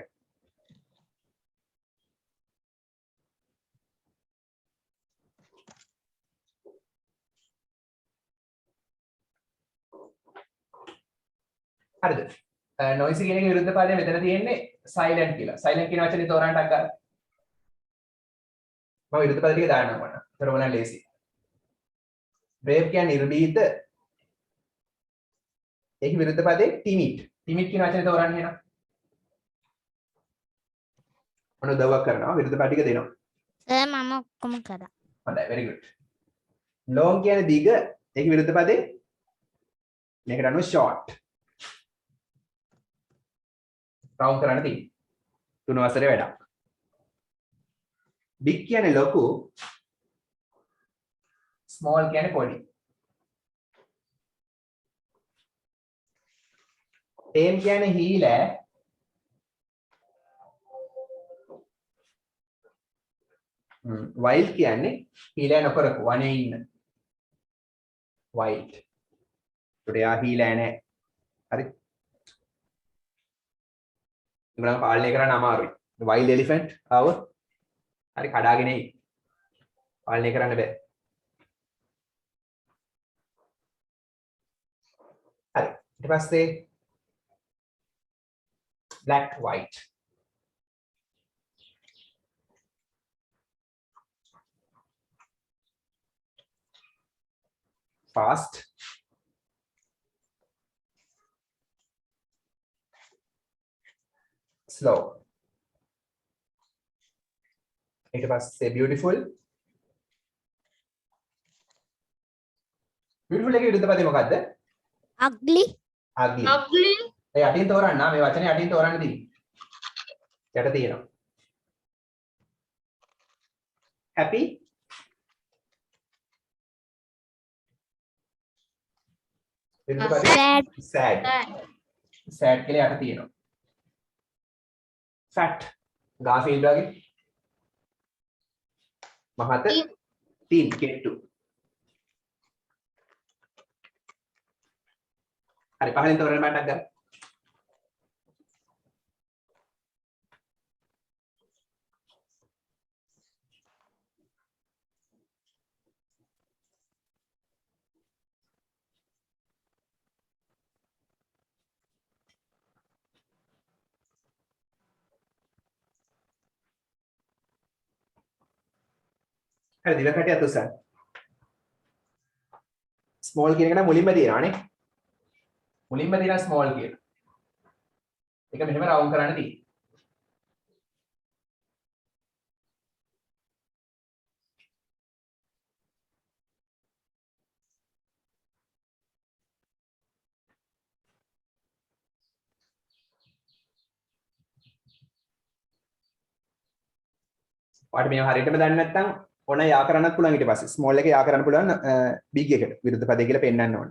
හරිද? noisy කියන එකේ විරුද්ධ පදය මෙතන තියෙන්නේ silent කියලා. silent කියන වචනේ තෝරන්න ටක් ගන්න. මම විරුද්ධ පද ටික දාන්නම් ඔන්න. ඒතර ඔයාලට ලේසි. brave කියන්නේ නිර්භීත. ඒකේ විරුද්ධ පදේ timid. timid කියන වචනේ තෝරන්න එනවා. මොන උදව්වක් කරනවා විරුද්ධ පද ටික දෙනවා.
සර් මම ඔක්කොම කරා.
හොඳයි very good. long කියන්නේ දිග. ඒකේ විරුද්ධ පදේ මේකට අනුව short. round කරන්න තියෙන්නේ. 3 වසරේ වැඩක්. big කියන්නේ ලොකු. small කියන්නේ පොඩි. tame කියන්නේ හීලෑ. wild කියන්නේ හීලෑ නොකරපු වනේ ඉන්න. wild. ඒකට යා හීලෑ නැහැ. හරි. උගලන් පාලනය කරන්න අමාරුයි. wild elephant ආව හරි කඩාගෙන එයි. පාලනය කරන්න බෑ. හරි. ඊට පස්සේ black white. fast. slow. ඊට පස්සේ beautiful. beautiful එකේ විරුද්ධ පදේ මොකද්ද?
ugly
ugly.
ugly,
ඒ යටින් තෝරන්න මේ වචනේ යටින් තෝරන්න තියෙන්නේ. යට තියෙනවා. happy විරුද්ධ පදේ
Sad.
sad.
sad,
sad කියලා යට තියෙනවා. fat Garfield වගේ මහත thin කෙට්ටු. හරි පහලින් තෝරන්න බණ්ඩක් ගන්න. හරි දිව කැටියත් උස්සන්න. ස්මෝල් කියන එක නම් මුලින්ම තියෙනවානේ. මුලින්ම තියෙන ස්මෝල් කියන. ඒක මෙහෙම රවුන්ඩ් කරන්න තියෙන්නේ. ඔයාලට මේව හරියටම දන්නේ නැත්නම් ඕන යා කරන්නත් පුළුවන් ඊට පස්සේ ස්මෝල් එක යා කරන්න පුළුවන් බිග් එකට විරුද්ධ පදේ කියලා පෙන්නන්න ඕන.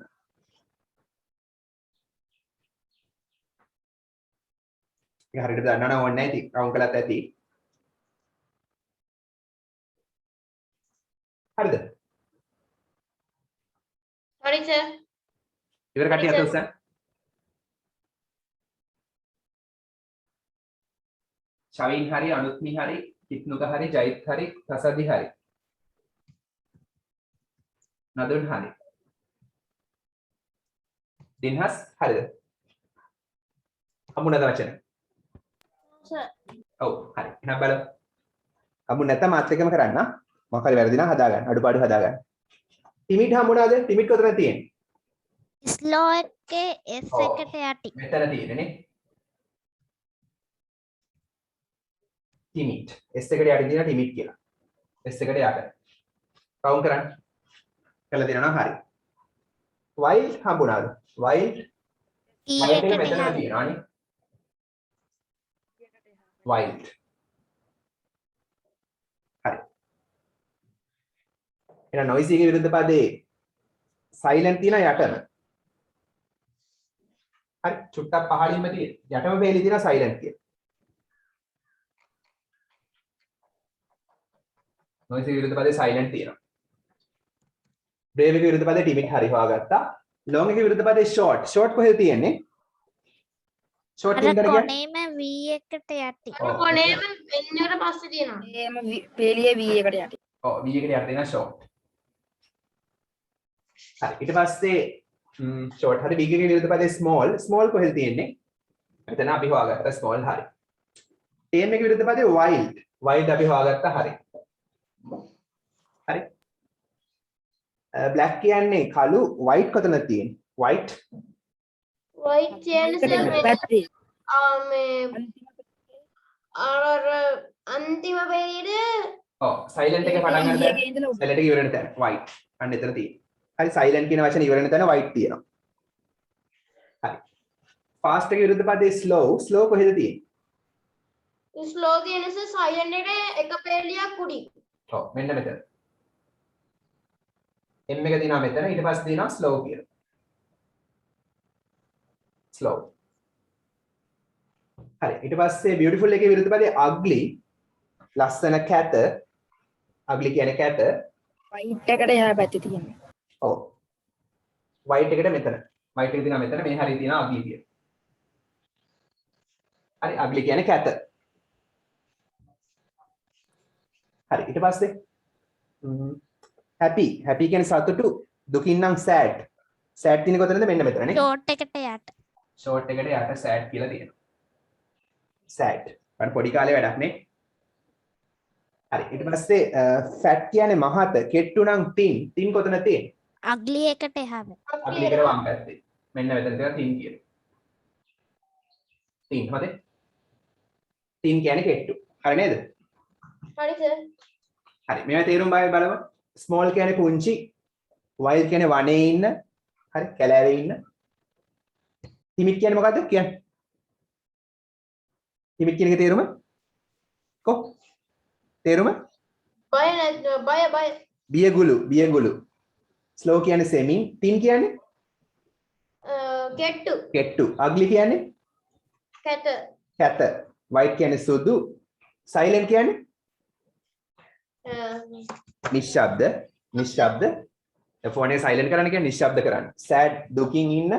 ඒක හරියට දන්නා නම් ඕනේ නැහැ ඉතින් රවුන්ඩ් කළත් ඇති. හරිද?
sorry sir,
ඉවර කටිය අත උස්සන්න. ශවින් හරි අනුත්මි හරි කිත්නුක හරි ජයිත් හරි ප්‍රසදි හරි නදුන් හරි දින්හස් හරිද? හමු නැද වචන?
sir,
ඔව් හරි එහෙනම් බලමු. හමු නැත්නම් මාත් එක්කම කරන්න. මොකක් හරි වැරදි නම් හදා ගන්න. අඩුපාඩු හදා ගන්න. ටිමිට් හම්බුණාද? ටිමිට් කොතනද තියෙන්නේ?
Slow එකේ S
ඔව්.
එකට යටි.
මෙතන තියෙන්නේ නේ. ටිමිට්. S එකට යට තියෙන ටිමිට් කියලා. S එකට යට. කවුන්ට් කරන්න. කළා දෙනවා නම් හරි. wild හම්බුණාද? wild
T
wild එක
එකට
මෙතන
යටි.
තියෙනවානේ. wild. හරි. එහෙනම් noisy එකේ විරුද්ධ පදේ silent තියෙන යටම. හරි චුට්ටක් පහළින්ම තියෙන. යටම වේලි තියෙන silent කියලා. noisy එකේ විරුද්ධ පදේ silent තියෙනවා. brave එකේ විරුද්ධ පදේ timid හරි හොයාගත්තා. long එකේ විරුද්ධ පදේ short. short කොහෙද තියෙන්නේ? short
අර
කියන එක කියන්නේ
කොනේම V එකට යටි.
ඔව්.
කොනේම n එකට පස්සේ තියෙනවා.
එහෙම පේලියේ V එකට යටි.
ඔව් v එකට යට තියෙන short. හරි ඊට පස්සේ short හරි big එකේ විරුද්ධ පදේ small. small කොහෙද තියෙන්නේ? මෙතන අපි හොයාගත්තා small හරි. tame එකේ විරුද්ධ පදේ wild. wild අපි හොයාගත්තා හරි. හරි. black කියන්නේ කළු white කොතනද තියෙන්නේ? white
white කියන්නේ sir මේ
පැත්තේ.
මේ අර අන්තිම පේරියඩේ
ඔව් silent එක පටන් ගන්න තැන
ඒකේ ඉඳලා
silent එක ඉවර වෙන තැන white අන්න එතන තියෙන්නේ. හරි silent කියන වචනේ ඉවර වෙන තැන white තියෙනවා. හරි. fast එකේ විරුද්ධ පදේ slow. slow කොහෙද තියෙන්නේ?
slow කියන්නේ sir silent එකේ එක පේලියක් උඩින්.
ඔව් මෙන්න මෙතන. m එක දිනවා මෙතන ඊට පස්සේ දිනවා slow කියලා. slow. හරි ඊට පස්සේ beautiful එකේ විරුද්ධ පදේ ugly. ලස්සන කැත. ugly කියන්නේ කැත.
white එකට එහා පැත්තේ තියෙනවා.
ඔව්. white එකට මෙතන. white එක දිනවා මෙතන මේ හරිය තියෙනවා ugly කියලා. හරි ugly කියන්නේ කැත. හරි ඊට පස්සේ happy. happy කියන්නේ සතුටු. දුකින් නම් sad. sad තියෙන කොතනද? මෙන්න මෙතන නේ.
Short එකට යට.
short එකට යට sad කියලා තියෙනවා. sad. අර පොඩි කාලේ වැඩක් නේ. හරි ඊට පස්සේ fat කියන්නේ මහත. කෙට්ටු නම් thin. thin කොතන තියෙන්නේ?
Ugly එකට එහා පැත්තේ.
ugly එකට වම් පැත්තේ. මෙන්න මෙතන තියෙනවා thin කියලා. thin හරිද? thin කියන්නේ කෙට්ටු. හරි නේද?
හරි sir,
හරි මේවා තේරුම් බලමු. small කියන්නේ පුංචි. wild කියන්නේ වනයේ ඉන්න. හරි කැලෑවේ ඉන්න. timid කියන්නේ මොකද්ද කියන්නේ? timid කියන එකේ තේරුම කො තේරුම
bye.
බියගුළු slow කියන්නේ semi thin කියන්නේ කෙට්ටු ugly කියන්නේ කැත white කියන්නේ සුදු silent කියන්නේ නිශ්ශබ්ද phone එක silent කරන්න කියන්නේ නිශ්ශබ්ද කරන්න sad දුකින් ඉන්න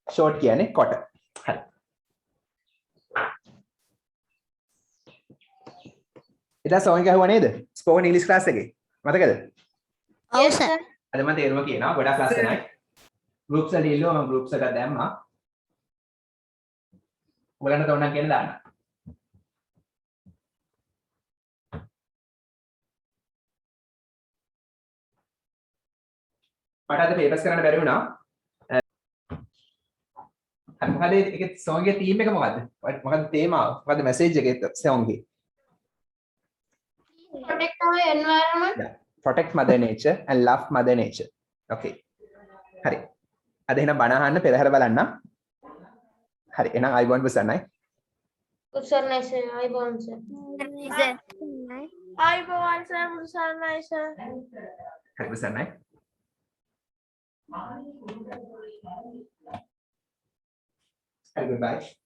short කියන්නේ කොට හරි එදා song එක අහුවා නේද spoken english class එකේ මතකද
Yes, sir.
අද මම තේරුම කියනවා ගොඩක් ලස්සනයි groups වල ඉල්ලුවා මම groups එකට දැම්මා ඔයගලන්ට තෝරන්න කියන දාන්න මට අද papers කරන්න බැරි වුණා මොකද ඒකේ song එකේ theme එක මොකද්ද මොකද්ද තේමාව මොකද්ද message එකේ song එකේ
Protect our environment.
Yeah. Protect mother nature and love mother nature. Okay. හරි. අද එහෙනම් බණ අහන්න පෙරහැර බලන්න. හරි. එහෙනම් අයිබෝන් පුසන්නයි.
Usarnai sir, I-born sir.
අයිබෝවන් සර් මුසන්නයි සර්
හරි පුසන්නයි. හරි goodbye.